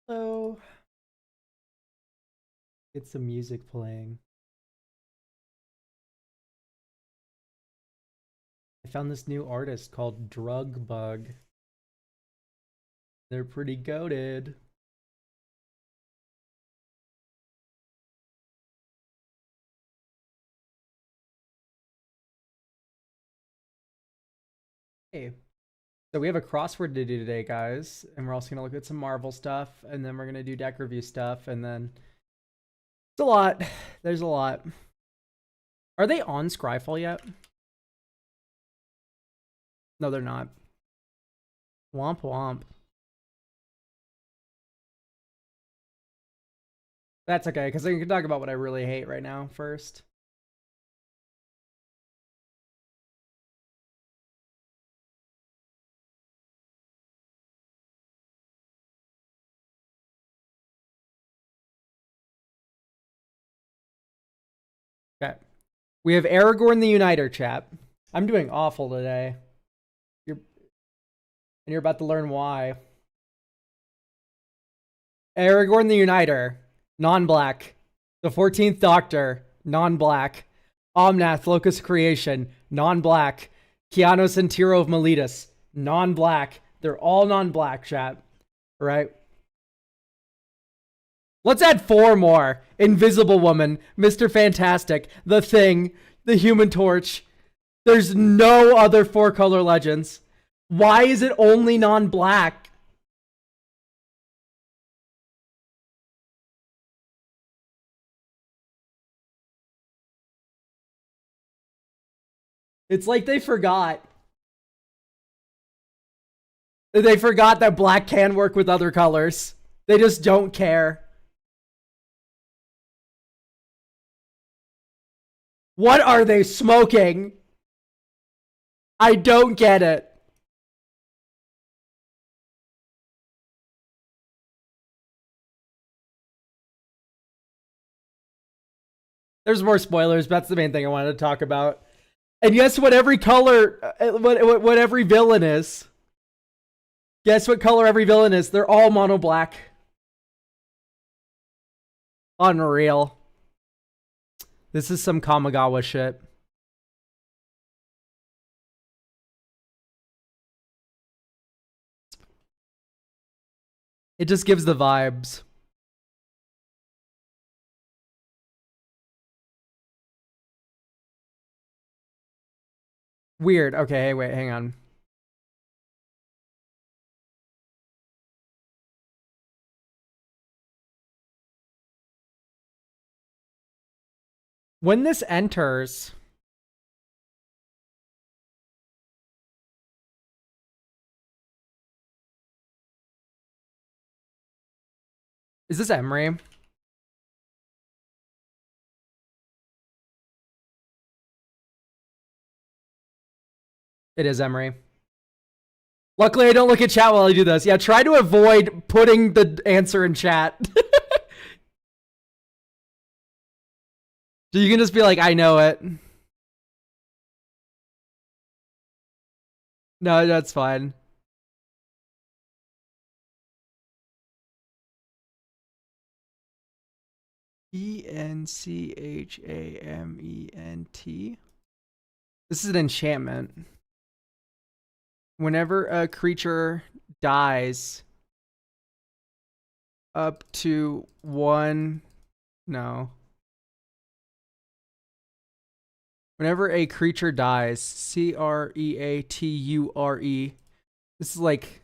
So get some music playing. I found this new artist called Drug Bug. They're pretty goated. Hey, so we have a crossword to do today, guys, and we're also gonna look at some Marvel stuff, and then we're gonna do deck review stuff, and then it's a lot. There's a lot. Are they on Scryfall yet? No, they're not. Womp womp. That's okay, because I can talk about what I really hate right now first. Okay. We have Aragorn the Uniter, chat. I'm doing awful today. And you're about to learn why. Aragorn the Uniter, non-black. The 14th Doctor, non-black. Omnath, Locus Creation, non-black. Kianos and Tiro of Miletus, non-black. They're all non-black, chat. Right? Let's add 4 more. Invisible Woman, Mr. Fantastic, The Thing, The Human Torch. There's no other 4-color legends. Why is it only non-black? It's like they forgot. They forgot that black can work with other colors. They just don't care. What are they smoking? I don't get it. There's more spoilers, but that's the main thing I wanted to talk about. And guess what every color, what every villain is. Guess what color every villain is? They're all mono black. Unreal. This is some Kamigawa shit. It just gives the vibes. Weird. Okay, hey, wait, hang on. When this enters... Is this Emery? It is Emery. Luckily, I don't look at chat while I do this. Yeah, try to avoid putting the answer in chat. So you can just be like, I know it. No, that's fine. Enchament. This is an enchantment. Whenever a creature dies up to 1... No. Whenever a creature dies, Creature. This is like...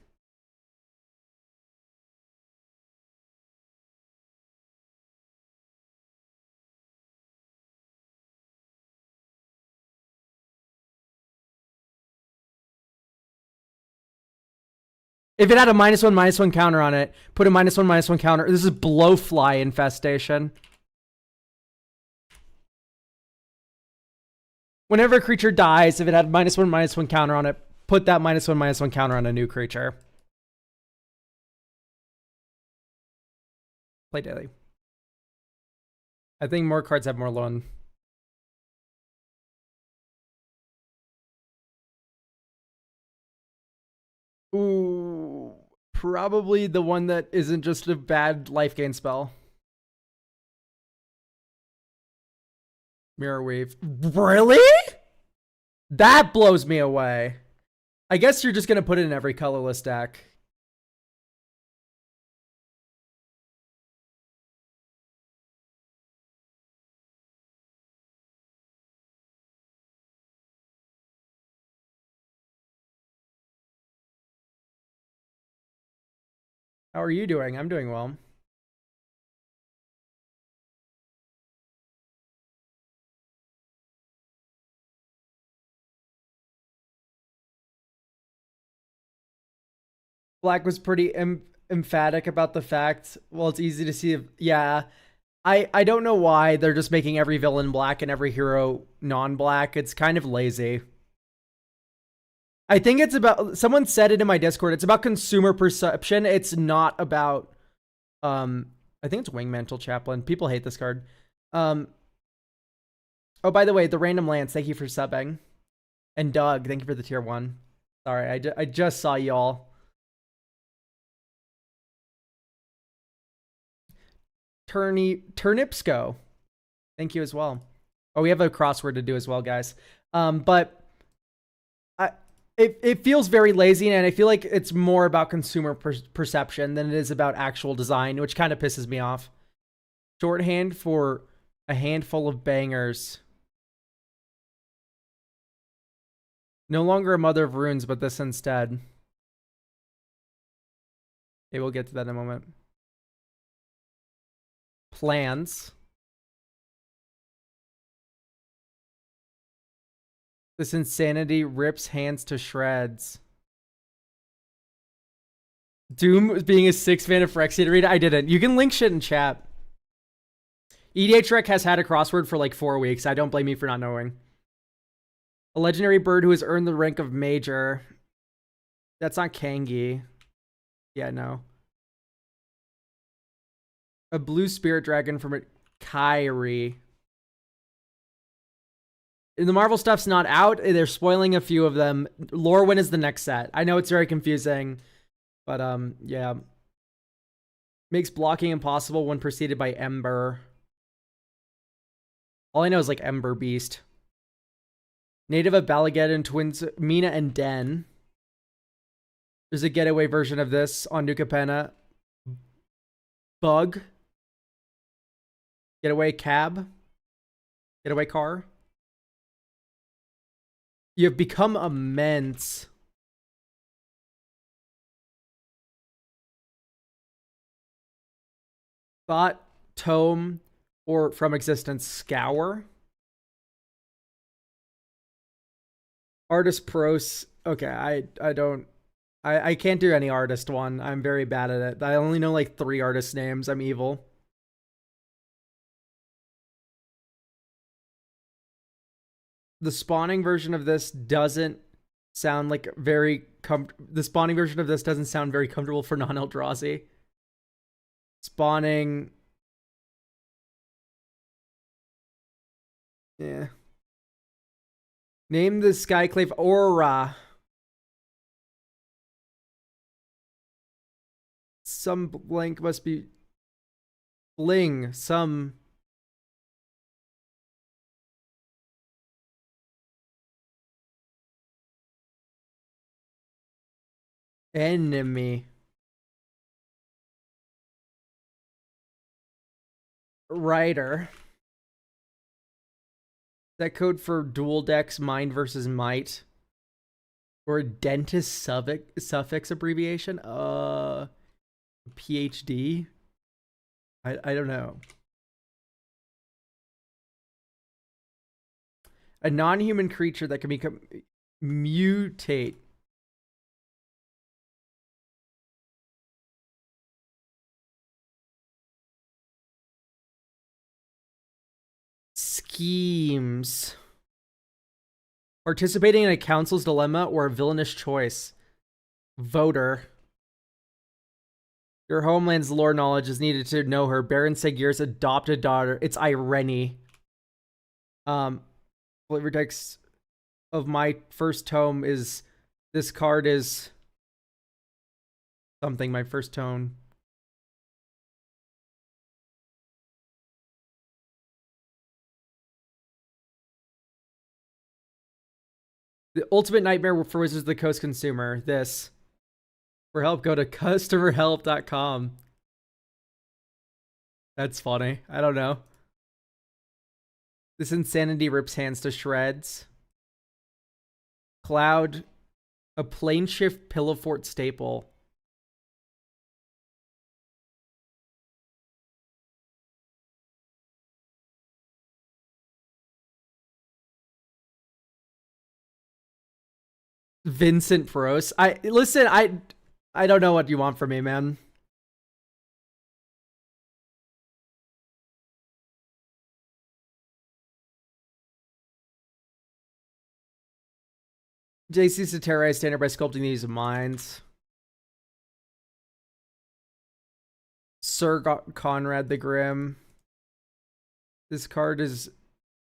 If it had a -1/-1 counter on it, put a -1/-1 counter. This is blowfly infestation. Whenever a creature dies, if it had -1/-1 counter on it, put that -1/-1 counter on a new creature. Play daily. I think more cards have more loan. Ooh, Probably the one that isn't just a bad life gain spell. Mirror Wave. Really? That blows me away. I guess you're just going to put it in every colorless deck. How are you doing? I'm doing well. Black was pretty emphatic about the fact, well, it's easy to see. Yeah. I don't know why they're just making every villain black and every hero non-black. It's kind of lazy. I think it's about, someone said it in my Discord, it's about consumer perception. It's not about, I think it's Wingmantle Chaplain. People hate this card. Oh, by the way, the Random Lance, thank you for subbing. And Doug, thank you for the tier 1. Sorry, I just saw y'all. Turnipsco, thank you as well. Oh, we have a crossword to do as well, guys. But it feels very lazy, and I feel like it's more about consumer perception than it is about actual design, which kind of pisses me off. Shorthand for a handful of bangers. No longer a Mother of Runes, but this instead. Okay, we'll get to that in a moment. Plans. This insanity rips hands to shreds. Doom being a 6 mana phyrexian read. I didn't. You can link shit in chat. EDH has had a crossword for like 4 weeks. I don't blame you for not knowing. A legendary bird who has earned the rank of major. That's not Kangi. Yeah, no. A blue spirit dragon from Kyrie. The Marvel stuff's not out. They're spoiling a few of them. Lorwyn is the next set. I know it's very confusing, but yeah. Makes blocking impossible when preceded by Ember. All I know is like Ember Beast. Native of Balageddon twins Mina and Den. There's a getaway version of this on New Capenna. Bug. Getaway cab. Getaway car. You have become immense. Thought, tome, or from existence, scour. Artist pros. Okay, I can't do any artist one. I'm very bad at it. I only know like 3 artist names. I'm evil. The spawning version of this doesn't sound like very the spawning version of this doesn't sound very comfortable for non-Eldrazi. Spawning. Yeah. Name the Skyclave Aura. Some blank must be bling. Some enemy. Writer. That code for dual decks, mind versus might. Or a dentist suffix abbreviation? PhD? I don't know. A non-human creature that can become mutate. Schemes. Participating in a council's dilemma or a villainous choice. Voter. Your homeland's lore knowledge is needed to know her. Baron Segir's adopted daughter. It's Irene. Flavor text of my first tome is this card is something, my first tone. The ultimate nightmare for Wizards of the Coast consumer. This. For help, go to customerhelp.com. That's funny. I don't know. This insanity rips hands to shreds. Cloud, a plane shift pillow fort staple. Vincent Pros. I don't know what you want from me, man. JC's to terrorize standard by sculpting these minds. Sir Conrad the Grim. This card is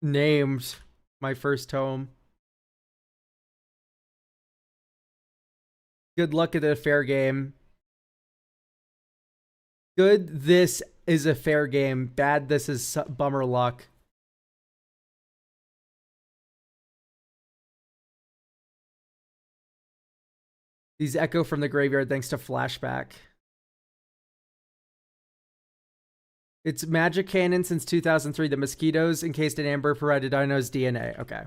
named my first tome. Good luck at a fair game. Good, this is a fair game. Bad, this is bummer luck. These echo from the graveyard thanks to flashback. It's magic canon since 2003. The mosquitoes encased in amber provided Dino's DNA. Okay.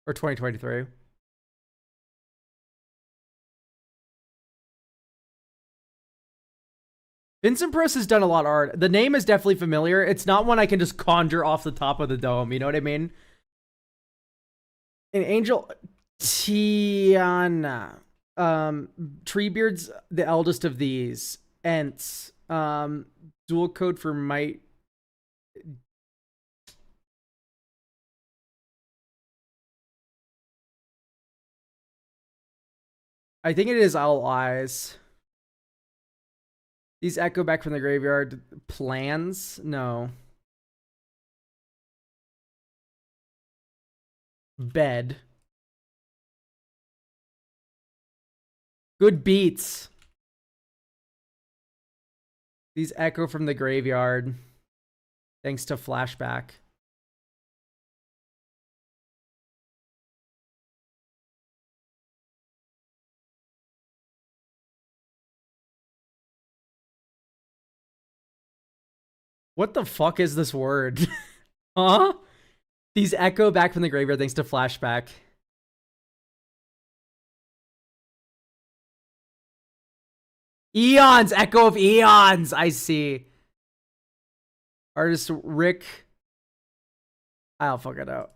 Or 2023. Vincent Pros has done a lot of art. The name is definitely familiar. It's not one I can just conjure off the top of the dome. You know what I mean? An Angel Tiana. Treebeard's the eldest of these. Ents. Dual code for might. I think it is all eyes. These echo back from the graveyard. Plans? No. Bed. Good beats. These echo from the graveyard. Thanks to flashback. What the fuck is this word? Huh? These echo back from the graveyard thanks to flashback. Eons! Echo of eons! I see. Artist Rick. I'll fuck it out.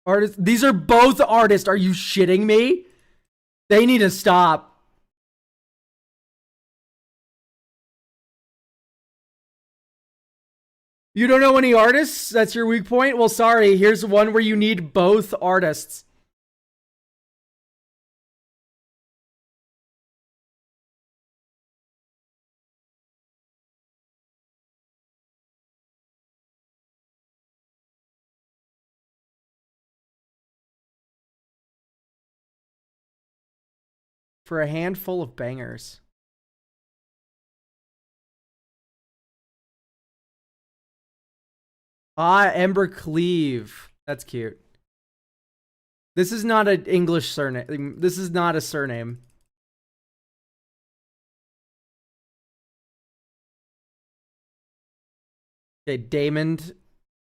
Artist. These are both artists. Are you shitting me? They need to stop. You don't know any artists? That's your weak point? Well, sorry. Here's one where you need both artists. For a handful of bangers. Ah, Ember Cleave. That's cute. This is not an English surname. This is not a surname. Okay, Damon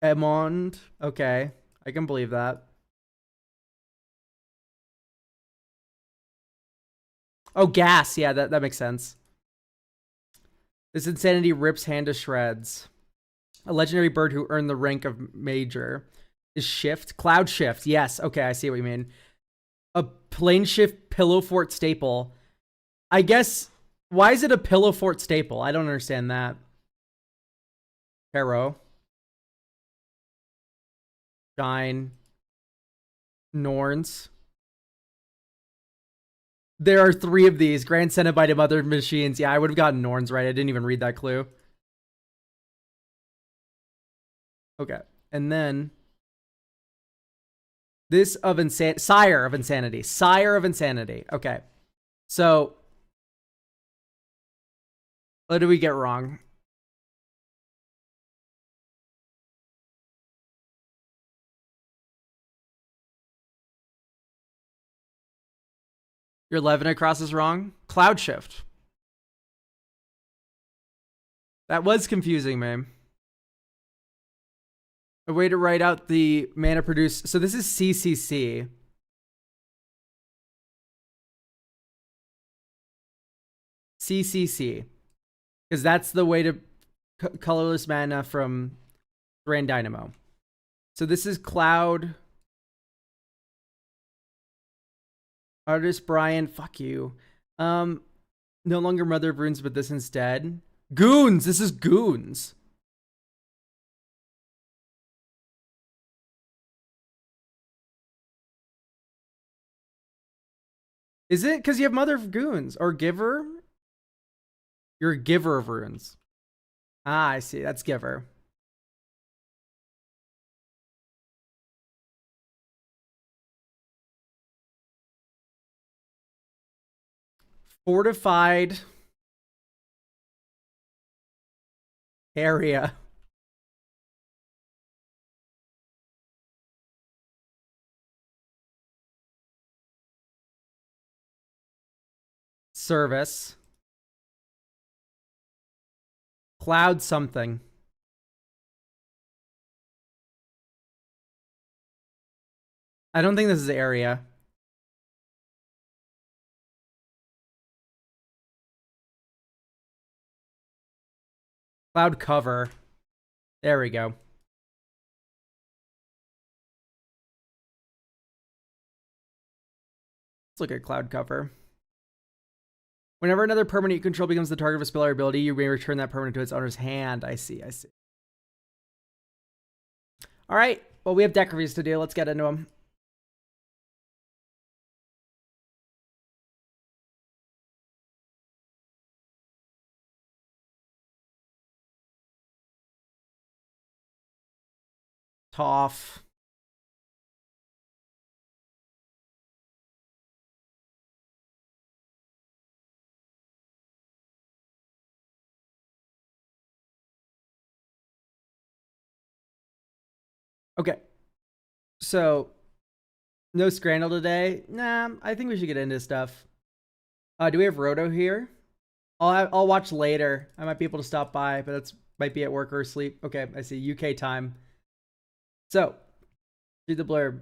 Emond. Okay, I can believe that. Oh, Gas. Yeah, that makes sense. This insanity rips hand to shreds. A legendary bird who earned the rank of major. Is Shift? Cloud Shift. Yes. Okay, I see what you mean. A plane shift pillow fort staple. I guess, why is it a pillow fort staple? I don't understand that. Harrow. Shine. Norns. There are 3 of these. Grand Cenobite and Other Machines. Yeah, I would have gotten Norns right. I didn't even read that clue. Okay. And then This of insanity. Sire of insanity. Sire of insanity. Okay. So, what did we get wrong? Your 11 across is wrong. Cloud shift. That was confusing, man. A way to write out the mana produced. So this is CCC. CCC. Because that's the way to colorless mana from Grand Dynamo. So this is Cloud. Artist Brian, fuck you. No longer Mother of Runes, but this instead. Goons! This is Goons. Is it? Because you have Mother of Goons. Or Giver? You're a Giver of Runes. Ah, I see. That's Giver. Fortified area. Service. Cloud something. I don't think this is area. Cloud cover. There we go. Let's look at cloud cover. Whenever another permanent you control becomes the target of a spell or ability, you may return that permanent to its owner's hand. I see, I see. All right. Well, we have deck reviews to do. Let's get into them. Toph. Okay. So, no Scrandle today. Nah, I think we should get into stuff. Do we have Roto here? I'll watch later. I might be able to stop by, but that's might be at work or asleep. Okay, I see. UK time. So, read the blurb.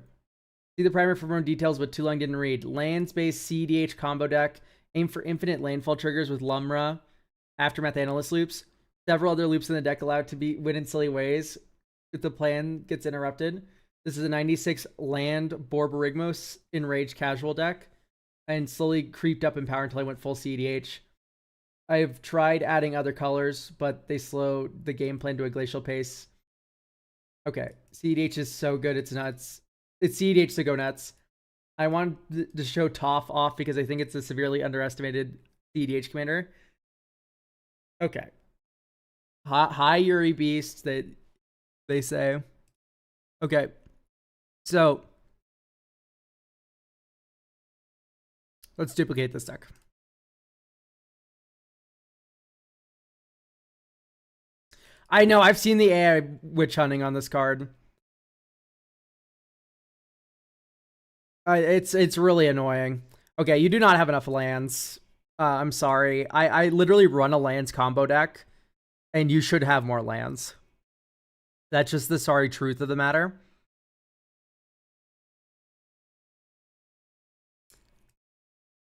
See the primer for more details, but too long didn't read. Lands-based CDH combo deck. Aim for infinite landfall triggers with Lumra, Aftermath Analyst loops. Several other loops in the deck allowed to be win in silly ways if the plan gets interrupted. This is a 96 land Borborygmos Enraged casual deck, and slowly creeped up in power until I went full CDH. I've tried adding other colors, but they slow the game plan to a glacial pace. Okay, CDH is so good, it's nuts. It's CDH to go nuts. I want to show Toph off because I think it's a severely underestimated CDH commander. Okay. High Yuri Beast, that they say. Okay. So, let's duplicate this deck. I know, I've seen the AI witch hunting on this card. It's really annoying. Okay, you do not have enough lands. I'm sorry. I literally run a lands combo deck, and you should have more lands. That's just the sorry truth of the matter.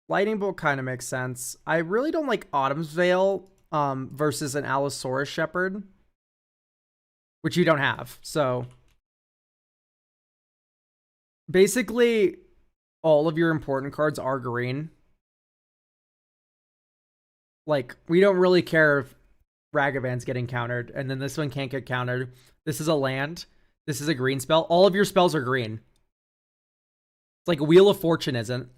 Lightning Bolt kind of makes sense. I really don't like Autumn's Veil versus an Allosaurus Shepherd, which you don't have. So basically, all of your important cards are green. Like, we don't really care if Ragavan's getting countered, and then this one can't get countered. This is a land. This is a green spell. All of your spells are green. It's like Wheel of Fortune isn't.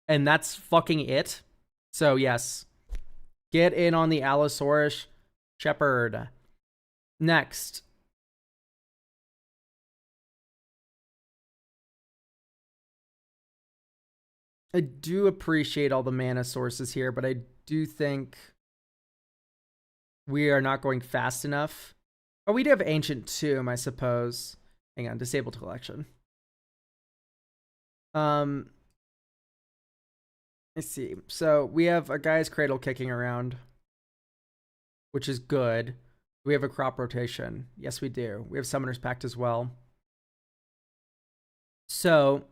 And that's fucking it. So, yes. Get in on the Allosaurus Shepherd. Next. I do appreciate all the mana sources here, but I do think we are not going fast enough. Oh, we do have Ancient Tomb, I suppose. Hang on, disabled collection. Let's see. So we have a guy's cradle kicking around, which is good. We have a crop rotation. Yes, we do. We have Summoner's Pact as well. So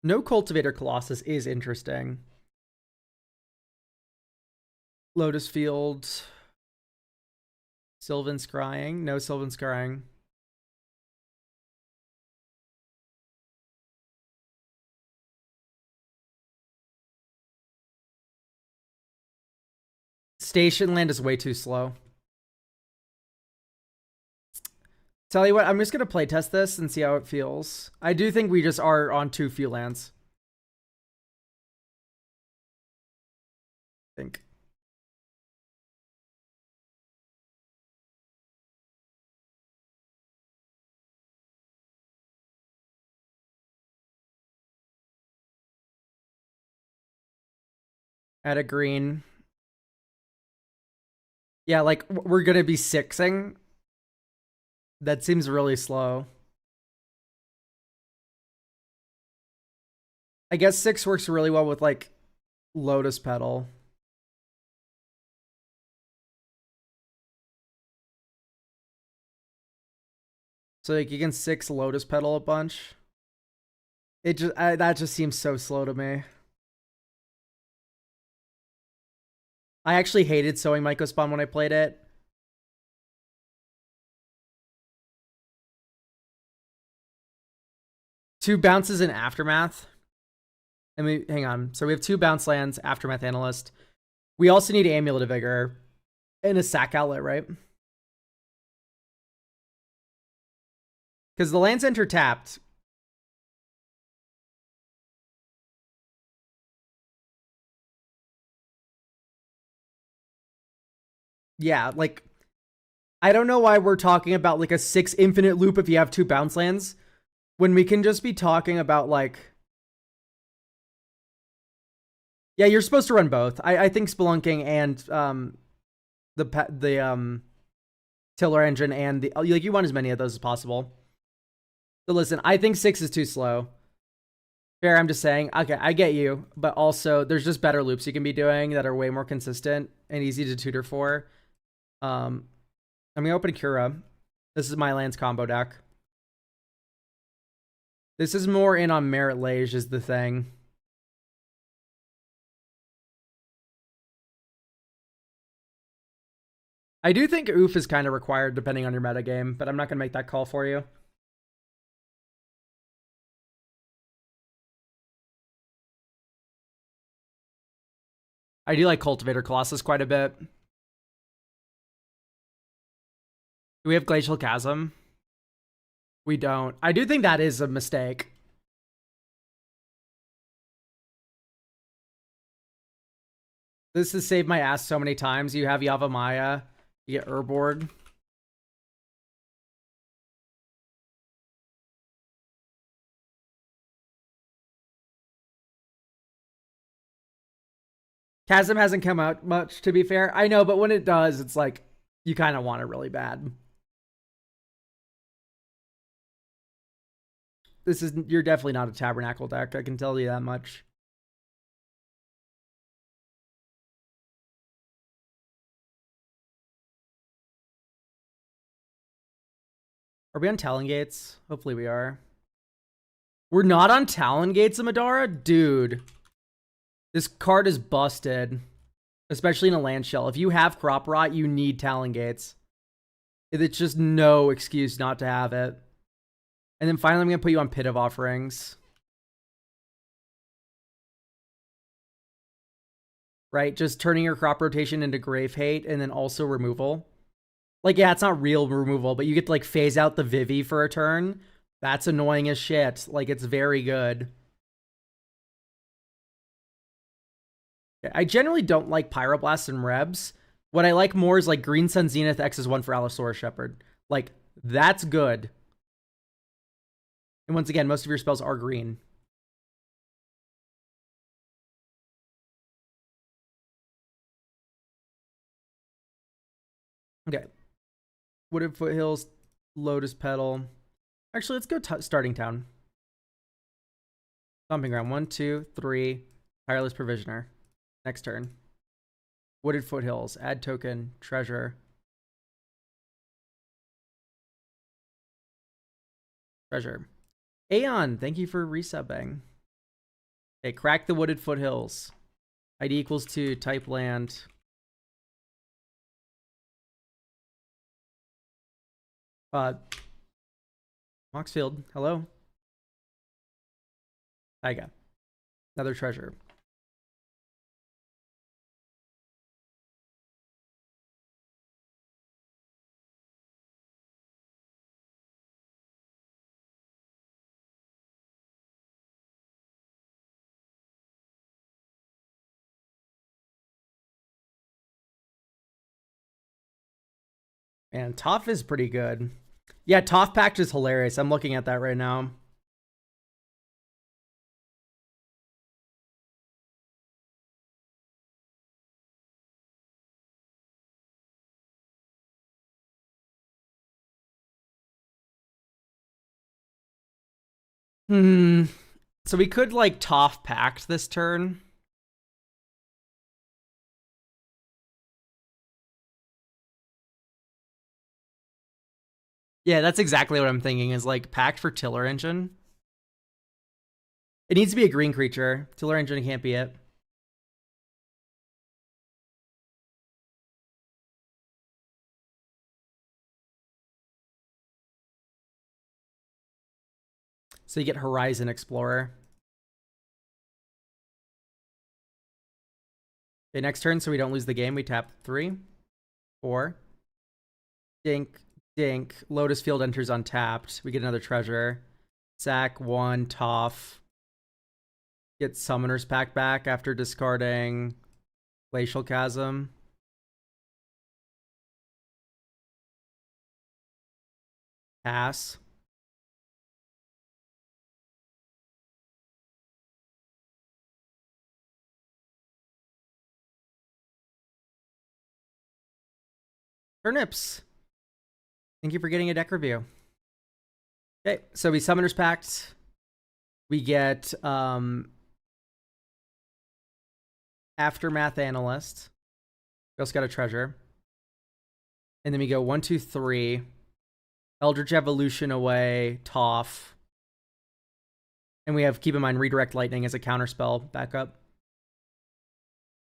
no Cultivator Colossus is interesting. Lotus Field. Sylvan Scrying. No Sylvan Scrying. Station Land is way too slow. Tell you what, I'm just going to playtest this and see how it feels. I do think we just are on too few lands. I think. Add a green. Yeah, like, we're going to be sixing. That seems really slow. I guess 6 works really well with, like, Lotus Petal. So, like, you can 6 Lotus Petal a bunch. It just, that just seems so slow to me. I actually hated Sowing Mycospawn when I played it. Two bounces in Aftermath. I mean, hang on. So we have 2 bounce lands, Aftermath Analyst. We also need Amulet of Vigor and a sack outlet, right? Because the lands enter tapped. Yeah, like, I don't know why we're talking about like a 6 infinite loop if you have 2 bounce lands, when we can just be talking about like... Yeah, you're supposed to run both. I think Spelunking and the Tiller Engine and the... Like, you want as many of those as possible. So listen, I think 6 is too slow. Fair, I'm just saying. Okay, I get you. But also, there's just better loops you can be doing that are way more consistent and easy to tutor for. I'm going to open Kura. This is my lands combo deck. This is more in on Merit Lage is the thing. I do think Oof is kind of required depending on your metagame, but I'm not going to make that call for you. I do like Cultivator Colossus quite a bit. Do we have Glacial Chasm? We don't. I do think that is a mistake. This has saved my ass so many times. You have Yavimaya, you get Urborg. Chasm hasn't come out much, to be fair. I know, but when it does, it's like, you kind of want it really bad. You're definitely not a Tabernacle deck, I can tell you that much. Are we on Talon Gates? Hopefully we are. We're not on Talon Gates, Amadara? Dude. This card is busted. Especially in a land shell. If you have Crop Rot, you need Talon Gates. It's just no excuse not to have it. And then finally, I'm going to put you on Pit of Offerings. Right? Just turning your crop rotation into Grave Hate and then also removal. Like, yeah, it's not real removal, but you get to, like, phase out the Vivi for a turn. That's annoying as shit. Like, it's very good. I generally don't like Pyroblast and Rebs. What I like more is, like, Green Sun Zenith X is 1 for Allosaurus Shepherd. Like, that's good. And once again, most of your spells are green. Okay. Wooded Foothills, Lotus Petal. Actually, let's go starting town. Stomping Ground. 1, 2, 3. Tireless Provisioner. Next turn. Wooded Foothills. Add token. Treasure. Treasure. Aeon, thank you for resubbing. Okay, crack the Wooded Foothills. ID equals 2. Type land. Moxfield, hello. Taiga. Another treasure. And Toph is pretty good. Yeah, Toph Pact is hilarious. I'm looking at that right now. So we could like Toph Pact this turn. Yeah, that's exactly what I'm thinking is like Pact for Tiller Engine. It needs to be a green creature. Tiller Engine can't be it. So you get Horizon Explorer. Okay, next turn, so we don't lose the game, we tap 3, 4. Dink, dink. Lotus Field enters untapped. We get another treasure. Sack 1, Toph. Get Summoner's Pack back after discarding Glacial Chasm. Pass. Turnips. Thank you for getting a deck review. Okay, so we Summoner's Pact. We get Aftermath Analyst. We also got a treasure. And then we go 1, 2, 3. Eldritch Evolution away, Toph. And we have, keep in mind, Redirect Lightning as a counterspell backup.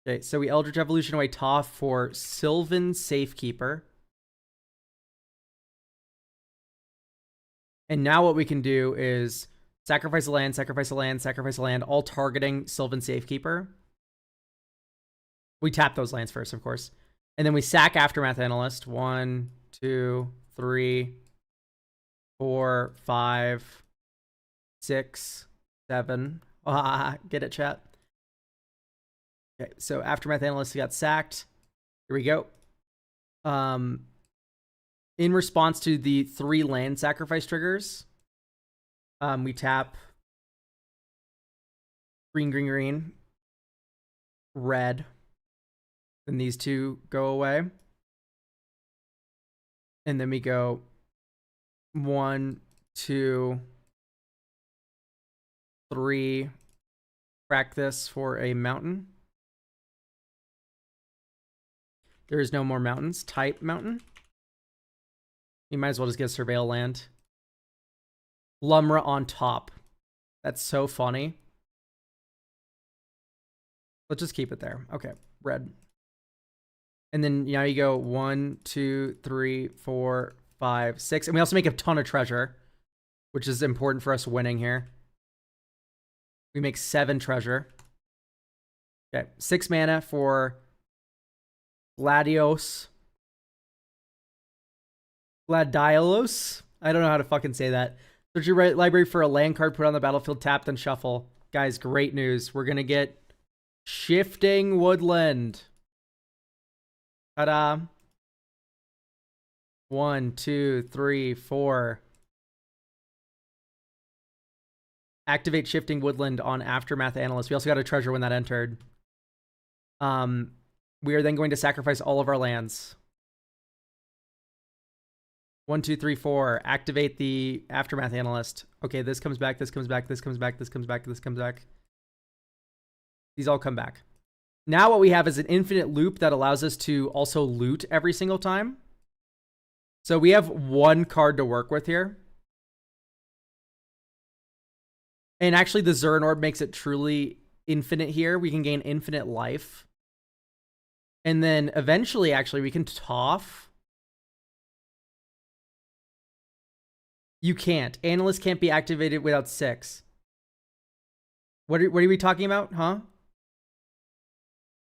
Okay, so we Eldritch Evolution away Toph for Sylvan Safekeeper. And now what we can do is sacrifice a land, sacrifice a land, sacrifice a land, all targeting Sylvan Safekeeper. We tap those lands first, of course. And then we sack Aftermath Analyst. 1, 2, 3, 4, 5, 6, 7. Get it, chat. Okay, so Aftermath Analyst got sacked. Here we go. In response to the 3 land sacrifice triggers, we tap green, green, green, red. Then these 2 go away. And then we go 1, 2, 3. Crack this for a mountain. There is no more mountains. Type mountain. You might as well just get Surveil land. Lumra on top. That's so funny. Let's just keep it there. Okay, red. And then now you go 1, 2, 3, 4, 5, 6. And we also make a ton of treasure, which is important for us winning here. We make 7 treasure. Okay, 6 mana for Gladios. Gladiolos? I don't know how to fucking say that. Search your library for a land card, put on the battlefield, tap, then shuffle. Guys, great news. We're gonna get Shifting Woodland. Ta-da. 1, 2, 3, 4. activate Shifting Woodland on Aftermath Analyst. We also got a treasure when that entered. We are then going to sacrifice all of our lands. 1, 2, 3, 4. Activate the Aftermath Analyst. Okay, this comes back, this comes back, this comes back, this comes back, this comes back. These all come back. Now what we have is an infinite loop that allows us to also loot every single time. So we have one card to work with here. And actually the Zurin Orb makes it truly infinite here. We can gain infinite life. And then eventually, actually, we can Toph. You can't. Analyst can't be activated without 6. What are we talking about, huh?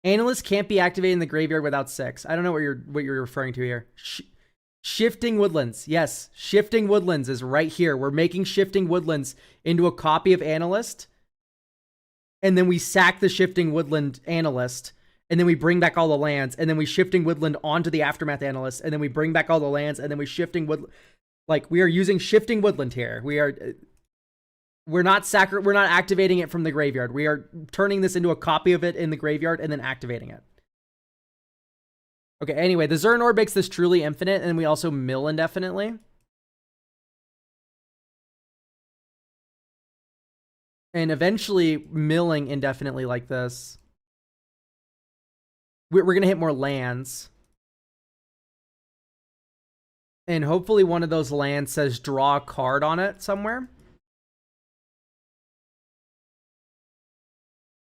Analyst can't be activated in the graveyard without 6. I don't know what you're referring to here. Shifting Woodlands. Yes, Shifting Woodlands is right here. We're making Shifting Woodlands into a copy of Analyst. And then we sack the Shifting Woodland Analyst. And then we bring back all the lands. And then we Shifting Woodland onto the Aftermath Analyst. And then we bring back all the lands. And then we Shifting Woodland. Like, we are using Shifting Woodland here. We're not activating it from the graveyard. We are turning this into a copy of it in the graveyard and then activating it. Okay, anyway, the Zurin Orb makes this truly infinite, and we also mill indefinitely. And eventually milling indefinitely like this. We're going to hit more lands. And hopefully one of those lands says draw a card on it somewhere.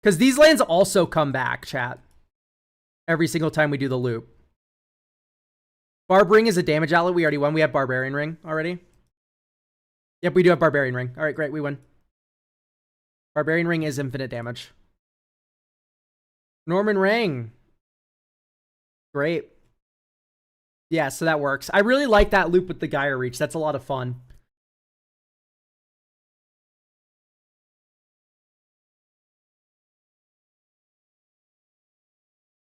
Because these lands also come back, chat. Every single time we do the loop. Barb Ring is a damage outlet. We already won. We have Barbarian Ring already. Yep, we do have Barbarian Ring. All right, great. We win. Barbarian Ring is infinite damage. Norman Ring. Great. Yeah, so that works. I really like that loop with the Gaia Reach. That's a lot of fun.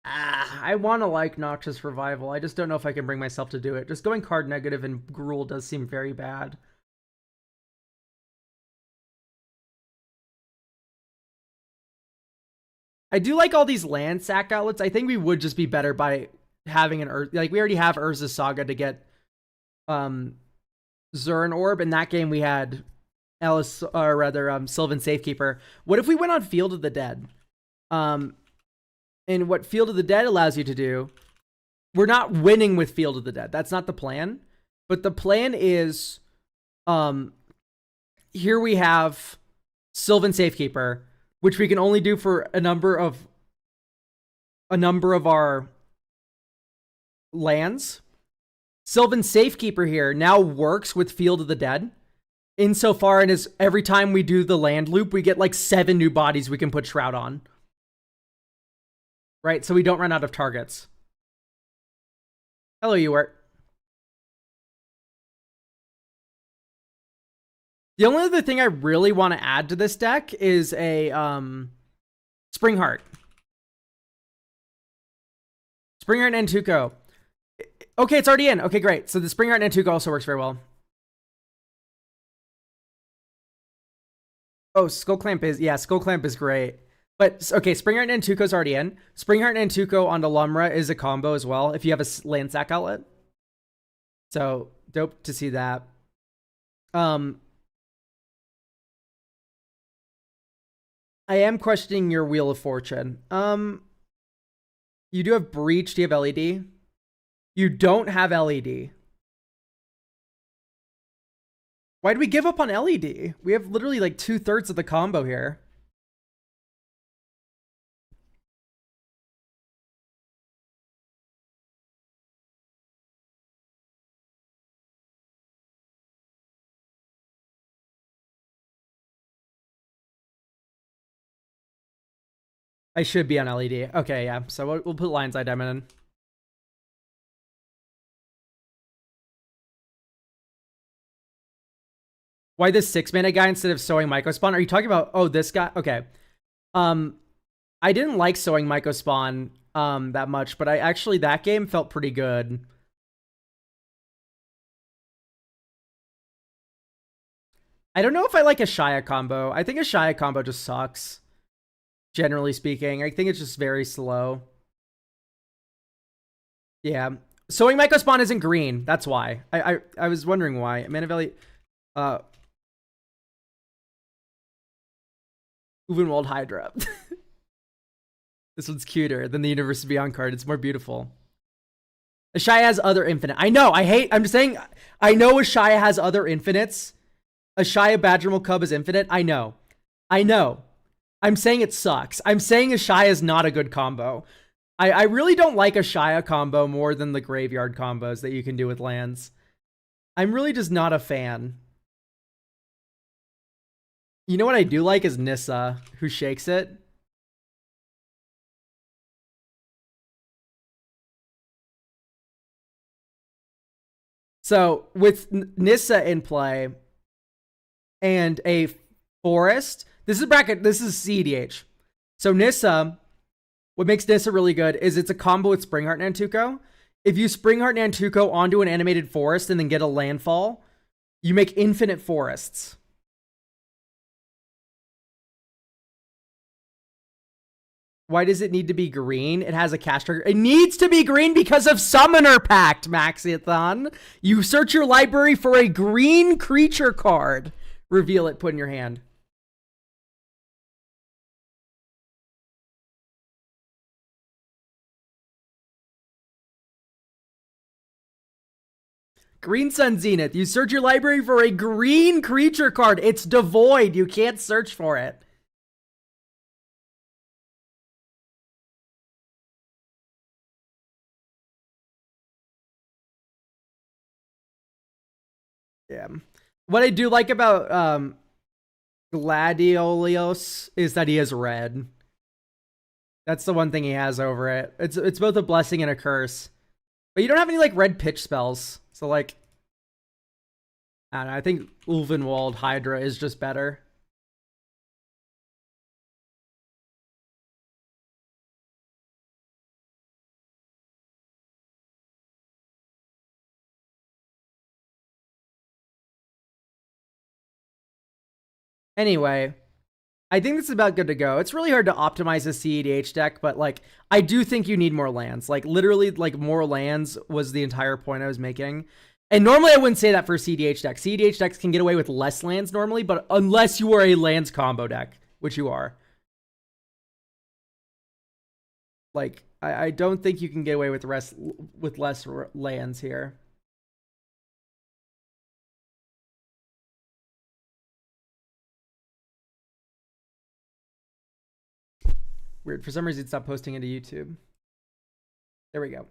I want to like Noxious Revival. I just don't know if I can bring myself to do it. Just going card negative and Gruul does seem very bad. I do like all these land sack outlets. I think we would just be better by having an Earth. Like, we already have Urza's Saga to get Zurin Orb. In that game, we had Sylvan Safekeeper. What if we went on Field of the Dead? And what Field of the Dead allows you to do, we're not winning with Field of the Dead. That's not the plan. But the plan is, here we have Sylvan Safekeeper, which we can only do for a number of our lands. Sylvan Safekeeper here now works with Field of the Dead, insofar as every time we do the land loop, we get like 7 new bodies we can put Shroud on. Right, so we don't run out of targets. Hello, Ewart. The only other thing I really want to add to this deck is a Springheart. Springheart and Tuco. Okay, it's already in. Okay, great. So the Springheart and Tuco also works very well. Oh, Skullclamp is, yeah, Skullclamp is great. But, okay, Springheart and Tuco's already in. Springheart and Tuco onto Lumra is a combo as well, if you have a land sack outlet. So, dope to see that. I am questioning your Wheel of Fortune. You do have Breach. Do you have LED? You don't have LED. Why did we give up on LED? We have literally like 2/3 of the combo here. I should be on LED. Okay, yeah. So we'll put Lion's Eye Diamond in. Why this 6-mana guy instead of Sowing Mycospawn? Are you talking about, oh, this guy? Okay. I didn't like Sowing Mycospawn that much, but that game felt pretty good. I don't know if I like a Shia combo. I think a Shia combo just sucks. Generally speaking, I think it's just very slow. Yeah. Sowing Mycospawn isn't green. That's why. I was wondering why. Manavelli, Uvenwald Hydra. This one's cuter than the Universe Beyond card. It's more beautiful. Ashaya has other infinite. I know. I'm just saying. I know Ashaya has other infinites. Ashaya Badgermal Cub is infinite. I know. I'm saying it sucks. I'm saying Ashaya is not a good combo. I really don't like Ashaya combo more than the graveyard combos that you can do with lands. I'm really just not a fan. You know what I do like is Nissa, who shakes it. So with Nissa in play and a forest, this is CEDH. So Nissa, what makes Nissa really good is it's a combo with Springheart Nantuko. If you Springheart Nantuko onto an animated forest and then get a landfall, you make infinite forests. Why does it need to be green? It has a cast trigger. It needs to be green because of Summoner Pact, Maxiathon. You search your library for a green creature card. Reveal it, put in your hand. Green Sun Zenith. You search your library for a green creature card. It's devoid. You can't search for it. Yeah. What I do like about Gladiolus is that he has red. That's the one thing he has over it. It's both a blessing and a curse. But you don't have any like red pitch spells. So like I don't know, I think Ulvenwald Hydra is just better. Anyway, I think this is about good to go. It's really hard to optimize a CEDH deck, but like I do think you need more lands. Like literally, like more lands was the entire point I was making. And normally I wouldn't say that for CEDH decks. CEDH decks can get away with less lands normally, but unless you are a lands combo deck, which you are. Like I don't think you can get away with less lands here. Weird. For some reason, it's not posting into YouTube. There we go.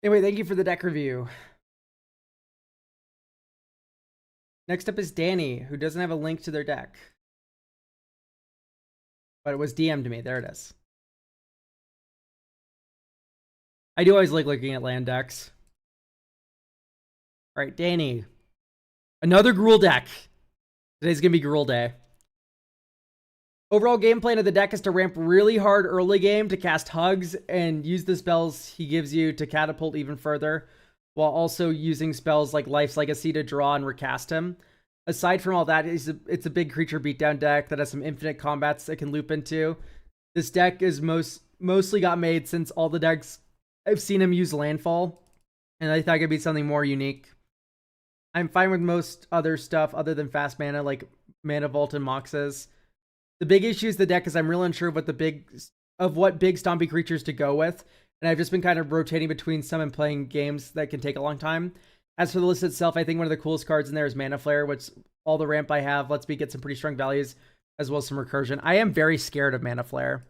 Anyway, thank you for the deck review. Next up is Danny, who doesn't have a link to their deck. But it was DM'd to me. There it is. I do always like looking at land decks. All right, Danny. Another Gruul deck. Today's going to be Gruul Day. Overall game plan of the deck is to ramp really hard early game to cast Hugs and use the spells he gives you to catapult even further, while also using spells like Life's Legacy to draw and recast him. Aside from all that, it's a big creature beatdown deck that has some infinite combats it can loop into. This deck is mostly got made since all the decks I've seen him use landfall, and I thought it could be something more unique. I'm fine with most other stuff other than fast mana, like Mana Vault and Moxes. The big issue is the deck is I'm real unsure of what big stompy creatures to go with, and I've just been kind of rotating between some and playing games that can take a long time. As for the list itself, I think one of the coolest cards in there is Mana Flare, which all the ramp I have lets me get some pretty strong values, as well as some recursion. I am very scared of Mana Flare.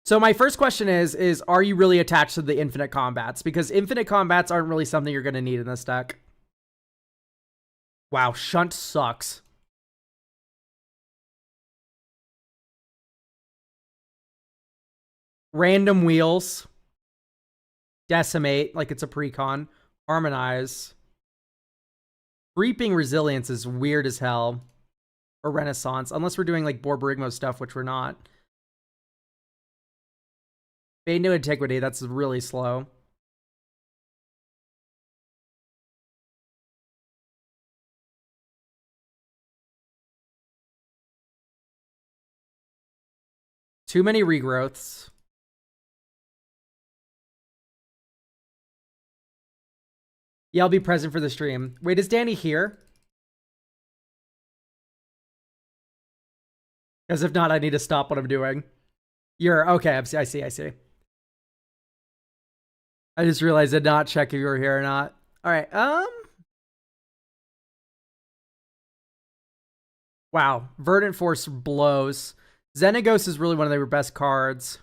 So my first question is are you really attached to the infinite combats? Because infinite combats aren't really something you're going to need in this deck. Wow, Shunt sucks. Random Wheels. Decimate, like it's a precon. Harmonize. Creeping resilience is weird as hell. Or renaissance, unless we're doing like Borborigmo stuff, which we're not. Fade into antiquity, that's really slow. Too many regrowths. Yeah, I'll be present for the stream. Wait, is Danny here? Because if not, I need to stop what I'm doing. You're okay. I see. I just realized I did not check if you were here or not. All right. Wow. Verdant Force blows. Xenagos is really one of their best cards.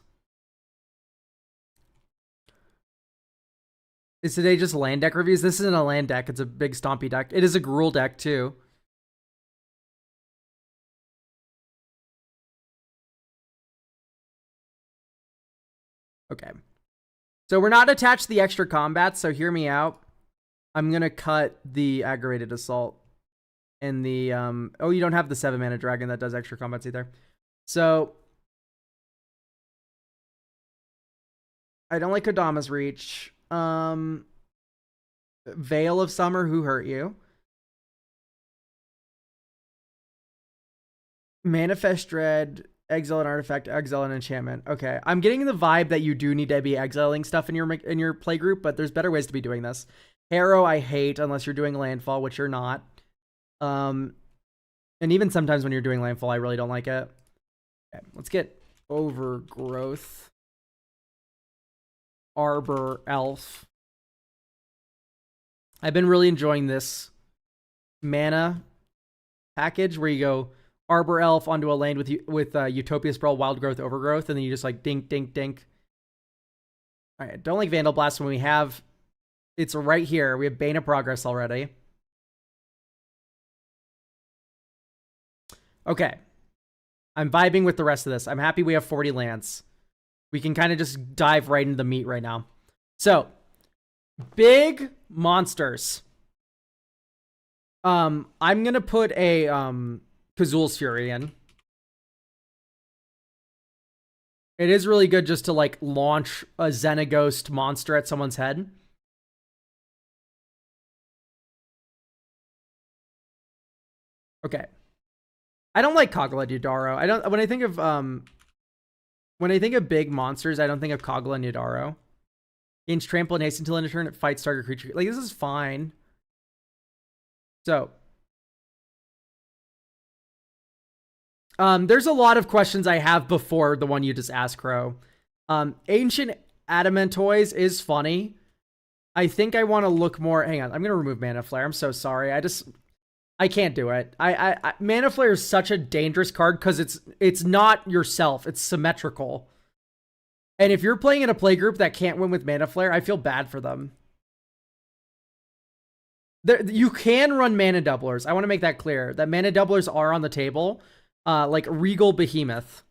Is today just land deck reviews? This isn't a land deck. It's a big stompy deck. It is a Gruul deck too. Okay. So we're not attached to the extra combat, so hear me out. I'm going to cut the aggravated assault and the oh, you don't have the 7-mana dragon that does extra combats either. So I don't like Kodama's Reach. Veil of Summer, who hurt you? Manifest Dread, exile an artifact, exile an enchantment. Okay, I'm getting the vibe that you do need to be exiling stuff in your play group, but there's better ways to be doing this. Harrow I hate unless you're doing landfall, which you're not. And even sometimes when you're doing landfall, I really don't like it. Okay, let's get Overgrowth. Arbor Elf. I've been really enjoying this mana package where you go Arbor Elf onto a land with Utopia Sprawl, Wild Growth, Overgrowth, and then you just like dink, dink, dink. All right, don't like Vandal Blast when we have... It's right here. We have Bane of Progress already. Okay. I'm vibing with the rest of this. I'm happy we have 40 lands. We can kind of just dive right into the meat right now. So, big monsters. I'm going to put a Kazul's Fury in. It is really good just to like launch a Xenaghost monster at someone's head. Okay. I don't like Kogla Yudaro. I don't when I think of big monsters, I don't think of Kogla and Yudaro. Gains trample and haste until end of turn, it fights target creature. Like, this is fine. So there's a lot of questions I have before the one you just asked, Crow. Ancient Adamantoise is funny. I think I want to look more. Hang on, I'm gonna remove Mana Flare. I'm so sorry. I can't do it. Mana Flare is such a dangerous card because it's not yourself. It's symmetrical. And if you're playing in a play group that can't win with Mana Flare, I feel bad for them. You can run mana doublers. I want to make that clear. That mana doublers are on the table. Like Regal Behemoth.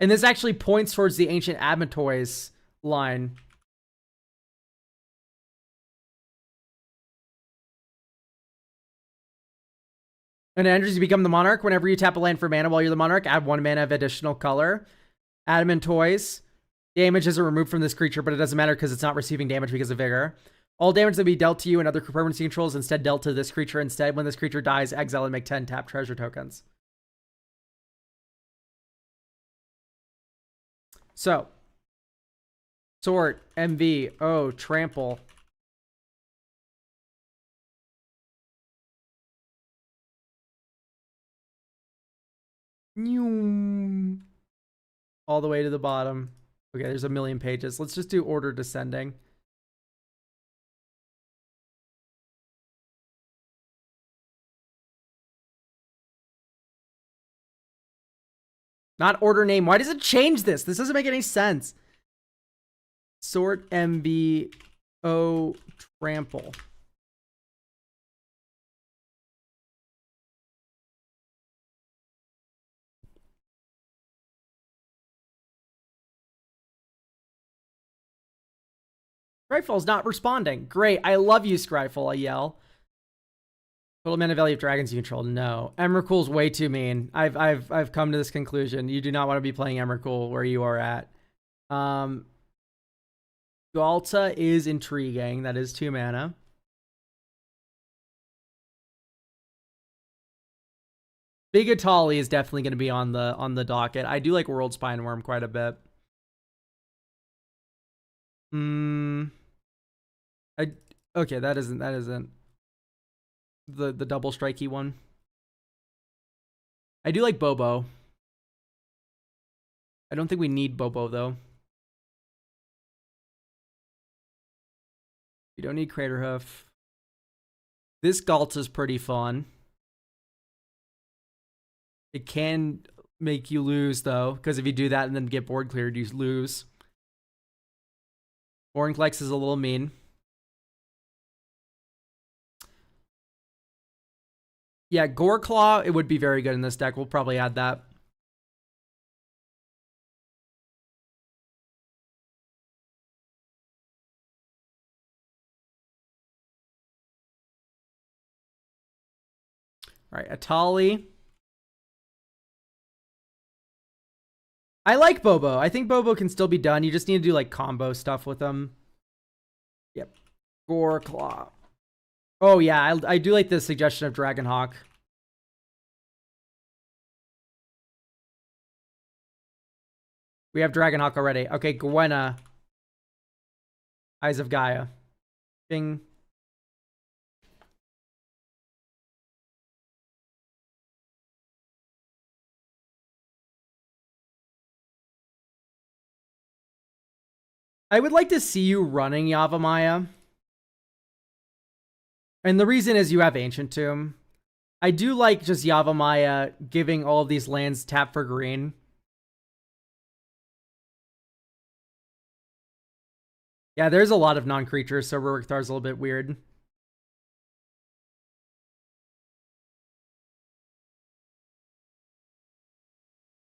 And this actually points towards the Ancient Adamantoise line. And it enters, you become the Monarch. Whenever you tap a land for mana while you're the Monarch, add 1 mana of additional color. Adamantoise. Damage isn't removed from this creature, but it doesn't matter because it's not receiving damage because of Vigor. All damage that be dealt to you and other permanency controls instead dealt to this creature. Instead, when this creature dies, exile and make 10 tap treasure tokens. So, Sort, MV, oh, Trample. All the way to the bottom. Okay, there's a million pages. Let's just do order descending. Not order name. Why does it change this? This doesn't make any sense. Sort MBO Trample. Scryfall's not responding. Great. I love you, Scryfall, I yell. Total mana value of dragons you control. No. Emrakul's way too mean. I've come to this conclusion. You do not want to be playing Emrakul where you are at. Galta is intriguing. That is 2 mana. Big Atali is definitely going to be on the docket. I do like World Spine Worm quite a bit. Okay, that isn't the double strikey one. I do like Bobo. I don't think we need Bobo though. We don't need Craterhoof. This Galta's pretty fun. It can make you lose though, because if you do that and then get board cleared, you lose. Vorinclex is a little mean. Yeah, Goreclaw, it would be very good in this deck. We'll probably add that. All right, Atali. I like Bobo. I think Bobo can still be done. You just need to do like combo stuff with them. Yep. Goreclaw. Oh yeah, I do like the suggestion of Dragonhawk. We have Dragonhawk already. Okay, Gwenna. Eyes of Gaia. Bing. I would like to see you running Yavimaya. And the reason is you have Ancient Tomb. I do like just Yavimaya giving all of these lands tap for green. Yeah, there's a lot of non-creatures, so Rurik Thar's a little bit weird.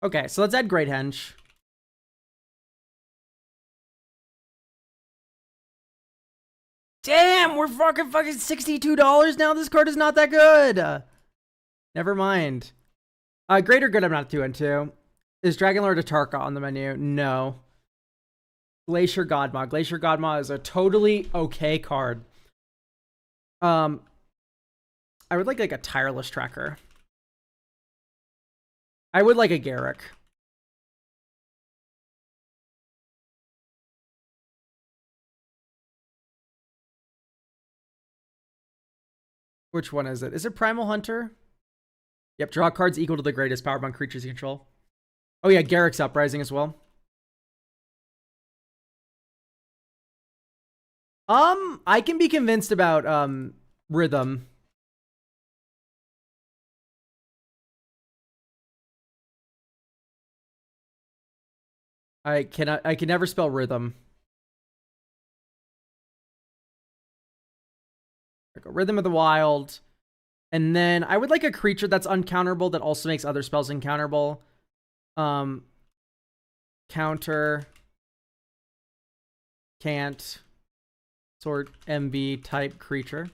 Okay, so let's add Great Henge. Damn, we're fucking $62 now. This card is not that good. Never mind. Greater Good I'm not too into. Is Dragonlord Atarka on the menu? No. Glacier Godma. Glacier Godma is a totally okay card. I would like a Tireless Tracker. I would like a Garruk. Which one is it? Is it Primal Hunter? Yep, draw cards equal to the greatest powerbomb creatures you control. Oh yeah, Garruk's Uprising as well. I can be convinced about Rhythm. I can never spell Rhythm. Rhythm of the Wild. And then I would like a creature that's uncounterable that also makes other spells uncounterable. Counter. Can't. Sort MB type creature.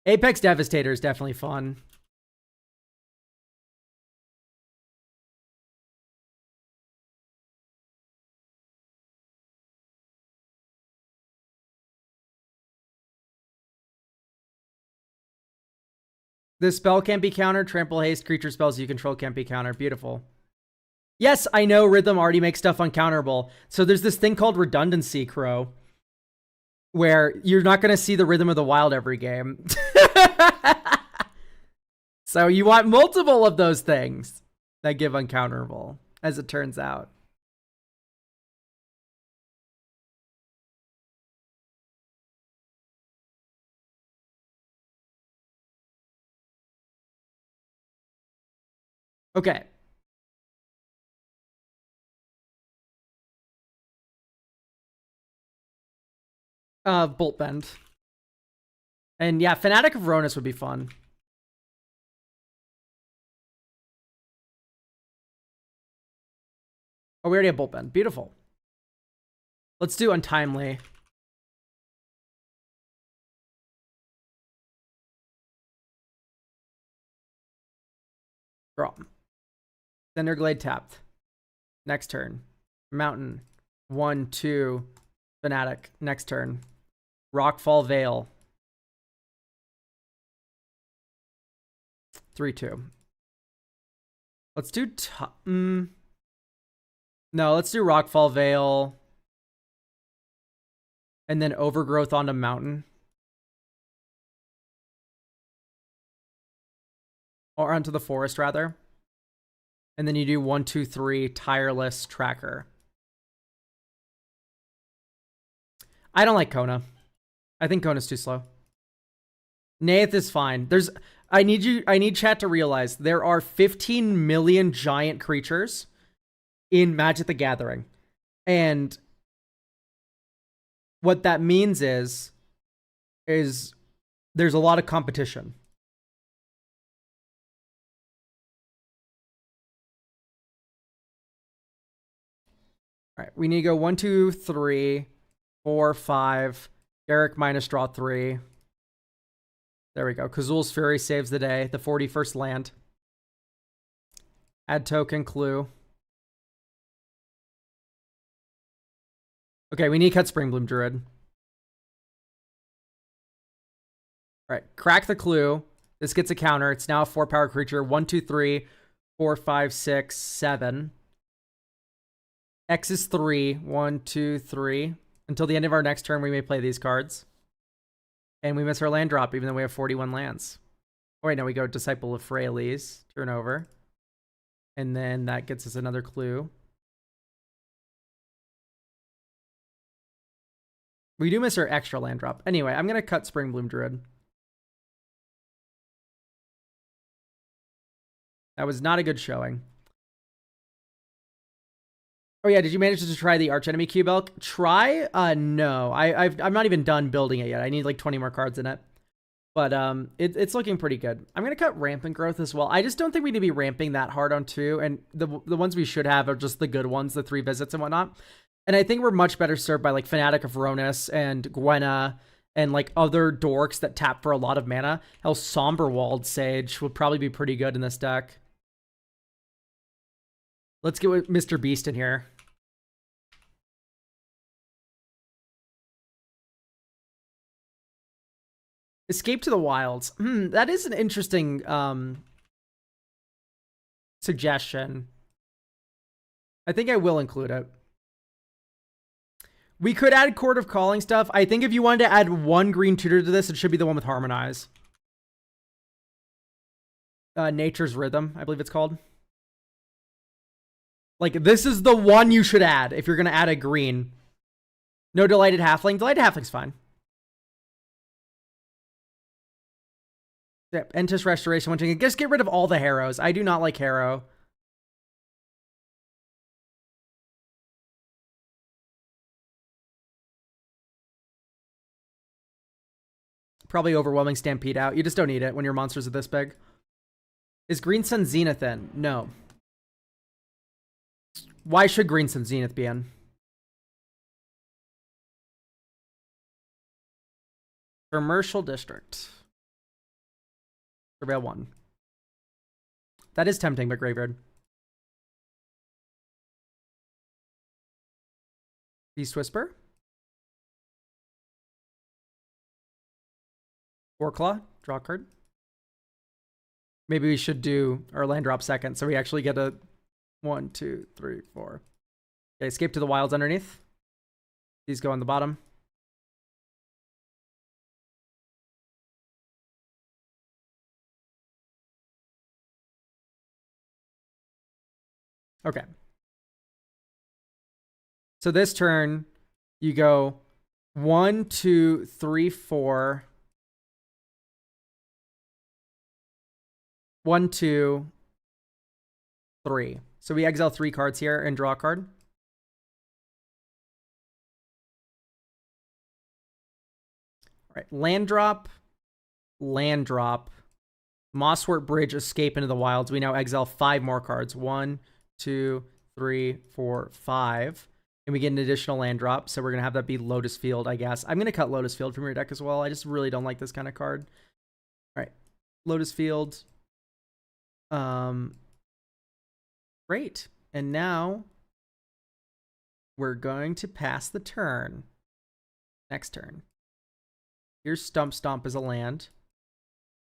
Apex Devastator is definitely fun. This spell can't be countered. Trample Haste. Creature spells you control can't be countered. Beautiful. Yes, I know Rhythm already makes stuff uncounterable. So there's this thing called redundancy, Crow, where you're not going to see the Rhythm of the Wild every game. So you want multiple of those things that give uncounterable, as it turns out. Okay. Bolt Bend. And yeah, Fanatic of Ronus would be fun. Oh, we already have Bolt Bend. Beautiful. Let's do Untimely. Draw. Cinderglade tapped. Next turn. Mountain. 1, 2. Fanatic. Next turn. Rockfall Vale. 3, 2. Let's do no, let's do Rockfall Vale. And then Overgrowth onto Mountain. Or onto the Forest, rather. And then you do 1, 2, 3, Tireless Tracker. I don't like Kona. I think Kona's too slow. Nath is fine. I need chat to realize there are 15 million giant creatures in Magic the Gathering. And what that means is there's a lot of competition. All right, we need to go 1, 2, 3, 4, 5. Garrick minus draw 3. There we go. Kazul's Fury saves the day. The 41st land. Add token, clue. Okay, we need to cut Springbloom Druid. All right, crack the clue. This gets a counter. It's now a 4-power creature. 1, 2, 3, 4, 5, 6, 7. X is 3. 1, 2, 3. Until the end of our next turn, we may play these cards. And we miss our land drop, even though we have 41 lands. Oh, wait, now we go Disciple of Freyalise. Turn over. And then that gets us another clue. We do miss our extra land drop. Anyway, I'm going to cut Springbloom Druid. That was not a good showing. Oh yeah, did you manage to try the Archenemy Cube Elk? Try? No. I'm not even done building it yet. I need like 20 more cards in it. But it's looking pretty good. I'm gonna cut Rampant Growth as well. I just don't think we need to be ramping that hard on 2, and the ones we should have are just the good ones, the 3 visits and whatnot. And I think we're much better served by like Fanatic of Ronis and Gwenna and like other dorks that tap for a lot of mana. Hell, Somberwald Sage would probably be pretty good in this deck. Let's get with Mr. Beast in here. Escape to the Wilds. That is an interesting suggestion. I think I will include it. We could add Court of Calling stuff. I think if you wanted to add 1 green tutor to this, it should be the one with Harmonize. Nature's Rhythm, I believe it's called. Like, this is the one you should add if you're going to add a green. No Delighted Halfling. Delighted Halfling's fine. Yep, Entis Restoration. Just get rid of all the Harrows. I do not like Harrow. Probably Overwhelming Stampede out. You just don't need it when your monsters are this big. Is Green Sun Zenith in? No. Why should Green Sun Zenith be in? Commercial District. Surveil 1. That is tempting, but Graveyard. Beast Whisper. Warclaw. Draw a card. Maybe we should do our land drop second, so we actually get a 1, 2, 3, 4. Okay, Escape to the Wilds underneath. These go on the bottom. Okay. So this turn, you go 1, 2, 3, 4. 1, 2, 3. So we exile 3 cards here and draw a card. All right, land drop, Mosswort Bridge, Escape into the Wilds. We now exile 5 more cards. 1, 2, 3, 4, 5. And we get an additional land drop. So we're going to have that be Lotus Field, I guess. I'm going to cut Lotus Field from your deck as well. I just really don't like this kind of card. All right, Lotus Field. Great. And now we're going to pass the turn. Next turn. Here's Stump Stomp as a land.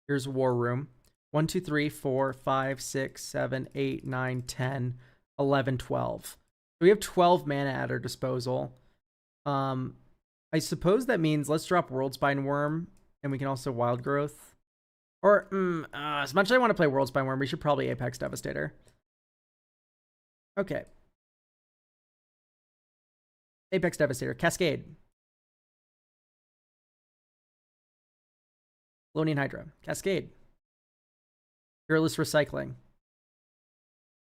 Here's War Room. 1, 2, 3, 4, 5, 6, 7, 8, 9, 10, 11, 12. So we have 12 mana at our disposal. I suppose that means let's drop Worldspine Worm, and we can also Wild Growth. Or, as much as I want to play Worldspine Worm, we should probably Apex Devastator. Okay. Apex Devastator. Cascade. Lonian Hydra. Cascade. Fearless Recycling.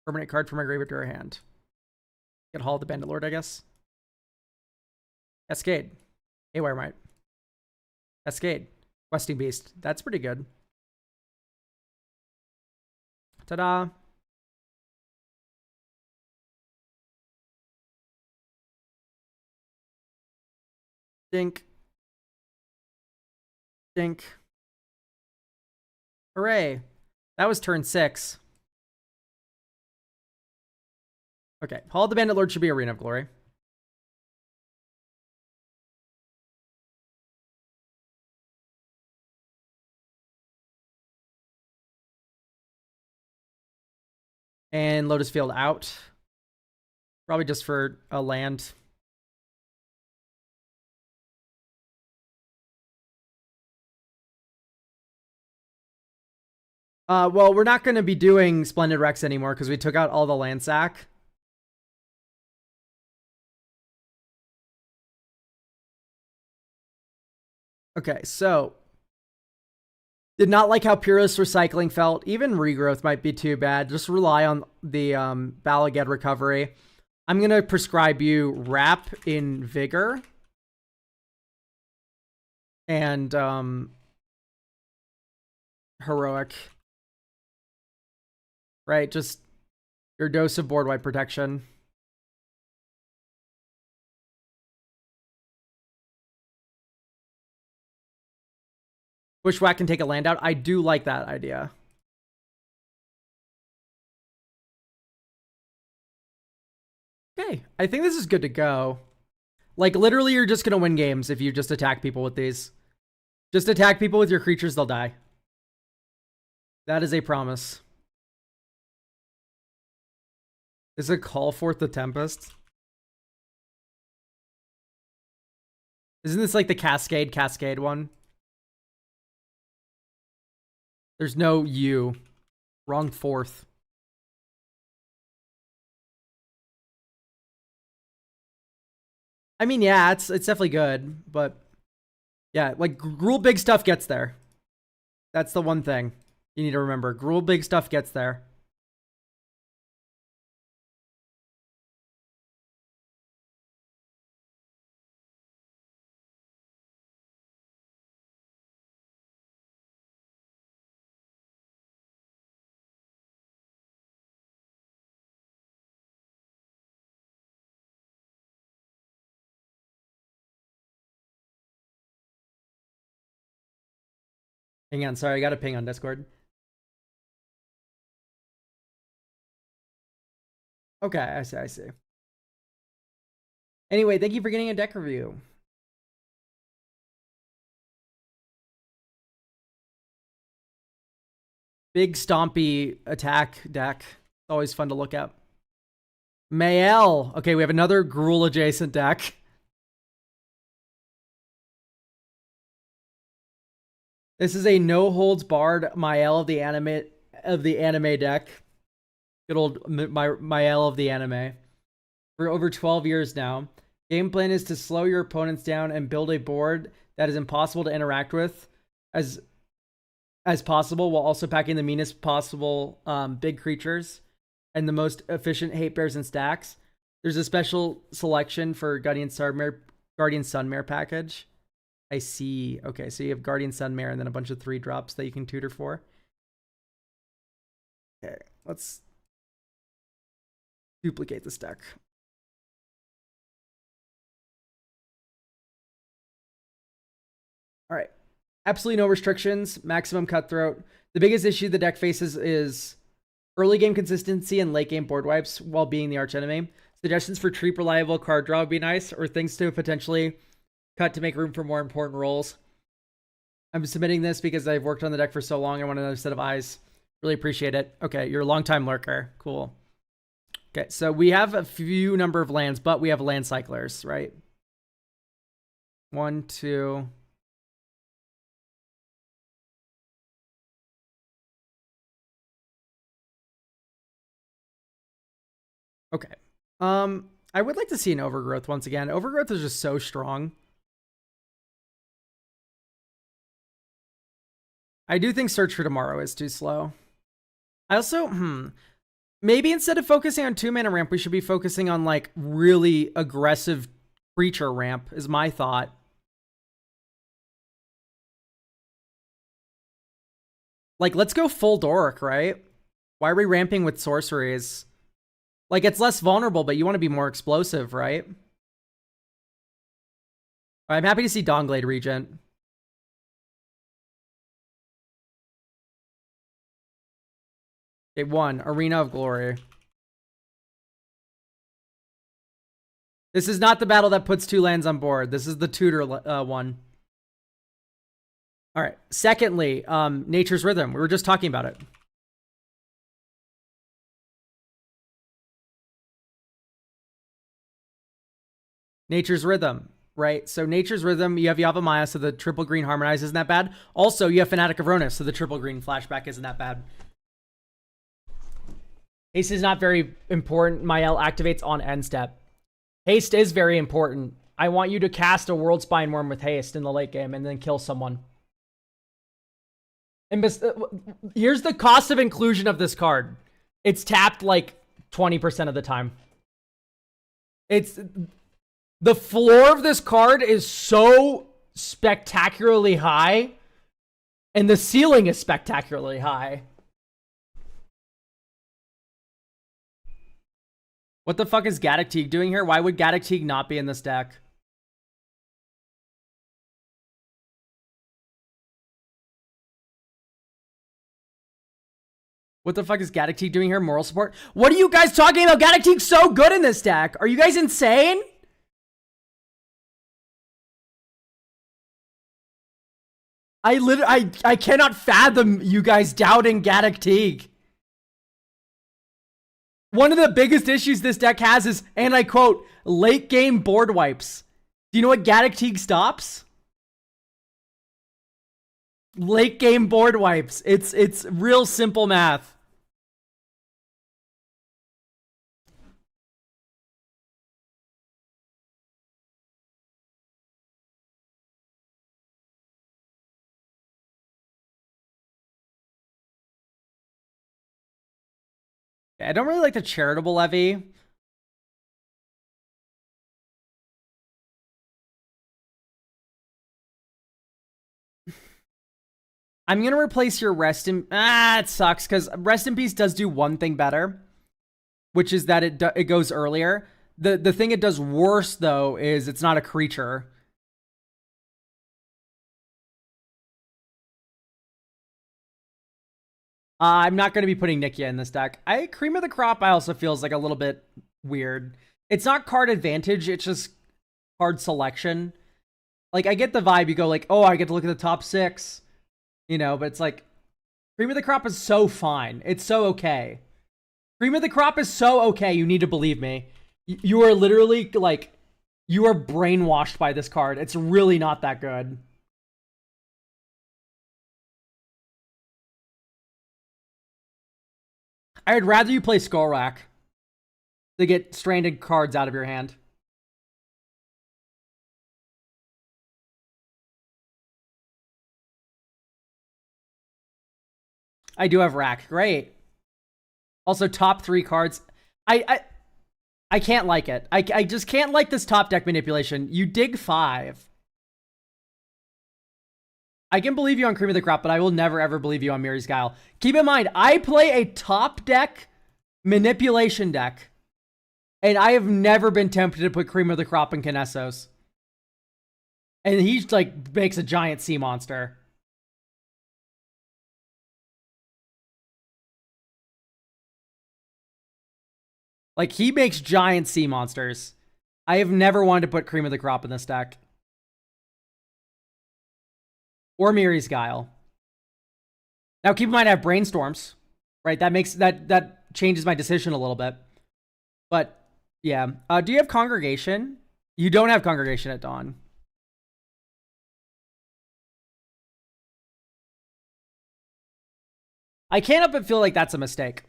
Permanent card from my graveyard to our hand. Get Hall of the Bandit Lord, I guess. Cascade. Haywire Might. Cascade. Questing Beast. That's pretty good. Ta-da. Dink. Dink. Hooray. That was turn 6. Okay. Hall of the Bandit Lord should be Arena of Glory. And Lotus Field out. Probably just for a land. Well, we're not going to be doing Splendid Rex anymore because we took out all the land sack. Okay, so did not like how Peerless Recycling felt. Even Regrowth might be too bad. Just rely on the Balaged Recovery. I'm going to prescribe you Wrap in Vigor. And Heroic. Right, just your dose of board wipe protection. Bushwhack can take a land out. I do like that idea. Okay, I think this is good to go. Like, literally, you're just going to win games if you just attack people with these. Just attack people with your creatures, they'll die. That is a promise. Is it Call Forth the Tempest? Isn't this like the Cascade one? There's no U. Wrong fourth. I mean, yeah, it's definitely good, but yeah, like Gruul big stuff gets there. That's the one thing you need to remember. Gruul big stuff gets there. Hang on, sorry, I got a ping on Discord. Okay, I see. Anyway, thank you for getting a deck review. Big stompy attack deck. Always fun to look at. Mael. Okay, we have another Gruul adjacent deck. This is a no holds barred Mael of the anime deck. Good old Mael of the anime. For over 12 years now. Game plan is to slow your opponents down and build a board that is impossible to interact with as possible, while also packing the meanest possible big creatures and the most efficient hate bears and stacks. There's a special selection for Guardian Sunmare package. I see. Okay, so you have Guardian Sunmare and then a bunch of 3-drops that you can tutor for. Okay, let's duplicate this deck. All right. Absolutely no restrictions. Maximum Cutthroat. The biggest issue the deck faces is Early game consistency and late game board wipes while being the archenemy. Suggestions for cheap, reliable card draw would be nice, or things to potentially cut to make room for more important roles. I'm submitting this because I've worked on the deck for so long. I want another set of eyes. Really appreciate it. Okay, you're a long-time lurker. Cool. Okay, so we have a few number of lands, but we have land cyclers, right? 1, 2. Okay. I would like to see an overgrowth once again. Overgrowth is just so strong. I do think Search for Tomorrow is too slow. I also, maybe instead of focusing on 2-mana ramp, we should be focusing on like really aggressive creature ramp is my thought. Like, let's go full Doric, right? Why are we ramping with sorceries? Like, it's less vulnerable, but you want to be more explosive, right? I'm happy to see Dawnglade Regent. Okay, 1, Arena of Glory. This is not the battle that puts 2 lands on board. This is the tutor one. All right. Secondly, Nature's Rhythm. We were just talking about it. Nature's Rhythm, right? So Nature's Rhythm, you have Yavimaya, so the triple green Harmonize isn't that bad. Also, you have Fanatic of Ronus, so the triple green Flashback isn't that bad. Haste is not very important. Mael activates on end step. Haste is very important. I want you to cast a World Spine Worm with haste in the late game and then kill someone. And here's the cost of inclusion of this card. It's tapped like 20% of the time. It's the floor of this card is so spectacularly high, and the ceiling is spectacularly high. What the fuck is Gaddock Teague doing here? Why would Gaddock Teague not be in this deck? What the fuck is Gaddock Teague doing here? Moral support? What are you guys talking about? Gaddock Teague's so good in this deck. Are you guys insane? I cannot fathom you guys doubting Gaddock Teague. One of the biggest issues this deck has is, and I quote, late game board wipes. Do you know what Gaddock Teague stops? Late game board wipes. It's real simple math. I don't really like the charitable levy. I'm going to replace your Rest in... it sucks, because Rest in Peace does do one thing better, which is that it goes earlier. The thing it does worse, though, is it's not a creature. I'm not going to be putting Nikia in this deck. Cream of the Crop, I also feels like a little bit weird. It's not card advantage, it's just card selection. Like, I get the vibe, you go like, oh, I get to look at the top 6. You know, but it's like, Cream of the Crop is so fine. It's so okay. Cream of the Crop is so okay, you need to believe me. You are literally, like, you are brainwashed by this card. It's really not that good. I'd rather you play Skull Rack to get stranded cards out of your hand. I do have Rack. Great. Also, top 3 cards. I can't like it. I just can't like this top deck manipulation. You dig 5. I can believe you on Cream of the Crop, but I will never ever believe you on Miri's Guile. Keep in mind, I play a top deck manipulation deck, and I have never been tempted to put Cream of the Crop in Kinesos. And he like makes a giant sea monster. Like, he makes giant sea monsters. I have never wanted to put Cream of the Crop in this deck. Or Miri's Guile. Now, keep in mind I have Brainstorms, right? That changes my decision a little bit. But, yeah. Do you have Congregation? You don't have Congregation at dawn. I can't help but feel like that's a mistake.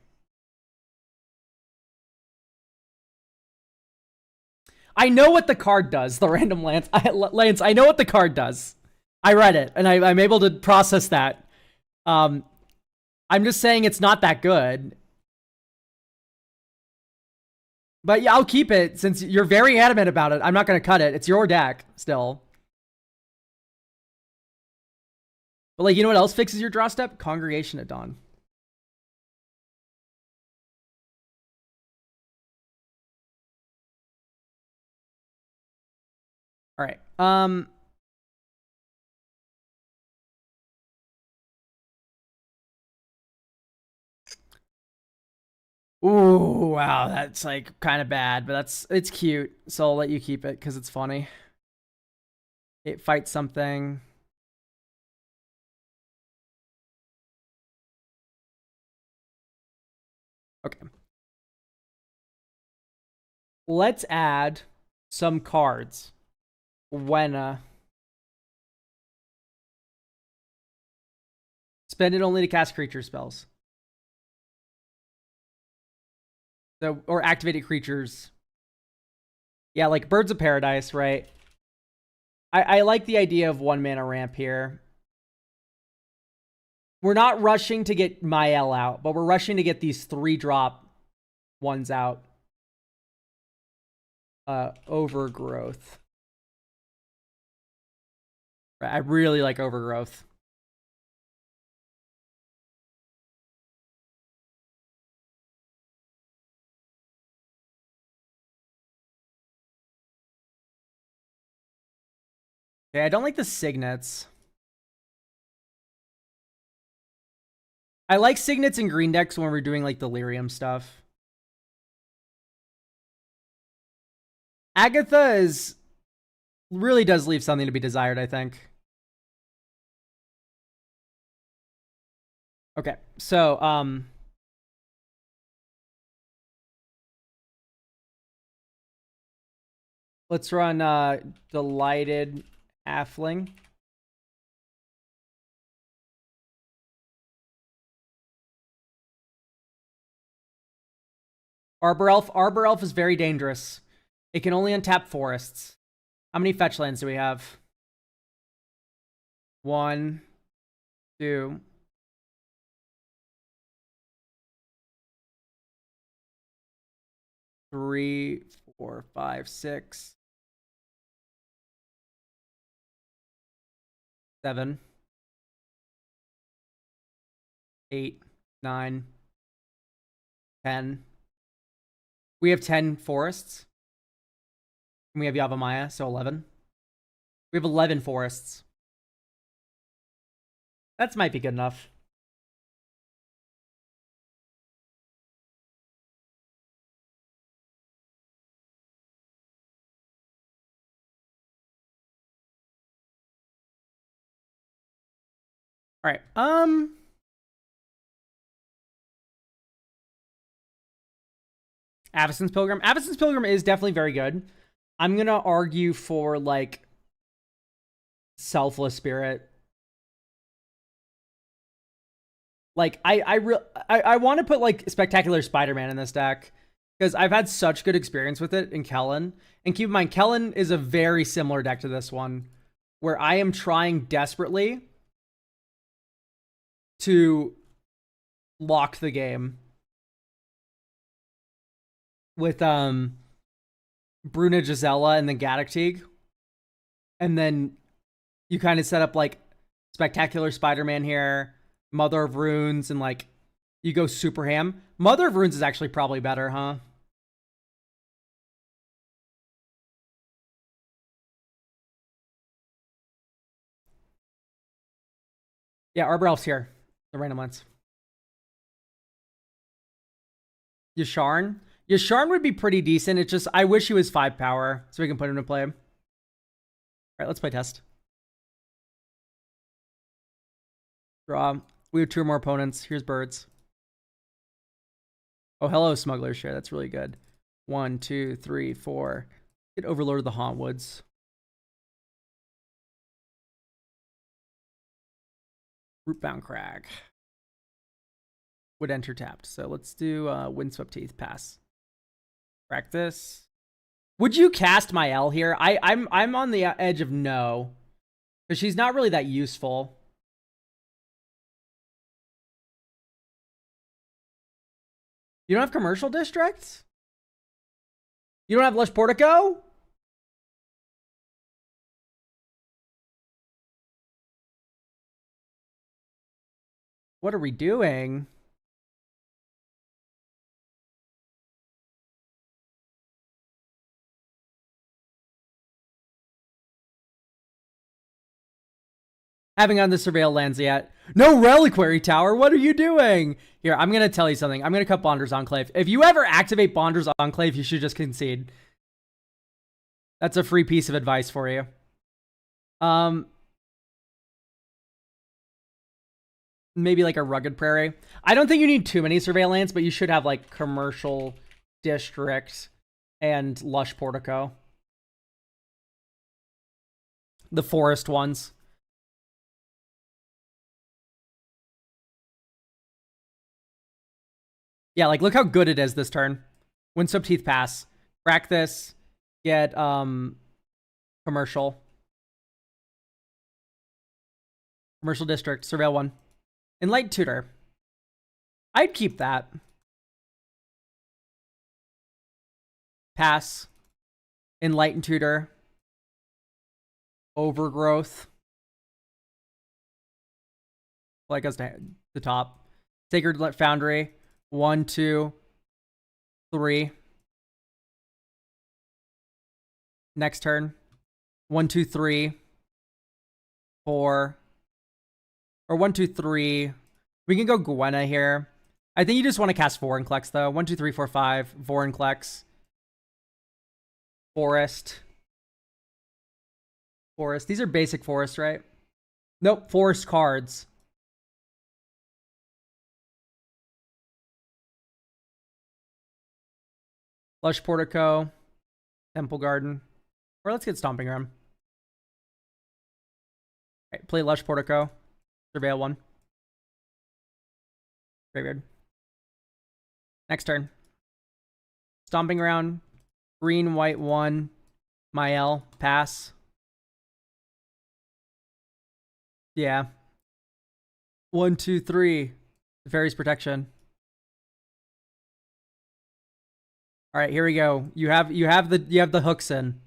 I know what the card does, the random Lance. Lance, I know what the card does. I read it, and I'm able to process that. I'm just saying it's not that good. But yeah, I'll keep it since you're very adamant about it. I'm not going to cut it. It's your deck still. But like, you know what else fixes your draw step? Congregation at dawn. All right. Ooh, wow, that's like kind of bad, but it's cute. So I'll let you keep it because it's funny. It fights something. Okay. Let's add some cards. When spend it only to cast creature spells. So, or activated creatures. Yeah, like Birds of Paradise, right? I like the idea of 1 mana ramp here. We're not rushing to get Mael out, but we're rushing to get these 3-drop ones out. Overgrowth. I really like Overgrowth. Okay, I don't like the signets. I like signets in green decks when we're doing like delirium stuff. Agatha really does leave something to be desired, I think. Okay, so let's run Delighted Halfling. Arbor Elf is very dangerous. It can only untap forests. How many fetch lands do we have? 1, 2, 3, 4, 5, 6, 7, 8, 9, 10. We have 10 forests. And we have Yavimaya, so 11. We have 11 forests. That might be good enough. All right. Avacyn's Pilgrim. Avacyn's Pilgrim is definitely very good. I'm gonna argue for like Selfless Spirit. Like I want to put like Spectacular Spider-Man in this deck because I've had such good experience with it in Kellen. And keep in mind, Kellen is a very similar deck to this one, where I am trying desperately to lock the game with Bruna Gisela and then Gaddock. And then you kind of set up like Spectacular Spider-Man here, Mother of Runes, and like you go super ham. Mother of Runes is actually probably better, huh? Yeah, Arbor Elf's here. The random ones. Yasharn? Yasharn would be pretty decent. It's just, I wish he was 5 power so we can put him to play. All right, let's play test. Draw. We have 2 more opponents. Here's birds. Oh, hello, Smuggler's Share. That's really good. 1, 2, 3, 4. Get Overlord of the Hauntwoods. Rootbound Crag. Would enter tapped. So let's do Windswept Teeth. Pass. Practice. Would you cast my L here? I'm on the edge of no. Because she's not really that useful. You don't have commercial districts? You don't have Lush Portico? What are we doing? Haven't gotten the Surveil lands yet. No Reliquary Tower. What are you doing? Here, I'm going to tell you something. I'm going to cut Bonder's Enclave. If you ever activate Bonder's Enclave, you should just concede. That's a free piece of advice for you. Maybe like a Rugged Prairie. I don't think you need too many Surveillance, but you should have like Commercial District and Lush Portico. The forest ones. Yeah, like look how good it is this turn. Windswept Teeth pass. Crack this. Get commercial. Commercial district. Surveil 1. Enlightened Tutor. I'd keep that. Pass. Enlightened Tutor. Overgrowth. Like us to the top. Sacred Foundry. 1, 2, 3. Next turn. 1, 2, 3. 4. Or 1, 2, 3. We can go Gwenna here. I think you just want to cast Vorinclex though. 1, 2, 3, 4, 5. Vorinclex. Forest. Forest. These are basic forests, right? Nope. Forest cards. Lush Portico. Temple Garden. Or let's get Stomping Ground. Right, play Lush Portico. Surveil 1. Graveyard. Next turn. Stomping Ground. Green, white 1. Mael. Pass. Yeah. 1, 2, 3. Fairies Protection. All right, here we go. You have the hooks in.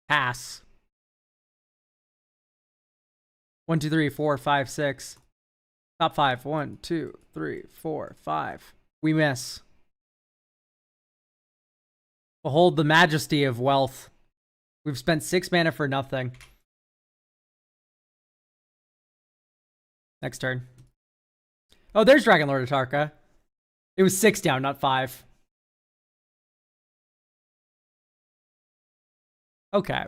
Pass. 1, 2, 3, 4, 5, 6. Top 5. 1, 2, 3, 4, 5. We miss. Behold the majesty of wealth. We've spent 6 mana for nothing. Next turn. Oh, there's Dragon Lord Atarka. It was 6 down, not 5. Okay.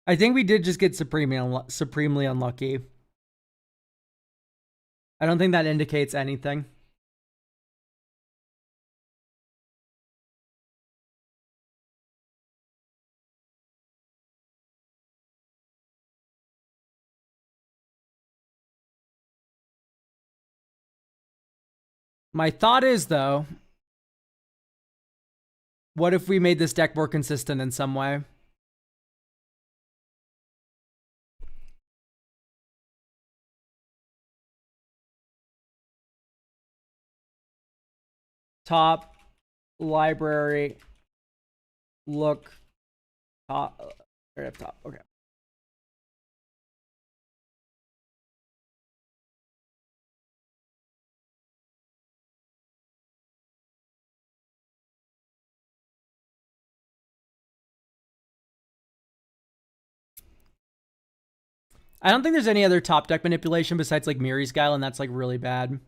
I think we did just get supremely unlucky. I don't think that indicates anything. My thought is, though, what if we made this deck more consistent in some way? Top, library, look, top, right up top. Okay. I don't think there's any other top deck manipulation besides like Miri's Guile, and that's like really bad.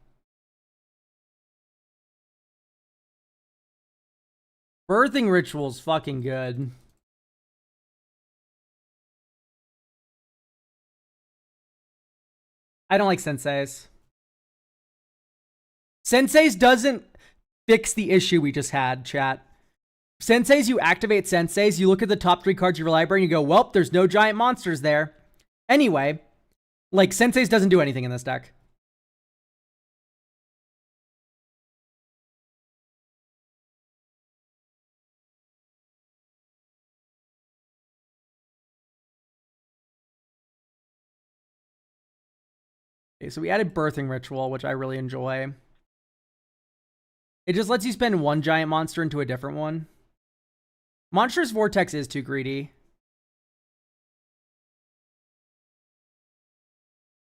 Birthing Ritual's fucking good. I don't like Sensei's. Sensei's doesn't fix the issue we just had, chat. Sensei's, you activate Sensei's, you look at the top 3 cards of your library and you go, well, there's no giant monsters there. Anyway, like, Sensei's doesn't do anything in this deck. Okay, so we added Birthing Ritual, which I really enjoy. It just lets you spend one giant monster into a different one. Monstrous Vortex is too greedy.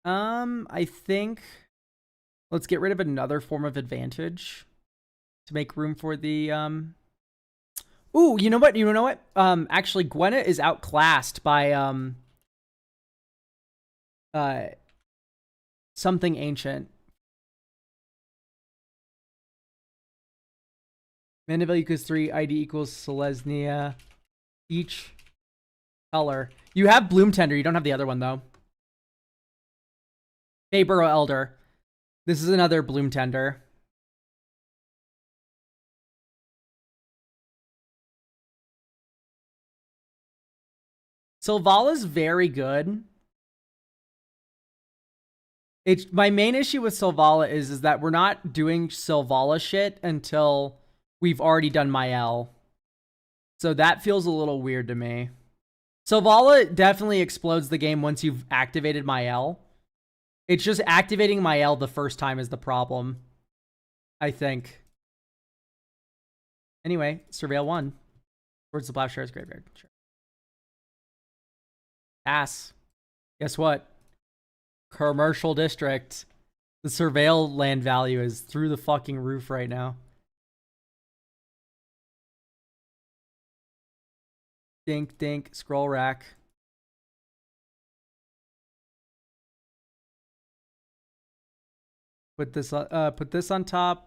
I think let's get rid of another form of advantage to make room for the Ooh, you know what? You know what? Actually, Gwenna is outclassed by something ancient. Mana value equals 3, ID equals Selesnya. Each color. You have Bloom Tender, you don't have the other one though. Bayburrow Elder. This is another Bloom Tender. Sylvala's very good. It's my main issue with Sylvala is that we're not doing Sylvala shit until we've already done Mael. So that feels a little weird to me. Sylvala definitely explodes the game once you've activated Mael. It's just activating Mael the first time is the problem, I think. Anyway, Surveil 1. Towards the Plowshare's Graveyard. Sure. Pass. Guess what? Commercial District. The Surveil land value is through the fucking roof right now. Dink, dink, scroll rack. Put this on top, put this on top,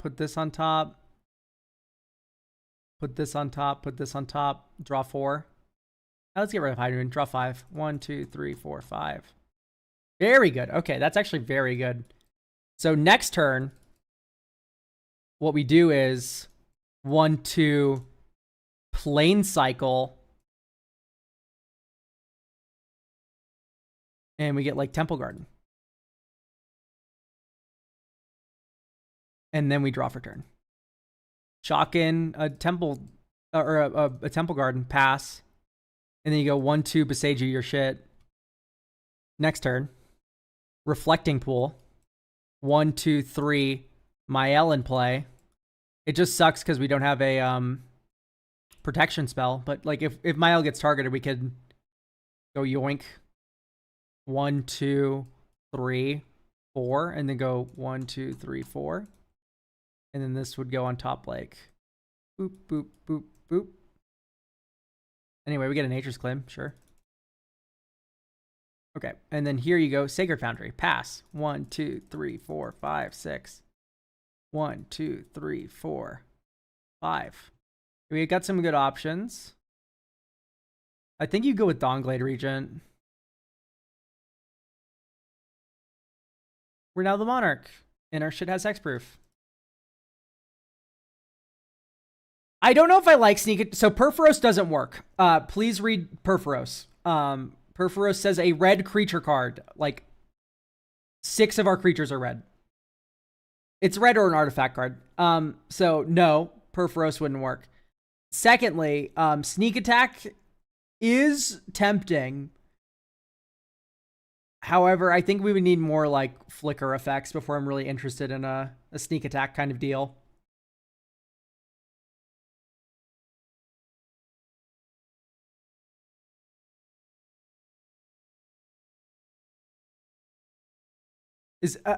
put this on top, put this on top. Draw 4. Now let's get rid of Hydrogen. Draw 5. 1, 2, 3, 4, 5. Very good. Okay, that's actually very good. So next turn, what we do is 1, 2, Plane Cycle. And we get like Temple Garden. And then we draw for turn. Chalk in a temple or a Temple Garden, pass. And then you go 1, 2, Beseiju your shit. Next turn. Reflecting Pool. 1, 2, 3, Mael in play. It just sucks because we don't have a protection spell. But like if Mael gets targeted, we could go yoink. 1, 2, 3, 4, and then go 1, 2, 3, 4. And then this would go on top like boop, boop, boop, boop. Anyway, we get a Nature's Claim, sure. Okay, and then here you go, Sacred Foundry, pass. 1, 2, 3, 4, 5, 6. 1, 2, 3, 4, 5. We got some good options. I think you go with Dawnglade Regent. We're now the Monarch, and our shit has hexproof. I don't know if I like Sneak It. So Perforos doesn't work. Please read Perforos. Perforos says a red creature card. Like 6 of our creatures are red. It's red or an artifact card. So no, Perforos wouldn't work. Secondly, Sneak Attack is tempting. However, I think we would need more like flicker effects before I'm really interested in a Sneak Attack kind of deal.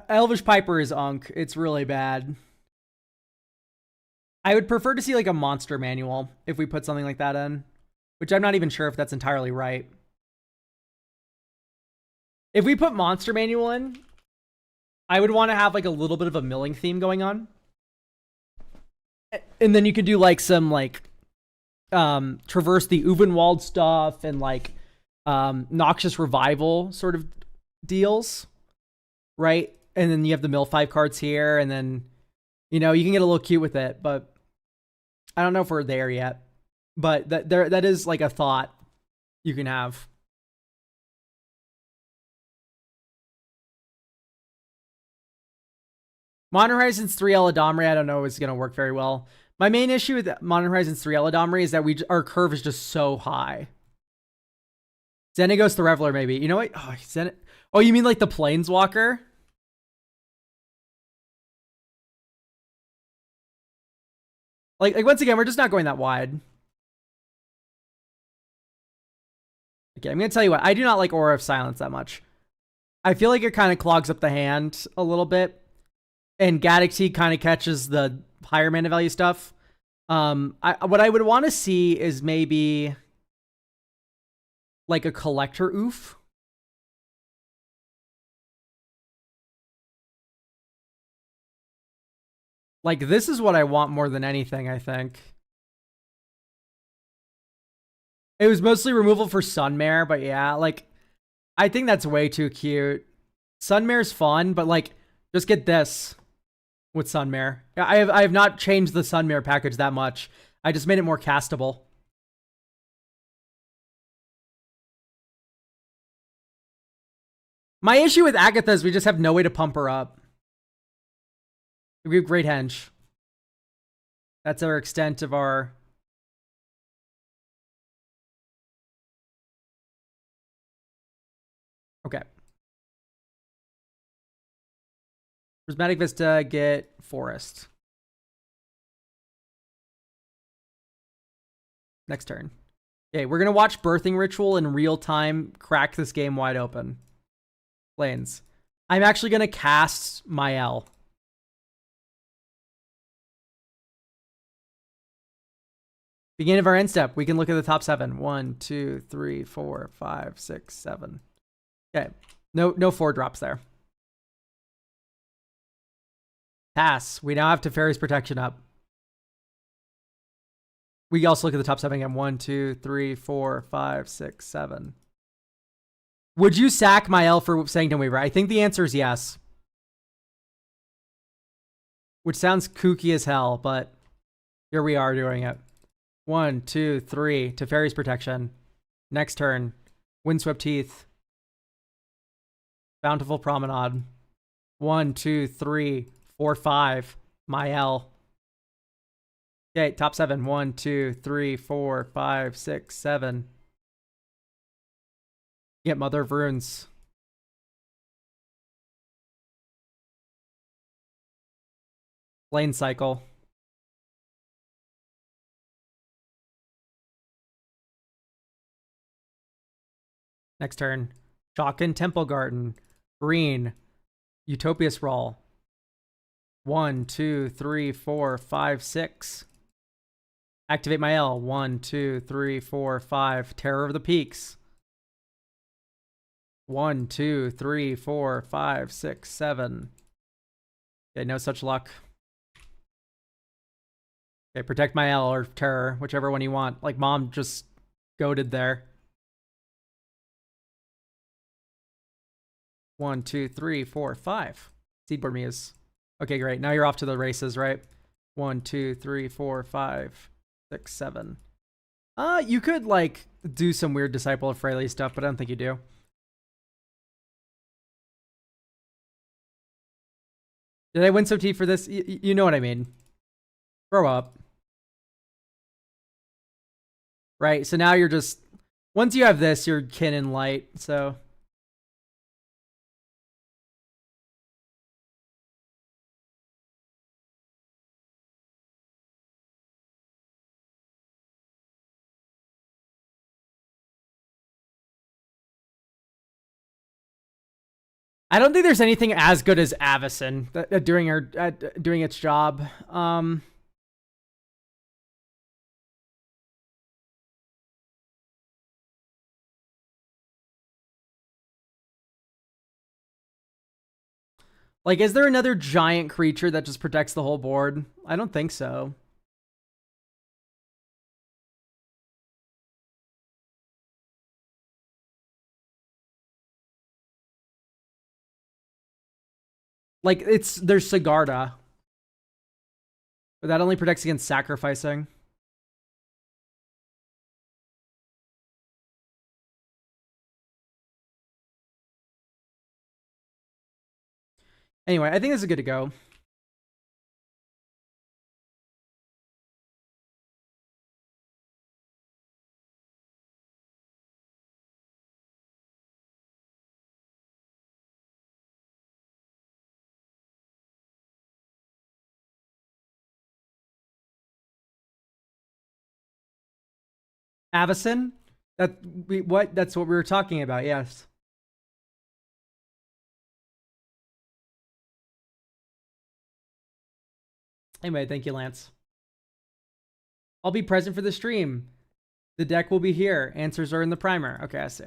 Elvish Piper is Unk. It's really bad. I would prefer to see like a monster manual if we put something like that in, which I'm not even sure if that's entirely right. If we put Monster Manual in, I would want to have like a little bit of a milling theme going on. And then you could do like some like traverse the Uvenwald stuff and like Noxious Revival sort of deals, right? And then you have the mill 5 cards here, and then you know you can get a little cute with it, but I don't know if we're there yet. But that is like a thought you can have. Modern Horizons 3 Eladamri, I don't know is going to work very well. My main issue with Modern Horizons 3 Eladamri is that our curve is just so high. Xenagos the Reveler, maybe. You know what? Oh, you mean like the Planeswalker? Like once again, we're just not going that wide. Okay, I'm going to tell you what. I do not like Aura of Silence that much. I feel like it kind of clogs up the hand a little bit. And Gaddock kind of catches the higher mana value stuff. What I would want to see is maybe like a collector oof. Like this is what I want more than anything, I think. It was mostly removal for Sunmare, but yeah, like I think that's way too cute. Sunmare's fun, but like just get this with Sunmare. I have not changed the Sunmare package that much. I just made it more castable. My issue with Agatha is we just have no way to pump her up. We have Great Henge. That's our extent of our... Okay. Prismatic Vista, get Forest. Next turn. Okay, we're going to watch Birthing Ritual in real time crack this game wide open. Planes. I'm actually going to cast Mael. Beginning of our end step, we can look at the top 7. 1, 2, 3, 4, 5, 6, 7. Okay. No 4 drops there. Pass. We now have Teferi's Protection up. We also look at the top 7 again. 1, 2, 3, 4, 5, 6, 7. Would you sack Mael for Sanctum Weaver? I think the answer is yes. Which sounds kooky as hell, but here we are doing it. 1, 2, 3. Teferi's Protection. Next turn. Windswept Teeth. Bountiful Promenade. 1, 2, 3, 4, 5. Mael. Okay, top 7. 1, 2, 3, 4, 5, 6, 7. Get Mother of Runes. Lane Cycle. Next turn. Shotgun Temple Garden. Green. Utopia Sprawl. 1, 2, 3, 4, 5, 6. Activate Mael. 1, 2, 3, 4, 5. Terror of the Peaks. 1, 2, 3, 4, 5, 6, 7. Okay, no such luck. Okay, Protect Mael or Terror, whichever one you want. Like, Mom just goaded there. 1, 2, 3, 4, 5. Seedboard Muse. Okay, great. Now you're off to the races, right? 1, 2, 3, 4, 5, 6, 7. You could, like, do some weird Disciple of Freyly stuff, but I don't think you do. Did I win so T for this? You know what I mean. Grow up. Right, so now you're just... Once you have this, you're kin and light, so... I don't think there's anything as good as Avacyn doing its job. Like, is there another giant creature that just protects the whole board? I don't think so. Like, there's Sigarda. But that only protects against sacrificing. Anyway, I think this is good to go. Avacyn? That's what we were talking about, yes. Anyway, thank you, Lance. I'll be present for the stream. The deck will be here. Answers are in the primer. Okay, I see.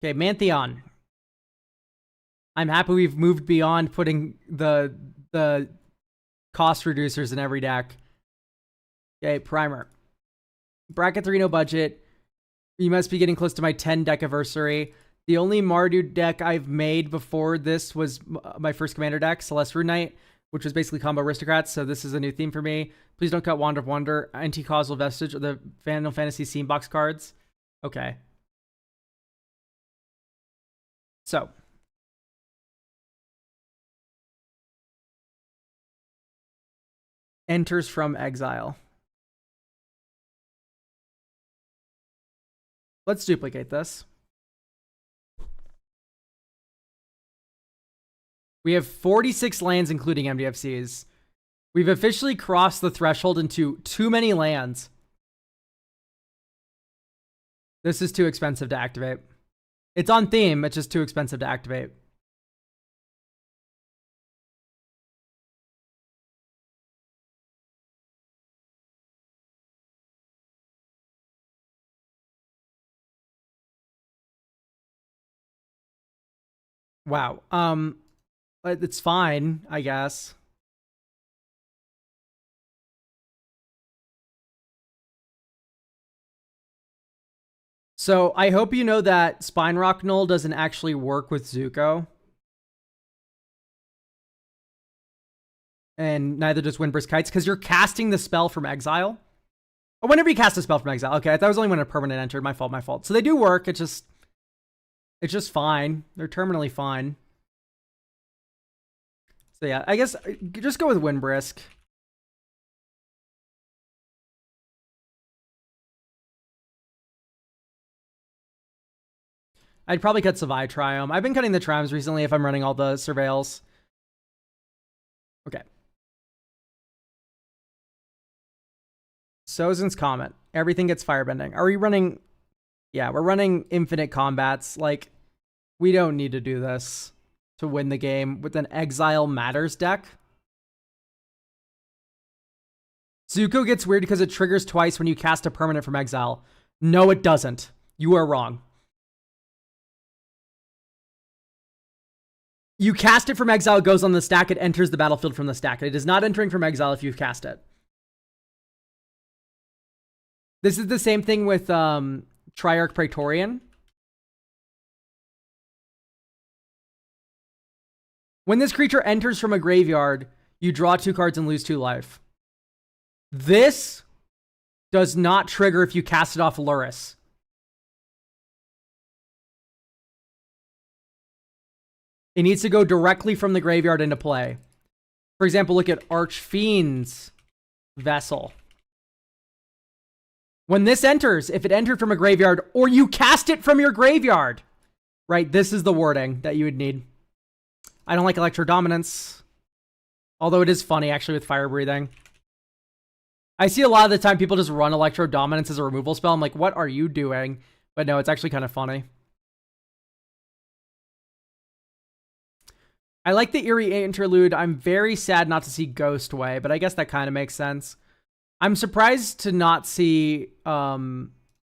Okay, Mantheon. I'm happy we've moved beyond putting the cost reducers in every deck. Okay, primer. Bracket 3, no budget. You must be getting close to my 10 deck anniversary. The only Mardu deck I've made before this was my first commander deck, Celeste Rune Knight, which was basically combo aristocrats, so this is a new theme for me. Please don't cut Wand of Wonder, Anti-Causal Vestige, or the Final Fantasy Scene Box cards. Okay. So. Enters from exile. Let's duplicate this. We have 46 lands, including MDFCs. We've officially crossed the threshold into too many lands. This is too expensive to activate. It's on theme, it's just too expensive to activate. Wow. It's fine, I guess. So I hope you know that Spine Rock Null doesn't actually work with Zuko. And neither does Windbrisk Kites, because you're casting the spell from exile. Or whenever you cast a spell from exile. Okay, that was only when a permanent entered. My fault. So they do work. It's just fine. They're terminally fine. So yeah, I guess just go with Windbrisk. I'd probably cut Savai Triome. I've been cutting the Triomes recently if I'm running all the Surveils. Okay. Sozin's Comet. Everything gets firebending. Are we running... Yeah, we're running infinite combats. Like, we don't need to do this to win the game with an Exile Matters deck. Zuko gets weird because it triggers twice when you cast a permanent from exile. No, it doesn't. You are wrong. You cast it from exile, it goes on the stack, it enters the battlefield from the stack. It is not entering from exile if you've cast it. This is the same thing with Triarch Praetorian. When this creature enters from a graveyard, you draw 2 cards and lose 2 life. This does not trigger if you cast it off Luris. It needs to go directly from the graveyard into play. For example, look at Archfiend's Vessel. When this enters, if it entered from a graveyard, or you cast it from your graveyard, right, this is the wording that you would need. I don't like Electro Dominance, although it is funny, actually, with Fire Breathing. I see a lot of the time people just run Electro Dominance as a removal spell. I'm like, what are you doing? But no, it's actually kind of funny. I like the Eerie Interlude. I'm very sad not to see Ghostway, but I guess that kind of makes sense. I'm surprised to not see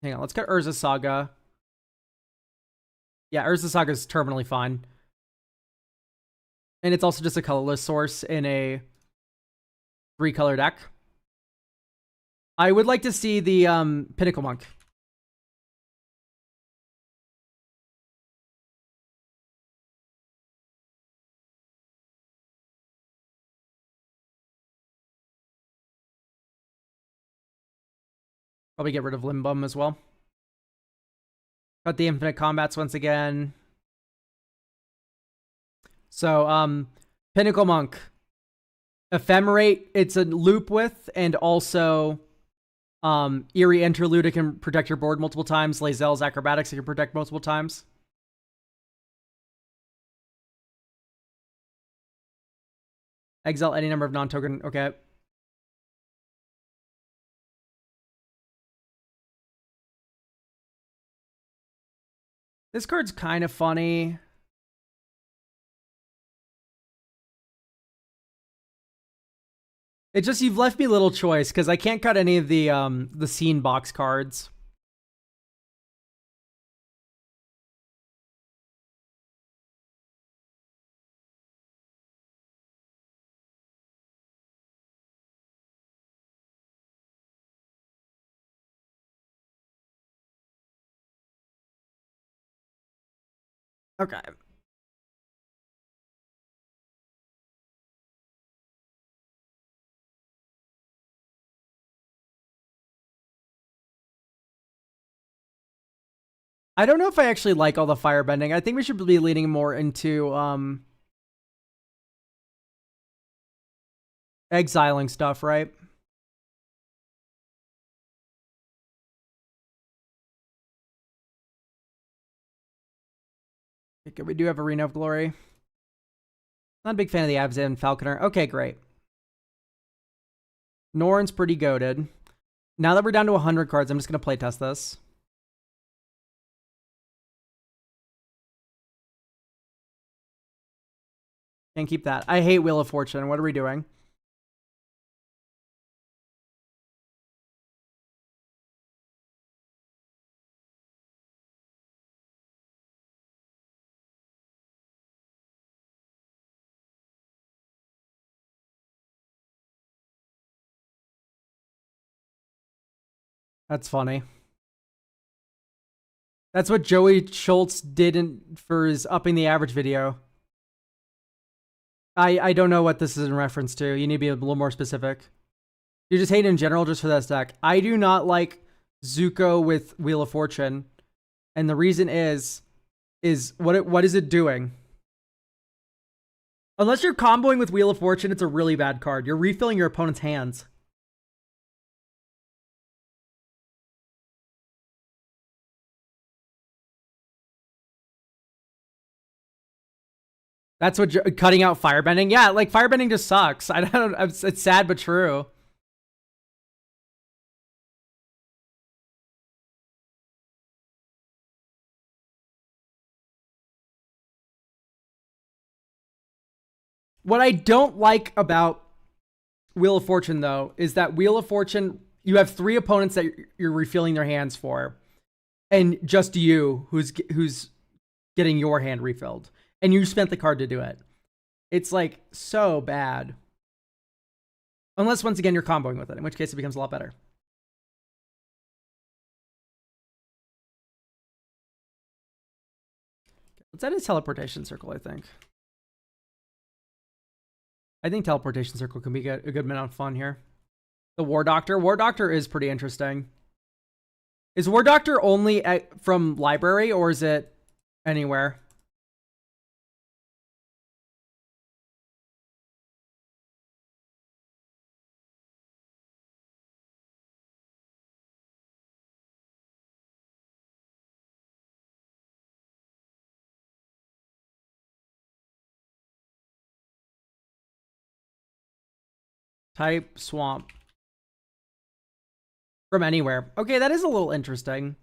Hang on, let's get Urza Saga. Yeah, Urza Saga is terminally fine. And it's also just a colorless source in a 3-color deck. I would like to see the Pinnacle Monk. Probably get rid of Limbum as well. Got the infinite combats once again. So, Pinnacle Monk. Ephemerate, it's a loop with, and also Eerie Interlude, it can protect your board multiple times. Lae'zel's Acrobatics, it can protect multiple times. Exile any number of non-token, okay. This card's kind of funny. It's just you've left me little choice because I can't cut any of the scene box cards. Okay. I don't know if I actually like all the firebending. I think we should be leaning more into exiling stuff, right? Okay, we do have Arena of Glory. Not a big fan of the Abzan Falconer. Okay, great. Norn's pretty goated. Now that we're down to 100 cards, I'm just going to playtest this. Can't keep that. I hate Wheel of Fortune. What are we doing? That's funny. That's what Joey Schultz did for his upping the average video. I don't know what this is in reference to. You need to be a little more specific. You just hate in general just for this deck. I do not like Zuko with Wheel of Fortune. And the reason is what is it doing? Unless you're comboing with Wheel of Fortune, it's a really bad card. You're refilling your opponent's hands. That's what cutting out firebending. Yeah, like firebending just sucks. I don't. It's sad but true. What I don't like about Wheel of Fortune though is that Wheel of Fortune, you have 3 opponents that you're refilling their hands for, and just you who's getting your hand refilled, and you spent the card to do it. It's like so bad. Unless once again you're comboing with it, in which case it becomes a lot better. Let's add a teleportation circle, I think. I think teleportation circle can be a good amount of fun here. The War Doctor. War Doctor is pretty interesting. Is War Doctor only from library or is it anywhere? Type swamp. From anywhere. Okay, that is a little interesting.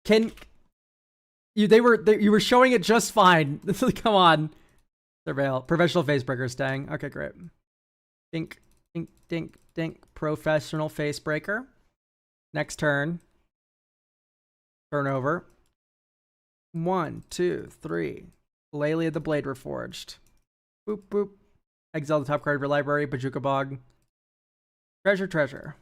You were showing it just fine. Come on. Surveil. Professional Facebreaker staying. Okay, great. Think. Dink, dink, dink. Professional face breaker. Next turn. Turn over. 1, 2, 3. Lelia the Blade Reforged. Boop, boop. Exile the top card of your library. Bajuka Bog. Treasure, treasure.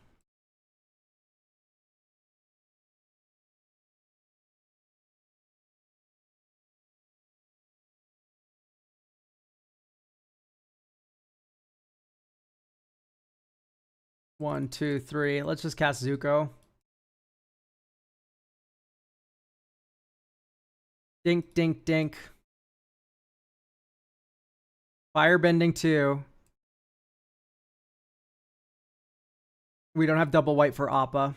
One, two, three. Let's just cast Zuko. Dink, dink, dink. Firebending 2. We don't have double white for Appa.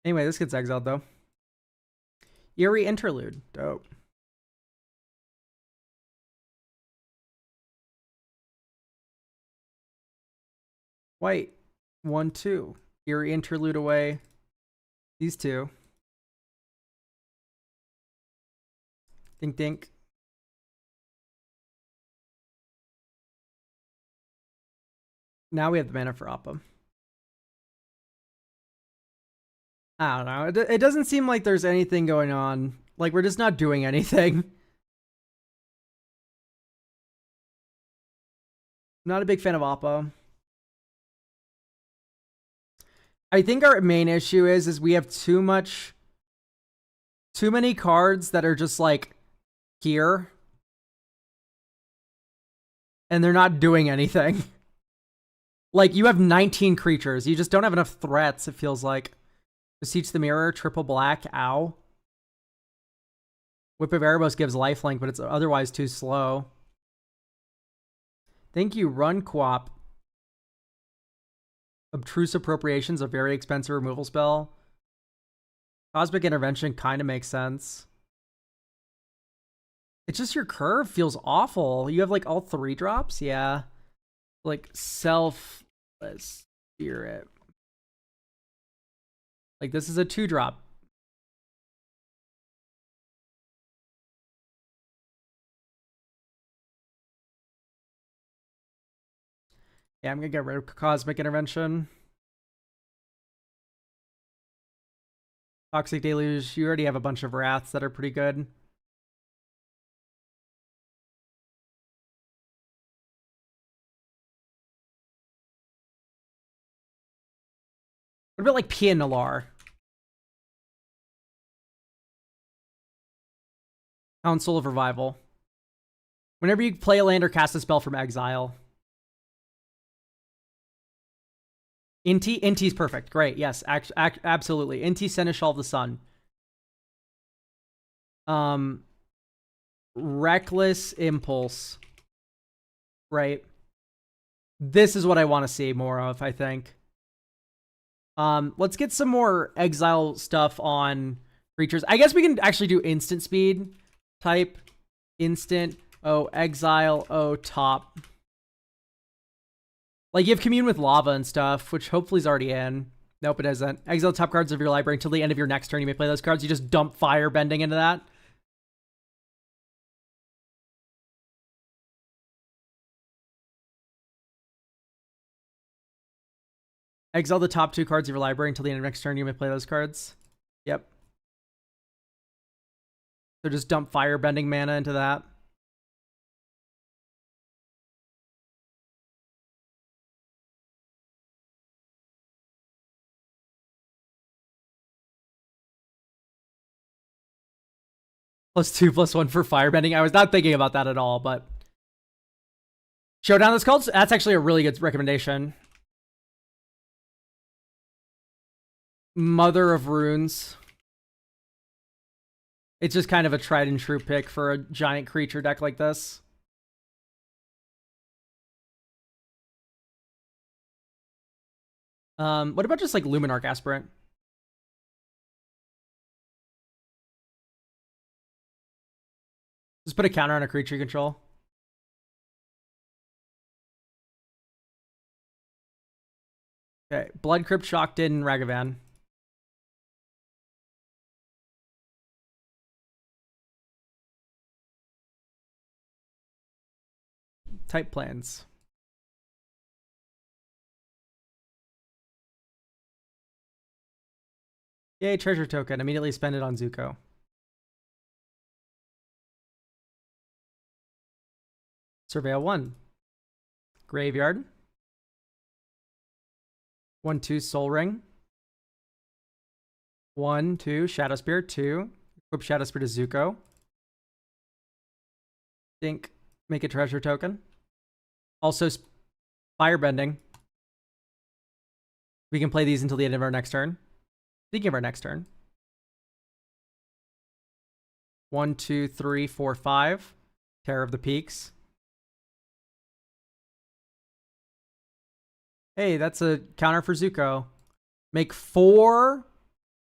Anyway, this gets exiled though. Eerie Interlude. Dope. White. 1, 2. Eerie Interlude away. These two. Dink, dink. Now we have the mana for Appa. I don't know. It doesn't seem like there's anything going on. Like, we're just not doing anything. Not a big fan of Appa. I think our main issue is we have too many cards that are just like here. And they're not doing anything. Like, you have 19 creatures. You just don't have enough threats, it feels like. Beseech the Mirror, triple black, ow. Whip of Erebos gives lifelink, but it's otherwise too slow. Thank you, Run Quap. Obtruse Appropriation's a very expensive removal spell. Cosmic Intervention kind of makes sense. It's just your curve feels awful. You have like all 3 drops? Yeah. Like Selfless Spirit. Like this is a 2-drop. Yeah, I'm gonna get rid of Cosmic Intervention. Toxic Deluge. You already have a bunch of Wraths that are pretty good. What about like Pia Nalar? Council of Revival. Whenever you play a land or cast a spell from exile. Inti's perfect. Great. Yes, absolutely. Inti Seneschal of the Sun. Reckless Impulse. Right. This is what I want to see more of, I think. Let's get some more exile stuff on creatures. I guess we can actually do instant speed. Type instant. Oh, exile. Oh, top. Like, you have Commune with Lava and stuff, which hopefully is already in. Nope, it isn't. Exile top cards of your library until the end of your next turn. You may play those cards. You just dump Firebending into that. Exile the top 2 cards of your library until the end of next turn. You may play those cards. Yep. So just dump Firebending mana into that. +2/+1 for Firebending. I was not thinking about that at all, but Showdown is called. That's actually a really good recommendation. Mother of Runes. It's just kind of a tried and true pick for a giant creature deck like this. What about just like Luminarch Aspirant? Just put a counter on a creature you control. Okay, Blood Crypt, Shocked-In, Ragavan. type plans. Yay, treasure token. Immediately spend it on Zuko. Surveil 1. Graveyard. 1/2 Soul Ring. 1/2 Shadow Spear. 2. Equip Shadow Spear to Zuko. Think. Make a treasure token. Also, Firebending. We can play these until the end of our next turn. Speaking of our next turn. 1, 2, 3, 4, 5. Terror of the Peaks. Hey, that's a counter for Zuko. Make 4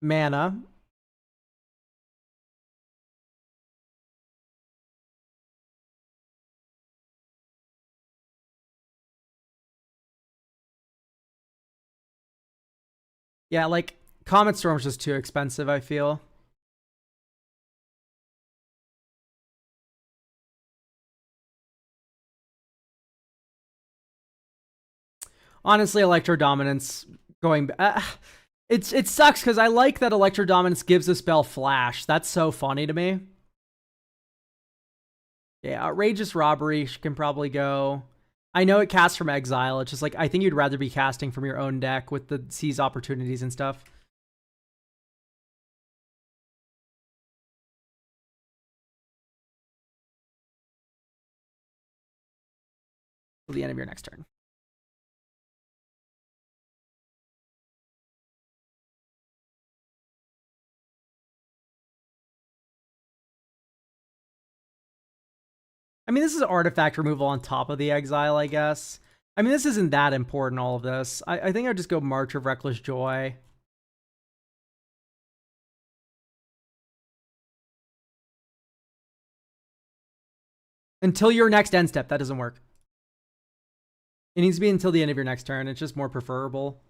mana. Yeah, like, Comet Storm's just too expensive, I feel. Honestly, Electro Dominance going... it sucks because I like that Electro Dominance gives the spell Flash. That's so funny to me. Yeah, Outrageous Robbery can probably go. I know it casts from exile. It's just like, I think you'd rather be casting from your own deck with the seize opportunities and stuff. Till the end of your next turn. I mean, this is artifact removal on top of the exile, I guess. I mean, this isn't that important, all of this. I think I'd just go March of Reckless Joy. Until your next end step. That doesn't work. It needs to be until the end of your next turn. It's just more preferable.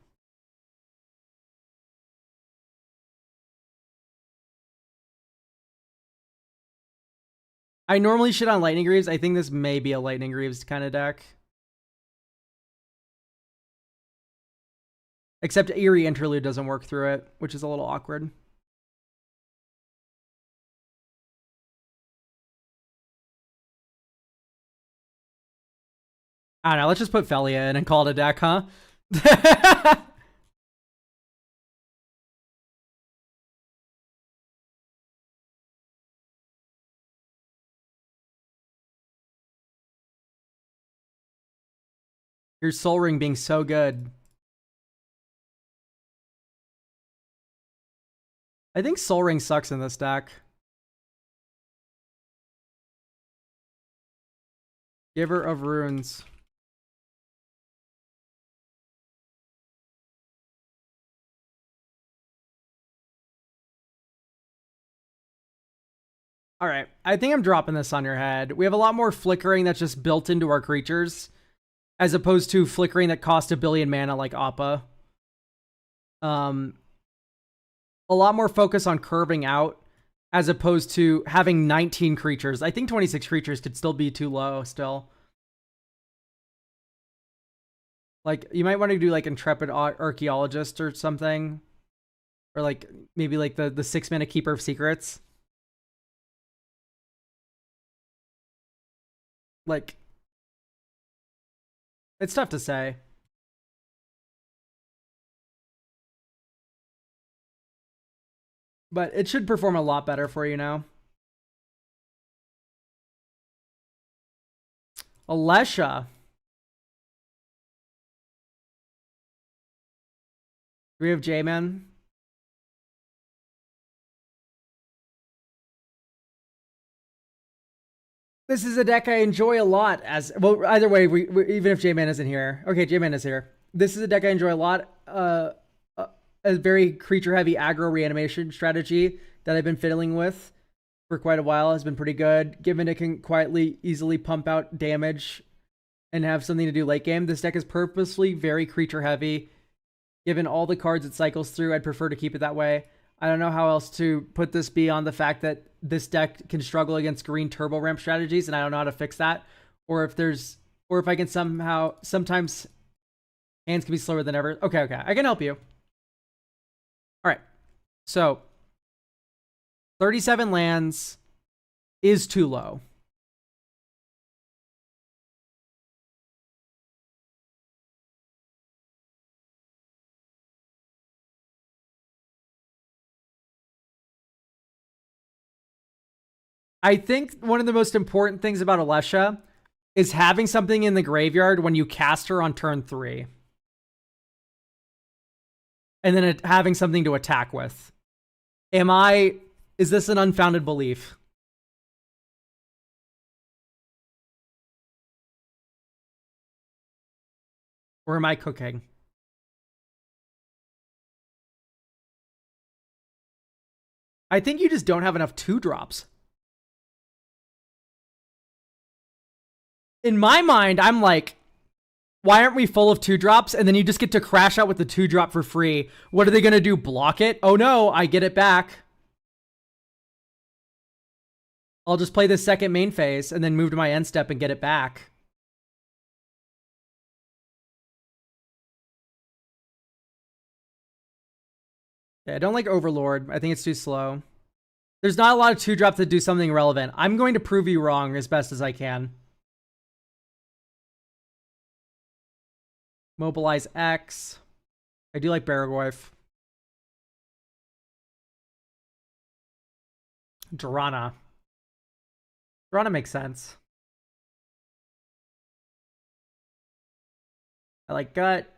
I normally shit on Lightning Greaves. I think this may be a Lightning Greaves kind of deck. Except Eerie Interlude doesn't work through it, which is a little awkward. I don't know. Let's just put Felia in and call it a deck, huh? Your Soul Ring being so good. I think Soul Ring sucks in this deck. Giver of Runes. All right. I think I'm dropping this on your head. We have a lot more flickering that's just built into our creatures, as opposed to flickering that cost 1 billion mana like Appa. A lot more focus on curving out, as opposed to having 19 creatures. I think 26 creatures could still be too low still. Like, you might want to do like Intrepid Archaeologist or something. Or like, maybe like the 6 mana Keeper of Secrets. Like, it's tough to say. But it should perform a lot better for you now. Alesha. We have J-Man. This is a deck I enjoy a lot. As well, either way, we even if J-Man isn't here. Okay, J-Man is here. This is a deck I enjoy a lot. A very creature-heavy aggro reanimation strategy that I've been fiddling with for quite a while has been pretty good. Given it can quietly, easily pump out damage and have something to do late game, this deck is purposely very creature-heavy. Given all the cards it cycles through, I'd prefer to keep it that way. I don't know how else to put this beyond the fact that this deck can struggle against green turbo ramp strategies, and I don't know how to fix that. Or if there's Or if I can somehow, sometimes hands can be slower than ever. Okay, okay. I can help you. All right. So 37 lands is too low. I think one of the most important things about Alesha is having something in the graveyard when you cast her on turn 3. And then having something to attack with. Is this an unfounded belief? Or am I cooking? I think you just don't have enough 2-drops. In my mind, I'm like, why aren't we full of 2-drops? And then you just get to crash out with the 2-drop for free. What are they going to do? Block it? Oh no, I get it back. I'll just play this second main phase and then move to my end step and get it back. Yeah, I don't like Overlord. I think it's too slow. There's not a lot of 2-drops that do something relevant. I'm going to prove you wrong as best as I can. Mobilize X. I do like Baragorf. Drana. Drana makes sense. I like Gut.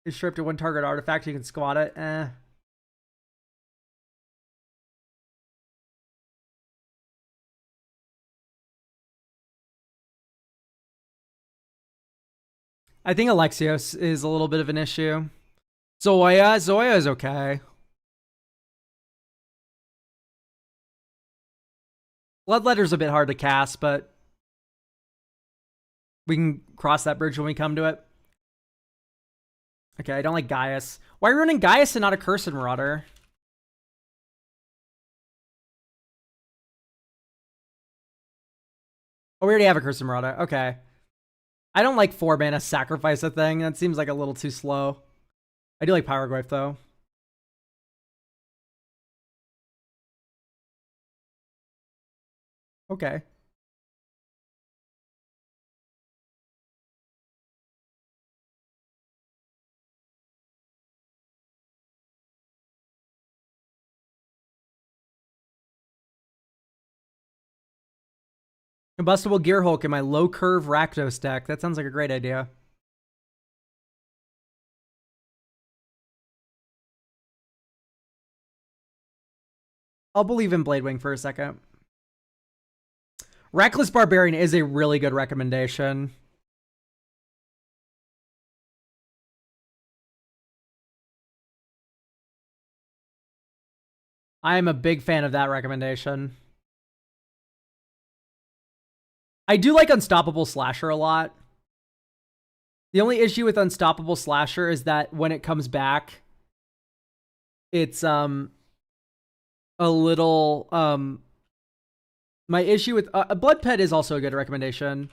Is stripped to one target artifact. You can squat it. I think Alexios is a little bit of an issue. Zoya is okay. Bloodletter's a bit hard to cast, but we can cross that bridge when we come to it. Okay, I don't like Gaius. Why are you running Gaius and not a Cursed Marauder? Oh, we already have a Cursed Marauder. Okay. I don't like 4-mana sacrifice a thing. That seems like a little too slow. I do like Pyroglyph, though. Okay. Combustible Gear Hulk in my low curve Rakdos deck. That sounds like a great idea. I'll believe in Bladewing for a second. Reckless Barbarian is a really good recommendation. I am a big fan of that recommendation. I do like Unstoppable Slasher a lot. The only issue with Unstoppable Slasher is that when it comes back, it's a little my issue with Blood Pet is also a good recommendation.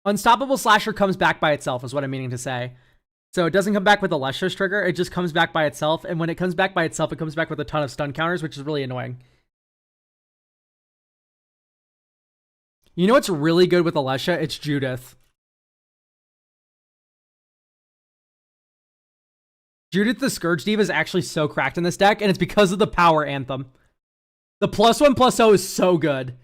Unstoppable Slasher comes back by itself is what I'm meaning to say. So it doesn't come back with a Lustrous trigger, it just comes back by itself, and when it comes back by itself, it comes back with a ton of stun counters, which is really annoying. You know what's really good with Alesha? It's Judith. Judith the Scourge Diva is actually so cracked in this deck, and it's because of the Power Anthem. The +1/+0 is so good.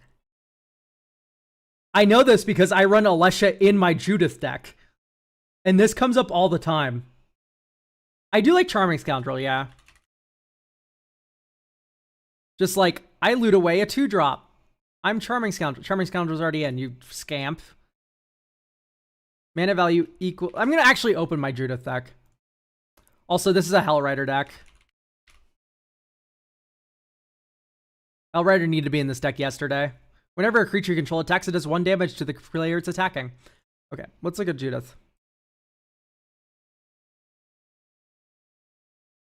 I know this because I run Alesha in my Judith deck. And this comes up all the time. I do like Charming Scoundrel, yeah. Just like, I loot away a 2-drop. I'm Charming Scoundrel. Charming Scoundrel's already in, you scamp. Mana value equal. I'm going to actually open my Judith deck. Also, this is a Hellrider deck. Hellrider needed to be in this deck yesterday. Whenever a creature you control attacks, it does 1 damage to the player it's attacking. Okay, let's look at Judith.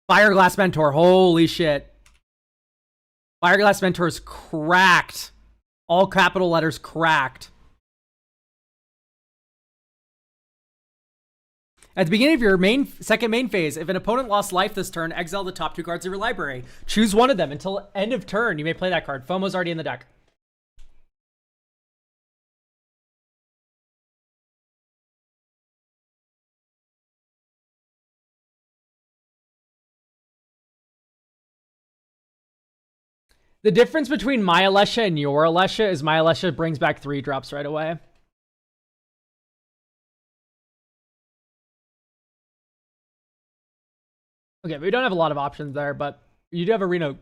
Fireglass Mentor, holy shit. Fireglass Mentor is cracked. All capital letters cracked. At the beginning of your second main phase, if an opponent lost life this turn, exile the top 2 cards of your library. Choose one of them until end of turn. You may play that card. FOMO's already in the deck. The difference between my Alesha and your Alesha is my Alesha brings back 3 drops right away. Okay, we don't have a lot of options there, but you do have Arena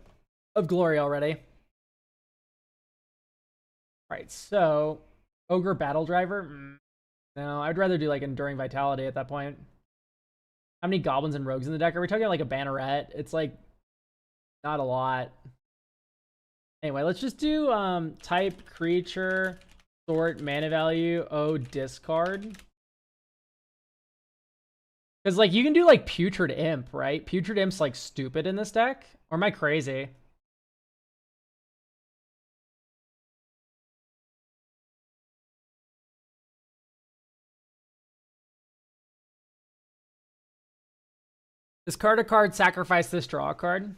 of Glory already. Alright, so Ogre Battle Driver? No, I'd rather do like Enduring Vitality at that point. How many goblins and rogues in the deck? Are we talking like a banneret? It's like not a lot. Anyway, let's just do type creature, sort, mana value, discard. Because like you can do like Putrid Imp, right? Putrid Imp's like stupid in this deck. Or am I crazy? Discard a card, sacrifice this, draw a card.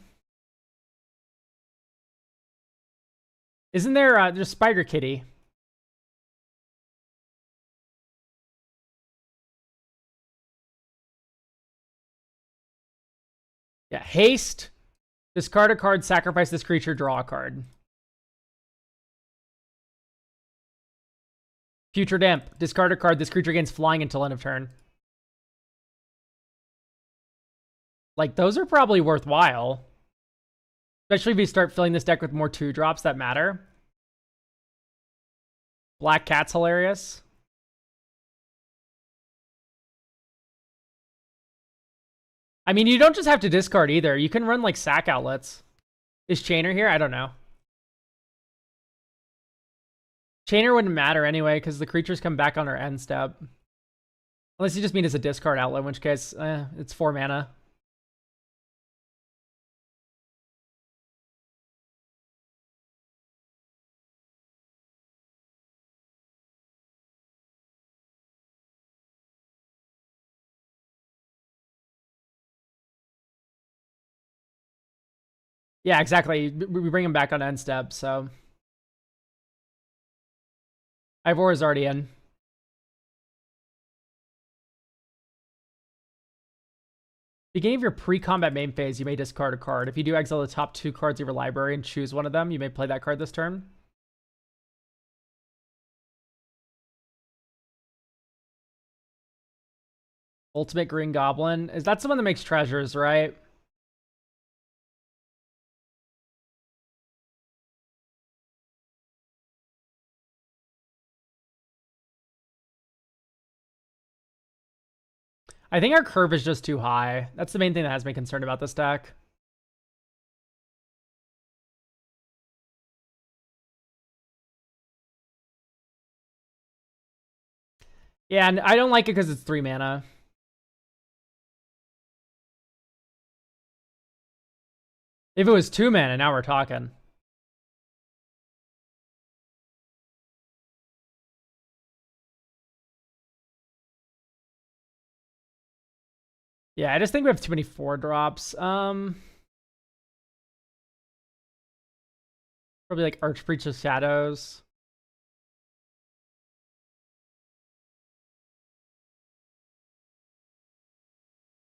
Isn't there there's Spider Kitty? Yeah, haste. Discard a card, sacrifice this creature, draw a card. Putrid Imp. Discard a card, this creature gains flying until end of turn. Like, those are probably worthwhile. Especially if you start filling this deck with more 2-drops that matter. Black Cat's hilarious. I mean, you don't just have to discard either. You can run, like, sack outlets. Is Chainer here? I don't know. Chainer wouldn't matter anyway, because the creatures come back on our end step. Unless you just mean as a discard outlet, in which case, it's 4 mana. Yeah, exactly. We bring him back on end step, so. Ivora's already in. Beginning of your pre-combat main phase, you may discard a card. If you do exile the top 2 cards of your library and choose one of them, you may play that card this turn. Ultimate Green Goblin. Is that someone that makes treasures, right? I think our curve is just too high. That's the main thing that has me concerned about this deck. Yeah, and I don't like it because it's 3 mana. If it was 2 mana, now we're talking. Yeah, I just think we have too many 4-drops. Probably like Archbreach of Shadows.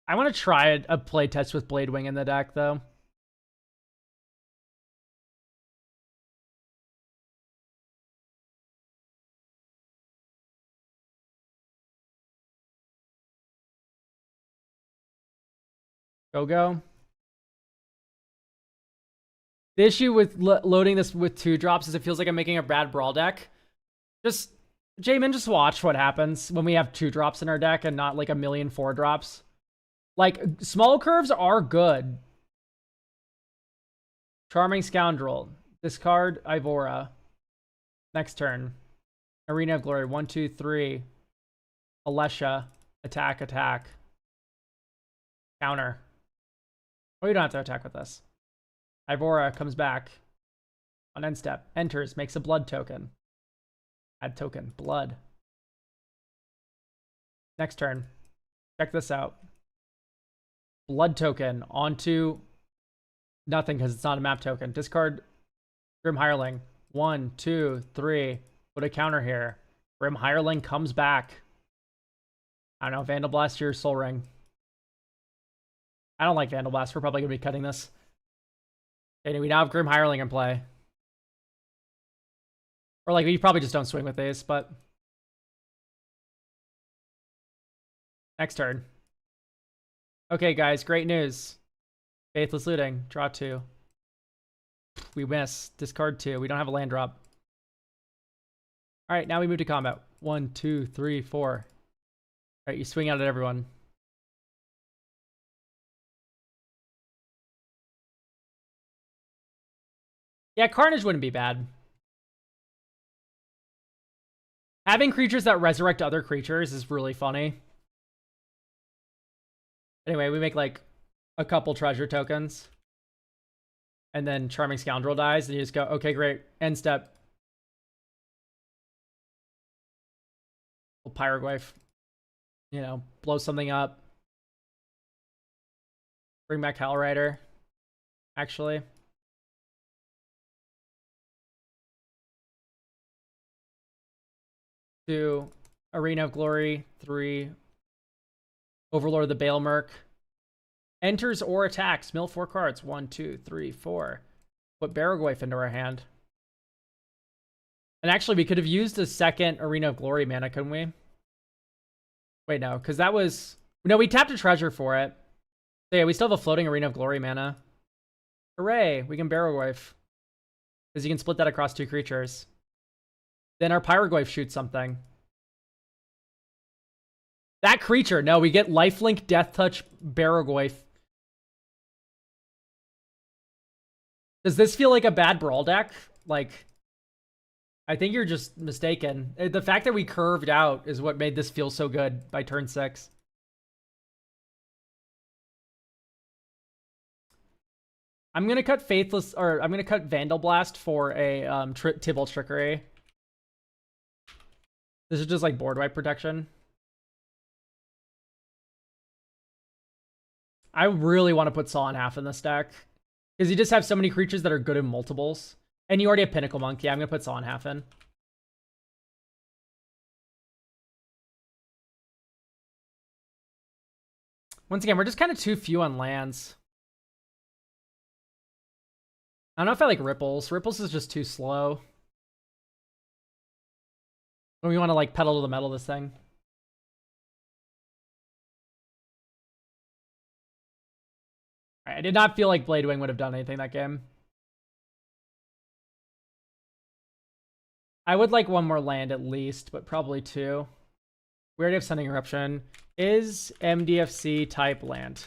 I want to try a play test with Bladewing in the deck, though. Go. The issue with loading this with 2-drops is it feels like I'm making a bad Brawl deck. Just, Jamin, just watch what happens when we have 2-drops in our deck and not like a million 4-drops. Like, small curves are good. Charming Scoundrel. Discard Ivora. Next turn. Arena of Glory. 1, 2, 3. Alesha. Attack. Counter. Oh, you don't have to attack with this. Ivora comes back. On end step, enters, makes a blood token. Add token, blood. Next turn. Check this out. Blood token onto nothing because it's not a map token. Discard Grim Hireling. 1, 2, 3. Put a counter here. Grim Hireling comes back. I don't know. Vandal Blast your Soul Ring. I don't like Vandal Blast. We're probably going to be cutting this. Okay, we now have Grim Hireling in play. Or like, you probably just don't swing with these, but... Next turn. Okay, guys, great news. Faithless Looting. Draw 2. We miss. Discard 2. We don't have a land drop. Alright, now we move to combat. 1, 2, 3, 4. Alright, you swing out at everyone. Yeah, Carnage wouldn't be bad. Having creatures that resurrect other creatures is really funny. Anyway, we make like a couple treasure tokens. And then Charming Scoundrel dies, and you just go, okay, great. End step. Pyroglyph. You know, blow something up. Bring back Hellrider. Actually. Two. Arena of Glory. 3. Overlord of the Bale Merc. Enters or attacks. Mill 4 cards. 1, 2, 3, 4. Put Barrowglyph into our hand. And actually, we could have used a second Arena of Glory mana, couldn't we? Wait, no, because that was... No, we tapped a treasure for it. So yeah, we still have a floating Arena of Glory mana. Hooray! We can Barrowglyph. Because you can split that across 2 creatures. Then our Pyroglyph shoots something. That creature, no, we get Lifelink, Death Touch, Barrowglyph. Does this feel like a bad Brawl deck? Like, I think you're just mistaken. The fact that we curved out is what made this feel so good by turn 6. I'm gonna cut Faithless, or I'm gonna cut Vandal Blast for a Tibble Trickery. This is just like board wipe protection. I really want to put Saw in half in this deck. Because you just have so many creatures that are good in multiples. And you already have Pinnacle Monk. Yeah, I'm going to put Saw in half in. Once again, we're just kind of too few on lands. I don't know if I like Ripples. Ripples is just too slow. When we want to like pedal to the metal this thing. I did not feel like Bladewing would have done anything that game. I would like one more land at least, but probably 2. We already have Sending Eruption. Is MDFC type land?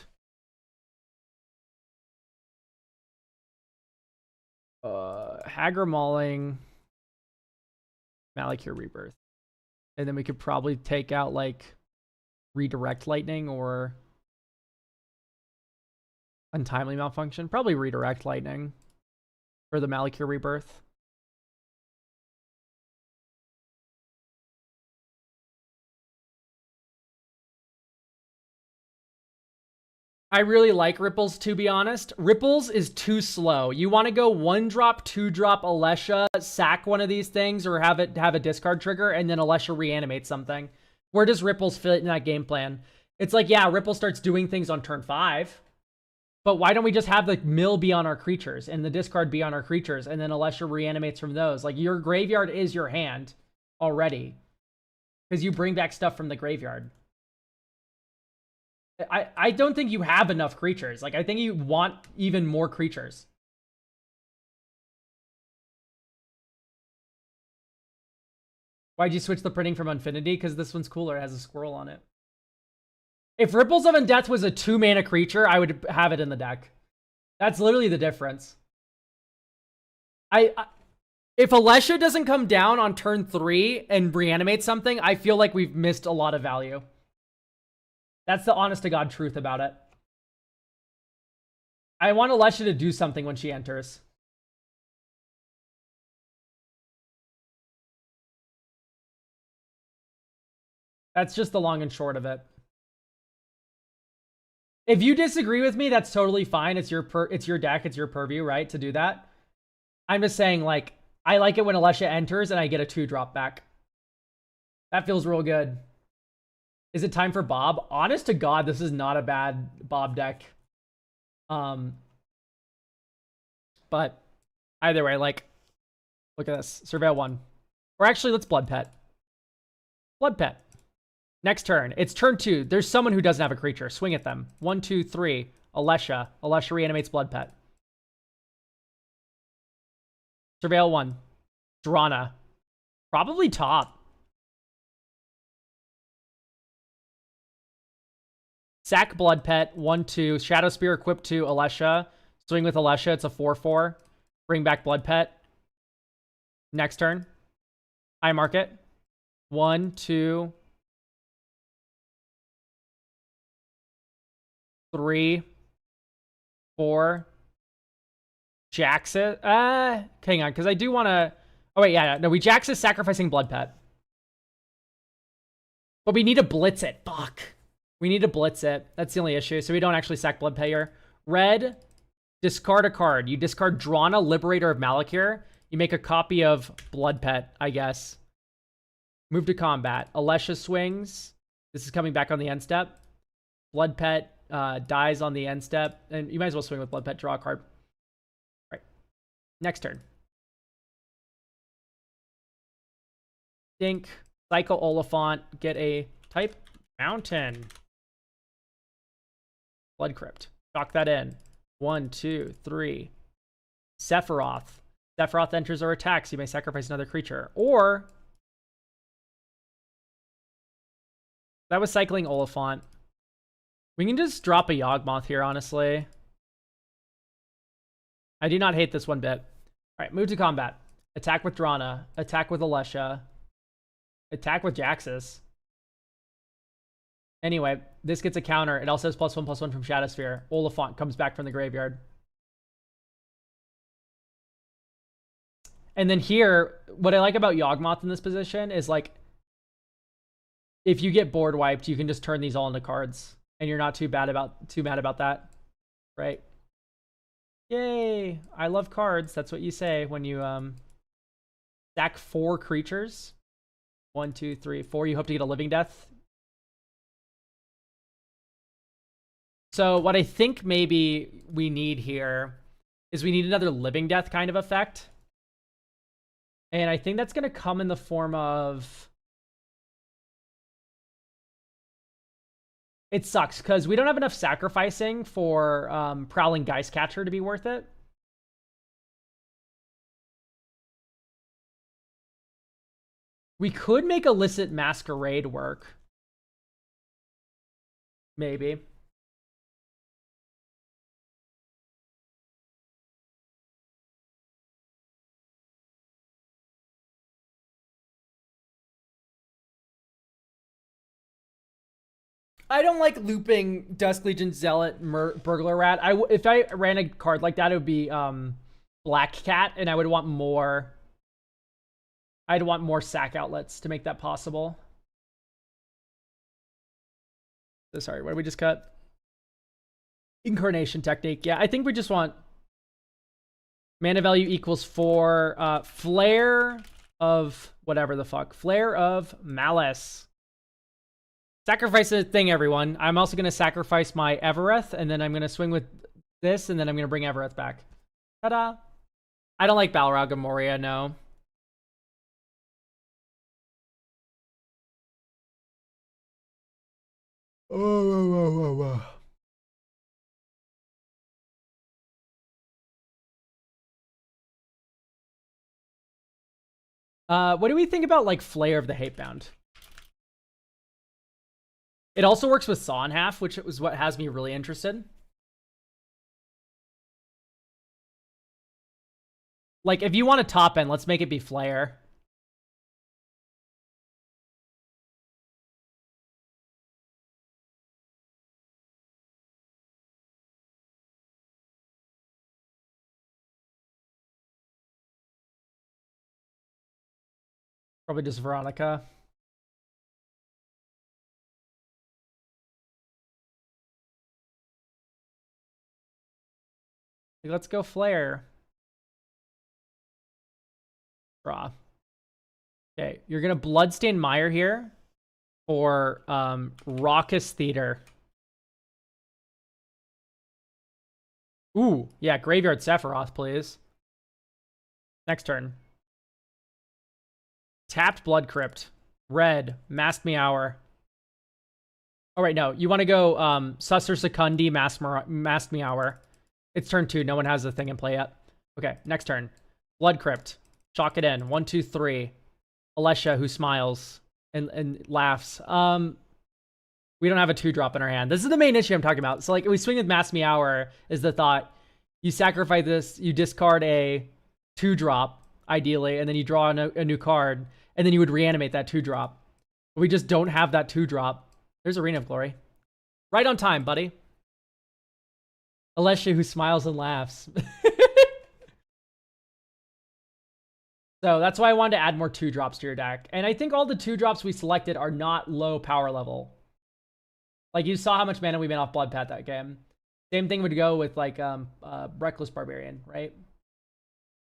Hagar Mauling, Malakir Rebirth. And then we could probably take out like Redirect Lightning or Untimely Malfunction. Probably Redirect Lightning for the Malakir Rebirth. I really like Ripples, to be honest. Ripples is too slow. You want to go 1-drop, 2-drop Alesha, sack one of these things, or have it have a discard trigger, and then Alesha reanimates something. Where does Ripples fit in that game plan? It's like, yeah, Ripple starts doing things on turn 5. But why don't we just have the mill be on our creatures, and the discard be on our creatures, and then Alesha reanimates from those? Like, your graveyard is your hand already. Because you bring back stuff from the graveyard. I don't think you have enough creatures. Like, I think you want even more creatures. Why'd you switch the printing from Infinity? Because this one's cooler. It has a squirrel on it. If Ripples of Undeath was a 2-mana creature, I would have it in the deck. That's literally the difference. If Alesha doesn't come down on turn 3 and reanimate something, I feel like we've missed a lot of value. That's the honest-to-God truth about it. I want Alesha to do something when she enters. That's just the long and short of it. If you disagree with me, that's totally fine. It's your deck, it's your purview, right, to do that. I'm just saying, like, I like it when Alesha enters and I get a 2-drop back. That feels real good. Is it time for Bob? Honest to God, this is not a bad Bob deck. But either way, like, look at this. Surveil 1. Or actually, let's Blood Pet. Blood Pet. Next turn. It's turn 2. There's someone who doesn't have a creature. Swing at them. 1, 2, 3. Alesha. Alesha reanimates Blood Pet. Surveil 1. Drana. Probably top. Sack Blood Pet. 1, 2. Shadow Spear equipped to Alesha. Swing with Alesha. It's a 4/4. Bring back Blood Pet. Next turn. I mark it. 1, 2, 3, 4. Jaxus. Hang on, because I do want to. Oh wait, yeah, no, we Jaxus sacrificing Blood Pet, but we need to blitz it. Fuck. We need to blitz it. That's the only issue. So we don't actually sack Blood Pet here. Red. Discard a card. You discard Drana, Liberator of Malakir. You make a copy of Blood Pet, I guess. Move to combat. Alesha swings. This is coming back on the end step. Blood Pet dies on the end step. And you might as well swing with Blood Pet, draw a card. Right. Next turn. Dink. Cycle Oliphant. Get a type Mountain. Blood Crypt. Chalk that in. 1, 2, 3. Sephiroth. Sephiroth enters or attacks. You may sacrifice another creature. Or that was cycling Oliphant. We can just drop a Yawgmoth here, honestly. I do not hate this one bit. All right, move to combat. Attack with Drana. Attack with Alesha. Attack with Jaxus. Anyway, this gets a counter. It also has +1/+1 from Shadowsphere. Oliphant comes back from the graveyard. And then here, what I like about Yawgmoth in this position is, like, if you get board wiped, you can just turn these all into cards. And you're not too mad about that. Right? Yay! I love cards. That's what you say when you stack 4 creatures. 1, 2, 3, 4. You hope to get a Living Death. So what I think maybe we need here is we need another Living Death kind of effect. And I think that's going to come in the form of... It sucks, because we don't have enough sacrificing for Prowling Geistcatcher to be worth it. We could make Illicit Masquerade work. Maybe. I don't like looping Dusk Legion Zealot Burglar Rat. If I ran a card like that, it would be Black Cat, and I would want more. I'd want more sack outlets to make that possible. So sorry, what did we just cut? Incarnation Technique. Yeah, I think we just want mana value equals 4. Flare of whatever the fuck. Flare of Malice. Sacrifice a thing, everyone. I'm also going to sacrifice my Evereth, and then I'm going to swing with this, and then I'm going to bring Evereth back. Ta-da! I don't like Balrog of Moria, no. What do we think about, like, Flayer of the Hatebound? It also works with Saw in Half, which was what has me really interested. Like, if you want a top end, let's make it be Flayer. Probably just Veronica. Let's go Flare. Draw. Okay, you're gonna Bloodstain Mire here or Raucous Theater. Ooh, yeah, Graveyard Sephiroth, please. Next turn. Tapped Blood Crypt. Red, Masked Meower. Oh, right, no. You want to go Susser Secundi, Masked Meower. It's turn 2. No one has the thing in play yet. Okay, next turn. Blood Crypt. Chalk it in. 1, 2, 3. Alessia, who smiles and laughs. We don't have a 2-drop in our hand. This is the main issue I'm talking about. So, like, we swing with Masked Meower is the thought. You sacrifice this, you discard a 2-drop, ideally, and then you draw a new card, and then you would reanimate that 2-drop. We just don't have that 2-drop. There's Arena of Glory. Right on time, buddy. Alessia, who smiles and laughs. So that's why I wanted to add more 2-drops to your deck. And I think all the 2-drops we selected are not low power level. Like, you saw how much mana we made off Blood Path that game. Same thing would go with, like, Reckless Barbarian, right?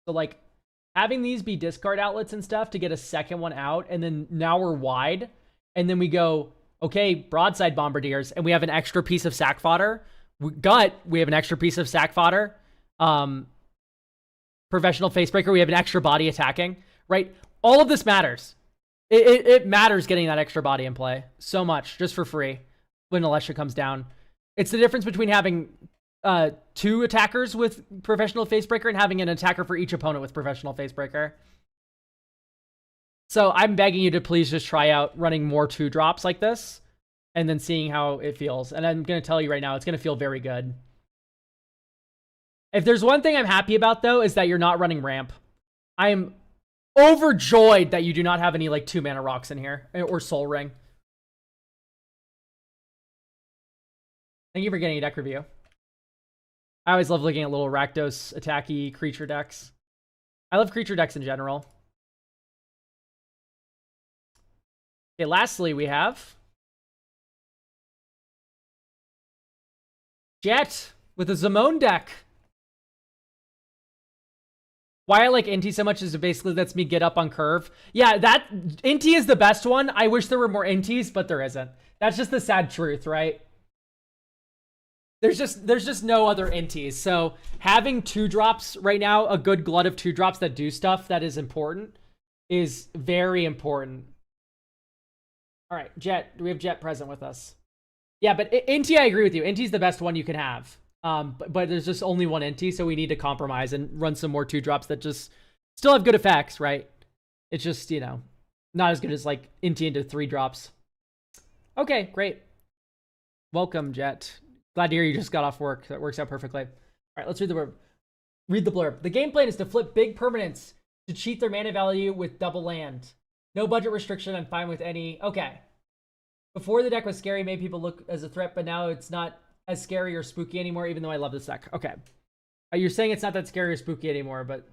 So, like, having these be discard outlets and stuff to get a second one out, and then now we're wide, and then we go, okay, Broadside Bombardiers, and we have an extra piece of sack fodder. We have an extra piece of sack fodder. Professional Facebreaker, we have an extra body attacking, right? All of this matters. It matters getting that extra body in play so much, just for free, when Alessia comes down. It's the difference between having 2 attackers with Professional Facebreaker and having an attacker for each opponent with Professional Facebreaker. So I'm begging you to please just try out running more 2-drops like this and then seeing how it feels. And I'm going to tell you right now, it's going to feel very good. If there's one thing I'm happy about, though, is that you're not running ramp. I am overjoyed that you do not have any, like, 2-mana rocks in here. Or Soul Ring. Thank you for getting a deck review. I always love looking at little Rakdos attacky creature decks. I love creature decks in general. Okay, lastly, we have Jet with a Zamone deck. Why I like Inti so much is it basically lets me get up on curve. Yeah, that Inti is the best one. I wish there were more Intis, but there isn't. That's just the sad truth, right? There's just no other Intis. So having 2-drops right now, a good glut of 2-drops that do stuff that is important, is very important. All right, Jet. Do we have Jet present with us? Yeah, but Inti, I agree with you. Inti's the best one you can have. But there's just only one Inti, so we need to compromise and run some more 2-drops that just still have good effects, right? It's just, you know, not as good as, like, Inti into 3-drops. Okay, great. Welcome, Jet. Glad to hear you just got off work. That works out perfectly. All right, let's read the blurb. Read the blurb. The game plan is to flip big permanents to cheat their mana value with double land. No budget restriction. I'm fine with any. Okay. Before the deck was scary, made people look as a threat, but now it's not as scary or spooky anymore, even though I love this deck. Okay. You're saying it's not that scary or spooky anymore, but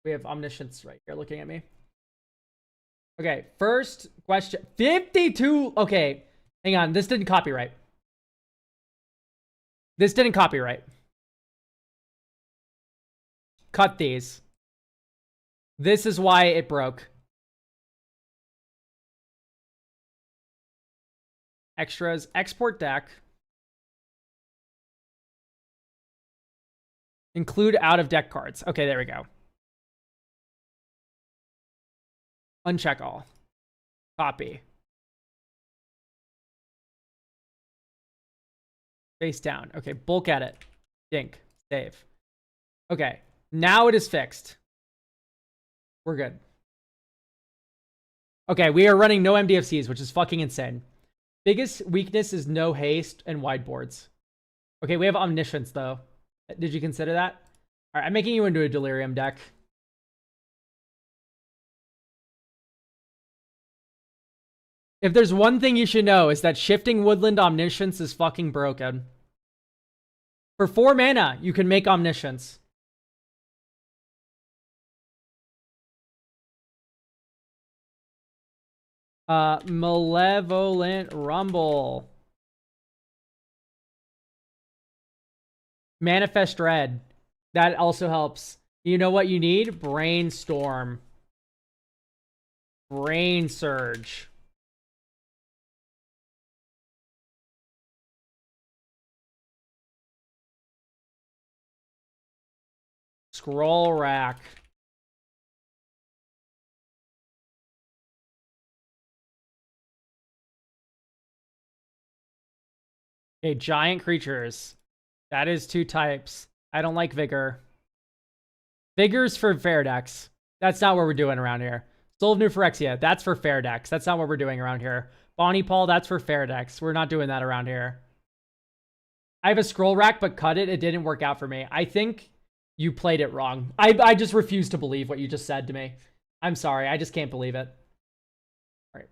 we have Omniscience right here looking at me. Okay, first question. 52. Okay, hang on. This didn't copyright. This didn't copyright. Cut these. This is why it broke. Extras. Export deck. Include out of deck cards. Okay, there we go. Uncheck all. Copy. Face down. Okay, bulk edit. Dink. Save. Okay, now it is fixed. We're good. Okay, we are running no MDFCs, which is fucking insane. Biggest weakness is no haste and wide boards. Okay, we have Omniscience, though. Did you consider that? All right, I'm making you into a Delirium deck. If there's one thing you should know, is that shifting Woodland Omniscience is fucking broken. For 4 mana, you can make Omniscience. Malevolent Rumble. Manifest Dread. That also helps. You know what you need? Brainstorm. Brain Surge. Scroll Rack. Okay, giant creatures. That is 2 types. I don't like Vigor. Vigor's for fair decks. That's not what we're doing around here. Soul of New Phyrexia. That's for fair decks. That's not what we're doing around here. Bonnie Paul, that's for fair decks. We're not doing that around here. I have a scroll rack, but cut it. It didn't work out for me. I think you played it wrong. I just refuse to believe what you just said to me. I'm sorry. I just can't believe it. All right.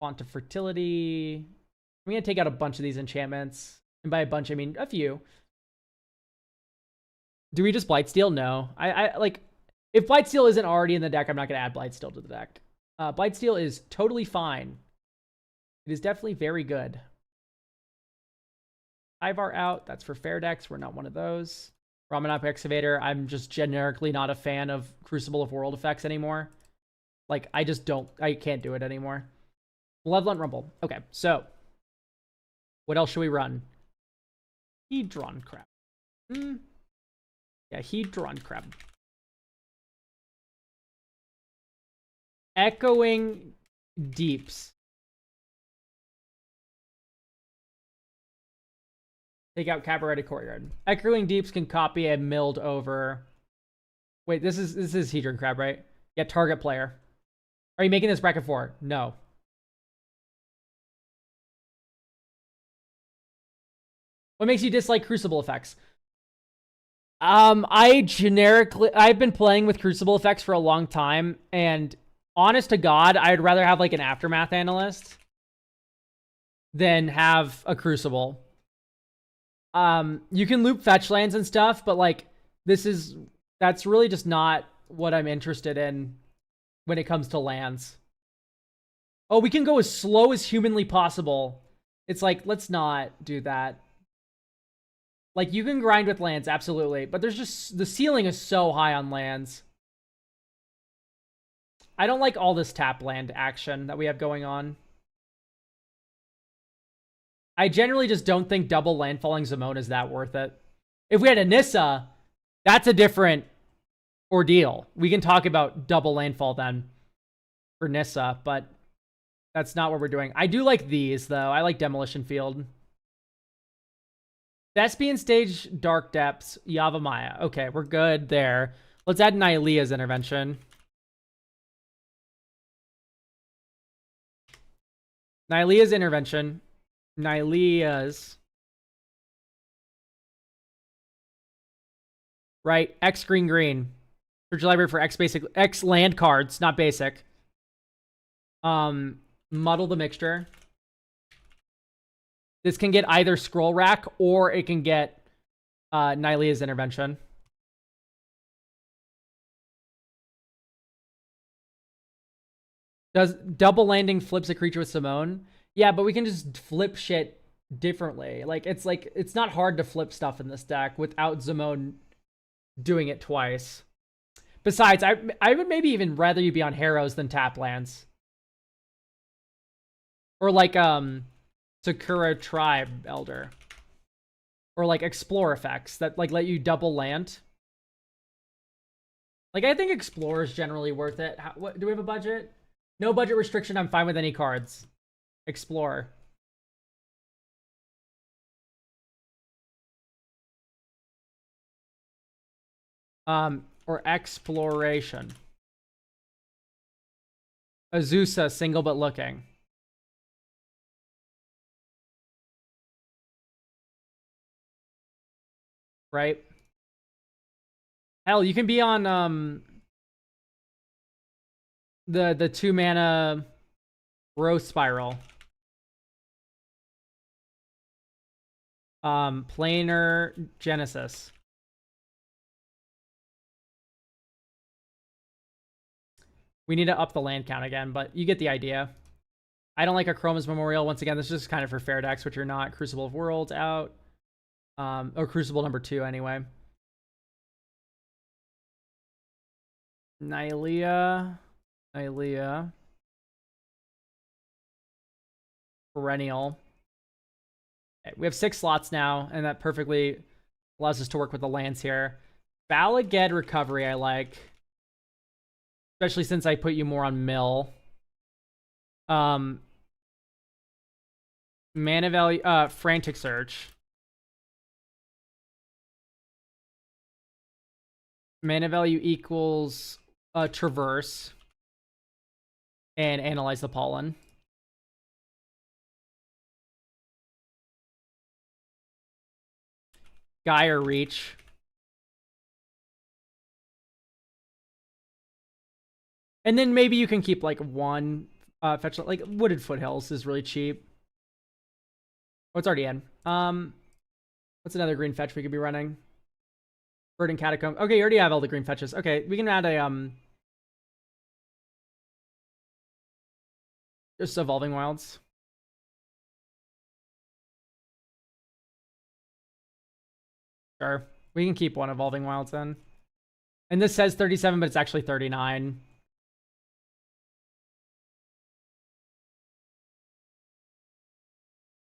Font of Fertility. I'm going to take out a bunch of these enchantments. And by a bunch, I mean a few. Do we just Blightsteel? No. I like, if Blightsteel isn't already in the deck, I'm not going to add Blightsteel to the deck. Blightsteel is totally fine. It is definitely very good. Ivar out. That's for fair decks. We're not one of those. Ramanop Excavator. I'm just generically not a fan of Crucible of World effects anymore. Like, I can't do it anymore. Malevolent Rumble. Okay, so what else should we run? Hedron Crab. Yeah, Hedron Crab. Echoing Deeps. Take out Cabaret Courtyard. Echoing Deeps can copy a milled over. Wait, this is Hedron Crab, right? Yeah, target player. Are you making this bracket 4? No. What makes you dislike Crucible effects? I've been playing with Crucible effects for a long time, and honest to God, I'd rather have like an Aftermath analyst than have a Crucible. You can loop fetch lands and stuff, but like that's really just not what I'm interested in when it comes to lands. Oh, we can go as slow as humanly possible. It's like, let's not do that. Like, you can grind with lands, absolutely, but there's just, the ceiling is so high on lands. I don't like all this tap land action that we have going on. I generally just don't think double landfalling Zimone is that worth it. If we had a Nissa, that's a different ordeal. We can talk about double landfall then for Nissa, but that's not what we're doing. I do like these, though. I like Demolition Field. Thespian Stage, Dark Depths, Yavimaya. Okay, we're good there. Let's add Nylea's Intervention. Nylea's Intervention. Nylea's. Right, X green green. Search library for X basic, X land cards, not basic. Muddle the Mixture. This can get either Scroll Rack or it can get Nylea's Intervention. Does double landing flips a creature with Simone? Yeah, but we can just flip shit differently. Like, it's not hard to flip stuff in this deck without Zimone doing it twice. Besides, I would maybe even rather you be on Harrows than tap lands. Or like, Sakura Tribe Elder. Or like Explore effects that like let you double land. Like, I think Explore is generally worth it. What, do we have a budget? No budget restriction. I'm fine with any cards. Explore. Or Exploration. Azusa, single but looking. Right? Hell, you can be on the 2-mana Growth Spiral. Planar Genesis. We need to up the land count again, but you get the idea. I don't like a Chroma's Memorial. Once again, this is just kind of for fair decks, which are not. Crucible of Worlds out. Or Crucible number 2 anyway. Nylea. Perennial. Okay, we have 6 slots now, and that perfectly allows us to work with the lands here. Valaged Recovery I like. Especially since I put you more on mill. Mana value, Frantic Search. Mana value equals Traverse. And Analyze the Pollen. Gyre Reach. And then maybe you can keep like one fetch, like Wooded Foothills is really cheap. Oh, it's already in. What's another green fetch we could be running? Verdant Catacomb. Okay, you already have all the green fetches. Okay, we can add a just Evolving Wilds. Sure. We can keep one Evolving Wilds then. And this says 37, but it's actually 39.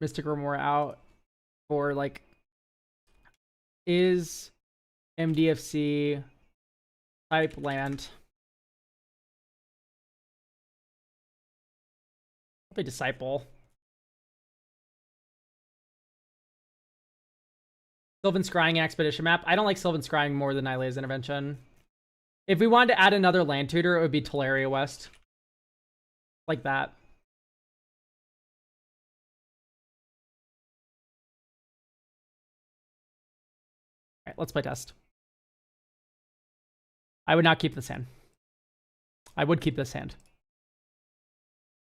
Mystic Remora out for like is MDFC type land. I'll play Disciple. Sylvan Scrying Expedition map. I don't like Sylvan Scrying more than Nylea's Intervention. If we wanted to add another land tutor, it would be Teleria West. Like that. Alright, let's play test. I would not keep this hand. I would keep this hand.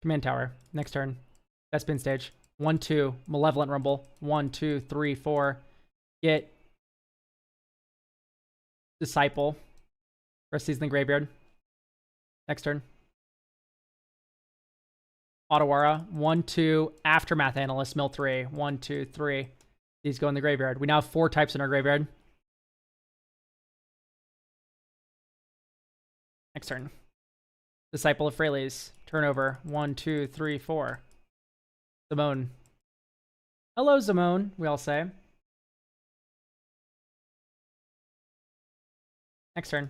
Command Tower. Next turn. Despin stage. 1, 2. Malevolent Rumble. 1, 2, 3, 4. Get Disciple. Rest these in the graveyard. Next turn. Otawara. 1, 2. Aftermath Analyst. Mill 3. 1, 2, 3. These go in the graveyard. We now have 4 types in our graveyard. Next turn. Disciple of Freyles. Turnover. 1, 2, 3, 4. Zimone. Hello, Zimone, we all say. Next turn.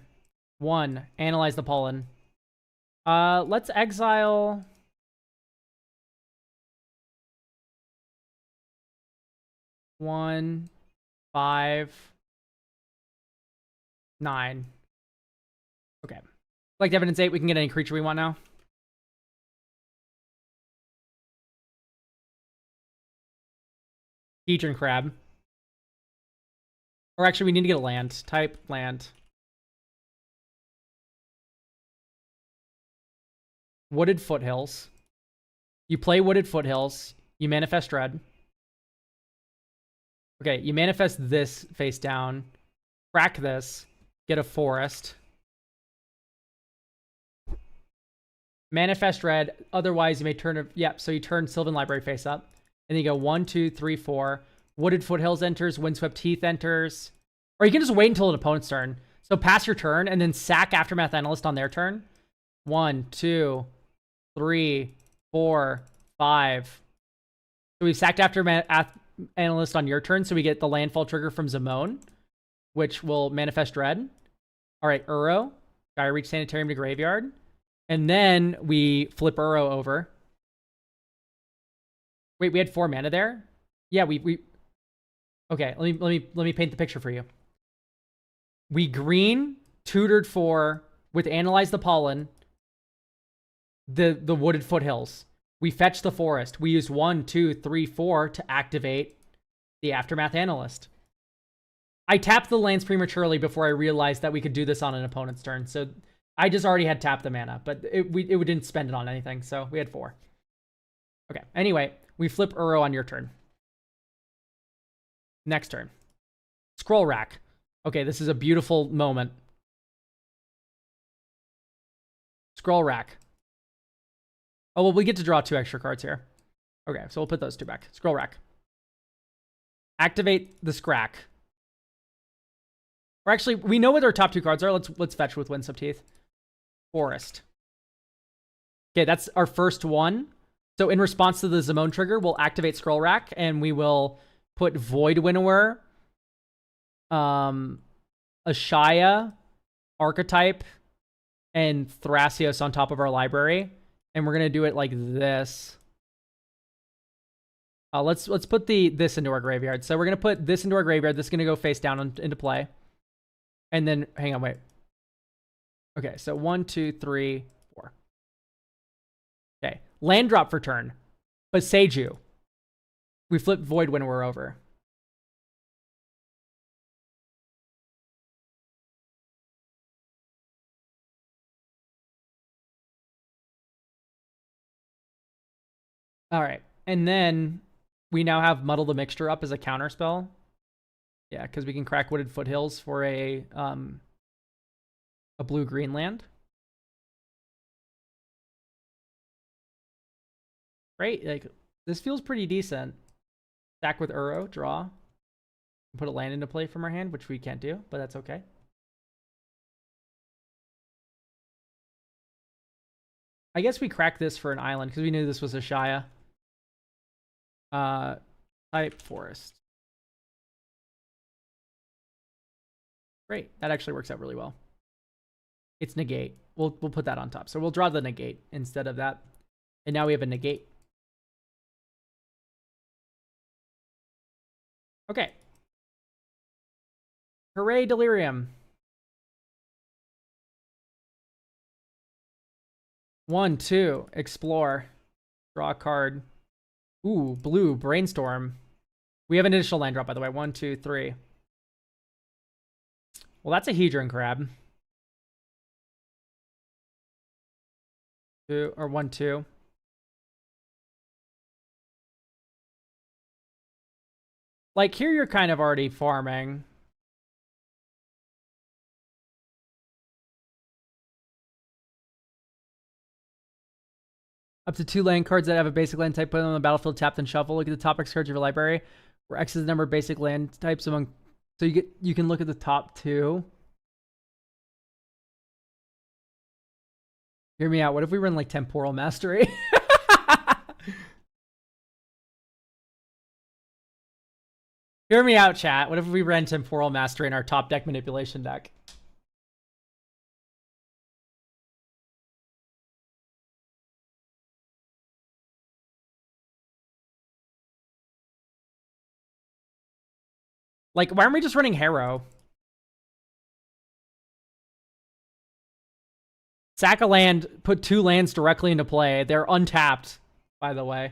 1. Analyze the Pollen. Let's exile... 1, 5, 9. Okay. Like Evidence 8, we can get any creature we want now. Hedron Crab. Or actually, we need to get a land. Type land. Wooded Foothills. You play Wooded Foothills. You manifest Dread. Okay, you manifest this face down. Crack this. Get a forest. Manifest red. Otherwise, you may turn a... Yep, so you turn Sylvan Library face up. And then you go 1, 2, 3, 4. Wooded Foothills enters. Windswept Heath enters. Or you can just wait until an opponent's turn. So pass your turn and then sack Aftermath Analyst on their turn. 1, 2, 3, 4, 5. So we've sacked Aftermath Analyst on your turn, so we get the landfall trigger from Zimone, which will manifest red. All right, Uro. Gyre Reach Sanitarium to graveyard. And then we flip Uro over. Wait, we had 4 mana there? Yeah, we okay, let me paint the picture for you. We green tutored for with Analyze the Pollen the Wooded Foothills. We fetch the forest. We used 1, 2, 3, 4 to activate the Aftermath Analyst. I tapped the lands prematurely before I realized that we could do this on an opponent's turn. So I just already had tapped the mana, but we didn't spend it on anything. So we had 4. Okay. Anyway, we flip Uro on your turn. Next turn. Scroll Rack. Okay, this is a beautiful moment. Scroll Rack. Oh, well, we get to draw 2 extra cards here. Okay, so we'll put those 2 back. Scroll Rack. Activate the Scrack. Or actually, we know what our top 2 cards are. Let's fetch with Windswept Heath. Forest. Okay, that's our first one. So in response to the Zimone trigger, we'll activate Scroll Rack, and we will put Void Winnower, Ashaya, Archetype, and Thrasios on top of our library. And we're going to do it like this. Let's put this into our graveyard. So we're going to put this into our graveyard. This is going to go face down into play. And then, hang on, wait. Okay, so 1, 2, 3, 4. Okay, land drop for turn. But Seiju. We flip Void Winnower over. All right, and then we now have Muddle the Mixture up as a counter spell. Yeah, because we can crack Wooded Foothills for a blue-green land. Great, like this feels pretty decent. Stack with Uro, draw. Put a land into play from our hand, which we can't do, but that's okay. I guess we cracked this for an island because we knew this was a Shia. Type Forest. Great, that actually works out really well. It's negate. We'll put that on top. So we'll draw the negate instead of that. And now we have a negate. Okay. Hooray, Delirium. 1, 2, explore. Draw a card. Ooh, blue, Brainstorm. We have an additional land drop, by the way. 1, 2, 3. Well, that's a Hedron Crab. 2 or 1, 2. Like here, you're kind of already farming. Up to 2 land cards that have a basic land type, put them on the battlefield, tapped and shuffle. Look at the top X cards of your library, where X is the number of basic land types among. So you can look at the top 2. Hear me out. What if we run like Temporal Mastery? Hear me out, chat. What if we ran Temporal Mastery in our top deck manipulation deck? Like, why aren't we just running Harrow? Sack a land, put 2 lands directly into play. They're untapped, by the way.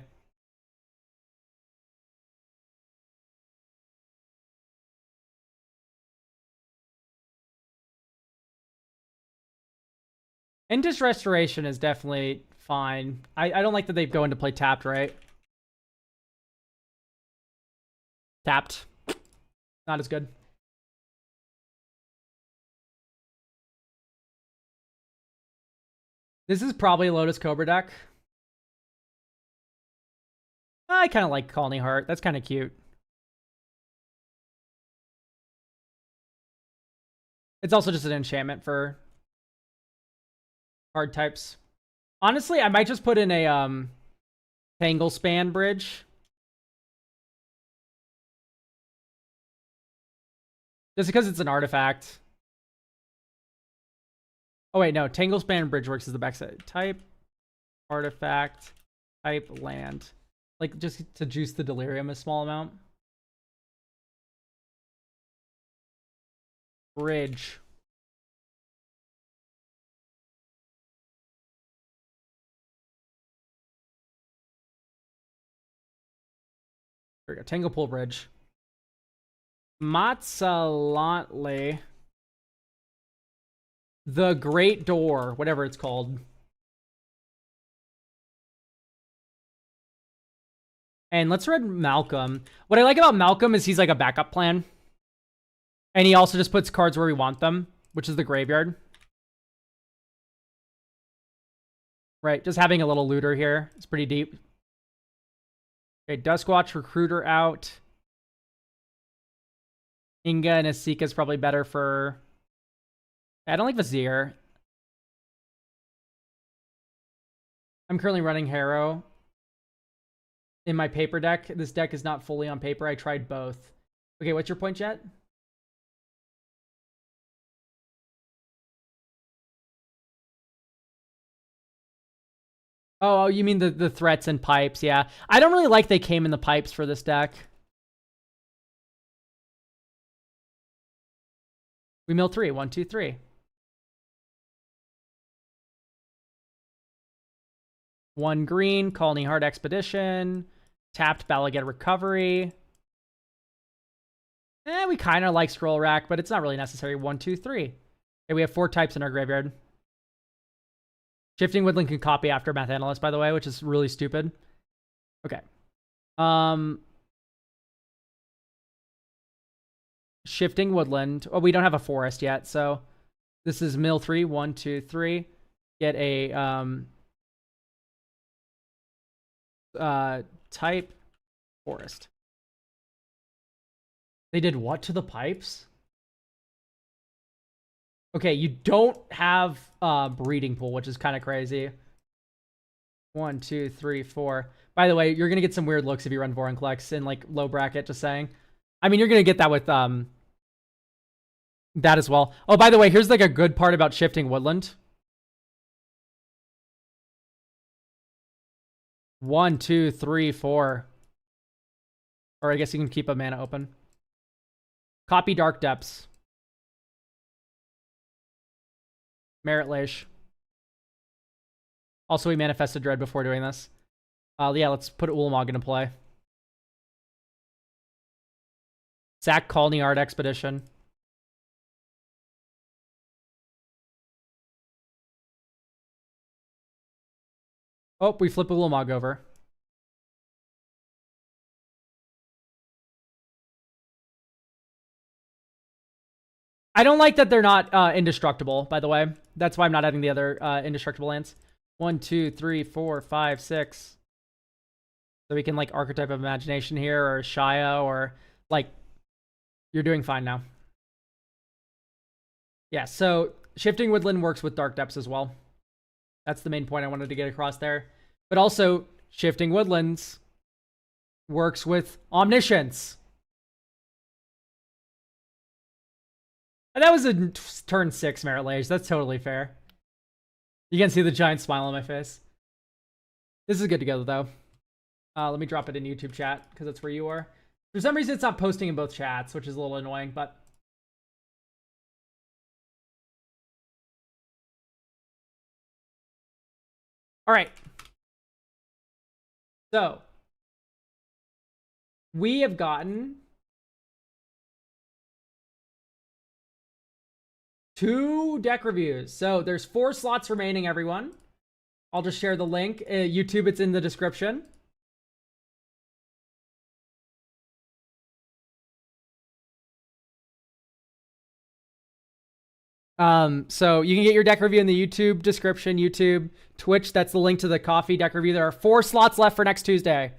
Indus Restoration is definitely fine. I don't like that they go into play tapped, right? Tapped. Not as good. This is probably a Lotus Cobra deck. I kind of like Colony Heart. That's kind of cute. It's also just an enchantment for hard types. Honestly, I might just put in a Tangle Span Bridge. Just because it's an artifact. Oh wait, no. Tangle Span Bridge works as the backside. Type, artifact, type, land. Like, just to juice the Delirium a small amount. Bridge. There we go. Tangle Pool Bridge. Matsalantli. The Great Door, whatever it's called. And let's read Malcolm. What I like about Malcolm is he's like a backup plan. And he also just puts cards where we want them, which is the graveyard. Right, just having a little looter here. It's pretty deep. Okay, Duskwatch Recruiter out. Inga and Asika is probably better for... I don't like Vizier. I'm currently running Harrow in my paper deck. This deck is not fully on paper. I tried both. Okay, what's your point, Jet? Oh, you mean the threats and pipes, yeah. I don't really like they came in the pipes for this deck. We mill 3. 1, 2, 3. 1 green, Colony Heart Expedition. Tapped Balaget Recovery. We kind of like Scroll Rack, but it's not really necessary. 1, 2, 3. Okay, we have 4 types in our graveyard. Shifting Woodland can copy Aftermath Analyst, by the way, which is really stupid. Okay. Shifting Woodland. Oh, we don't have a forest yet, so this is mill 3. 1, 2, 3. Get a type forest. They did what to the pipes? Okay, you don't have breeding pool, which is kind of crazy. 1, 2, 3, 4. By the way, you're gonna get some weird looks if you run Vorinclex in like low bracket, just saying. I mean, you're gonna get that with that as well. Oh, by the way, here's like a good part about shifting Woodland. 1, 2, 3, 4. Or I guess you can keep a mana open. Copy Dark Depths. Merit Leish. Also, we manifested Dread before doing this. Yeah, let's put Ulamog into play. Sack Colony Art Expedition. Oh, we flip Ulamog over. I don't like that they're not indestructible, by the way. That's why I'm not adding the other indestructible lands. 1, 2, 3, 4, 5, 6. So we can like Archetype of Imagination here, or Shia, or like... You're doing fine now. Yeah, so Shifting Woodland works with Dark Depths as well. That's the main point I wanted to get across there. But also, Shifting Woodlands works with Omniscience. And that was a turn 6 Merit Leish. That's totally fair. You can see the giant smile on my face. This is good to go, though. Let me drop it in YouTube chat, because that's where you are. For some reason, it's not posting in both chats, which is a little annoying, but... Alright. So. We have gotten... 2 deck reviews. So, there's 4 slots remaining, everyone. I'll just share the link. YouTube, it's in the description. So you can get your deck review in the YouTube description, YouTube, Twitch. That's the link to the coffee deck review. There are 4 slots left for next Tuesday.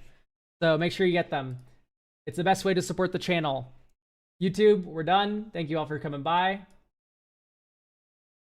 So make sure you get them. It's the best way to support the channel. YouTube, we're done. Thank you all for coming by.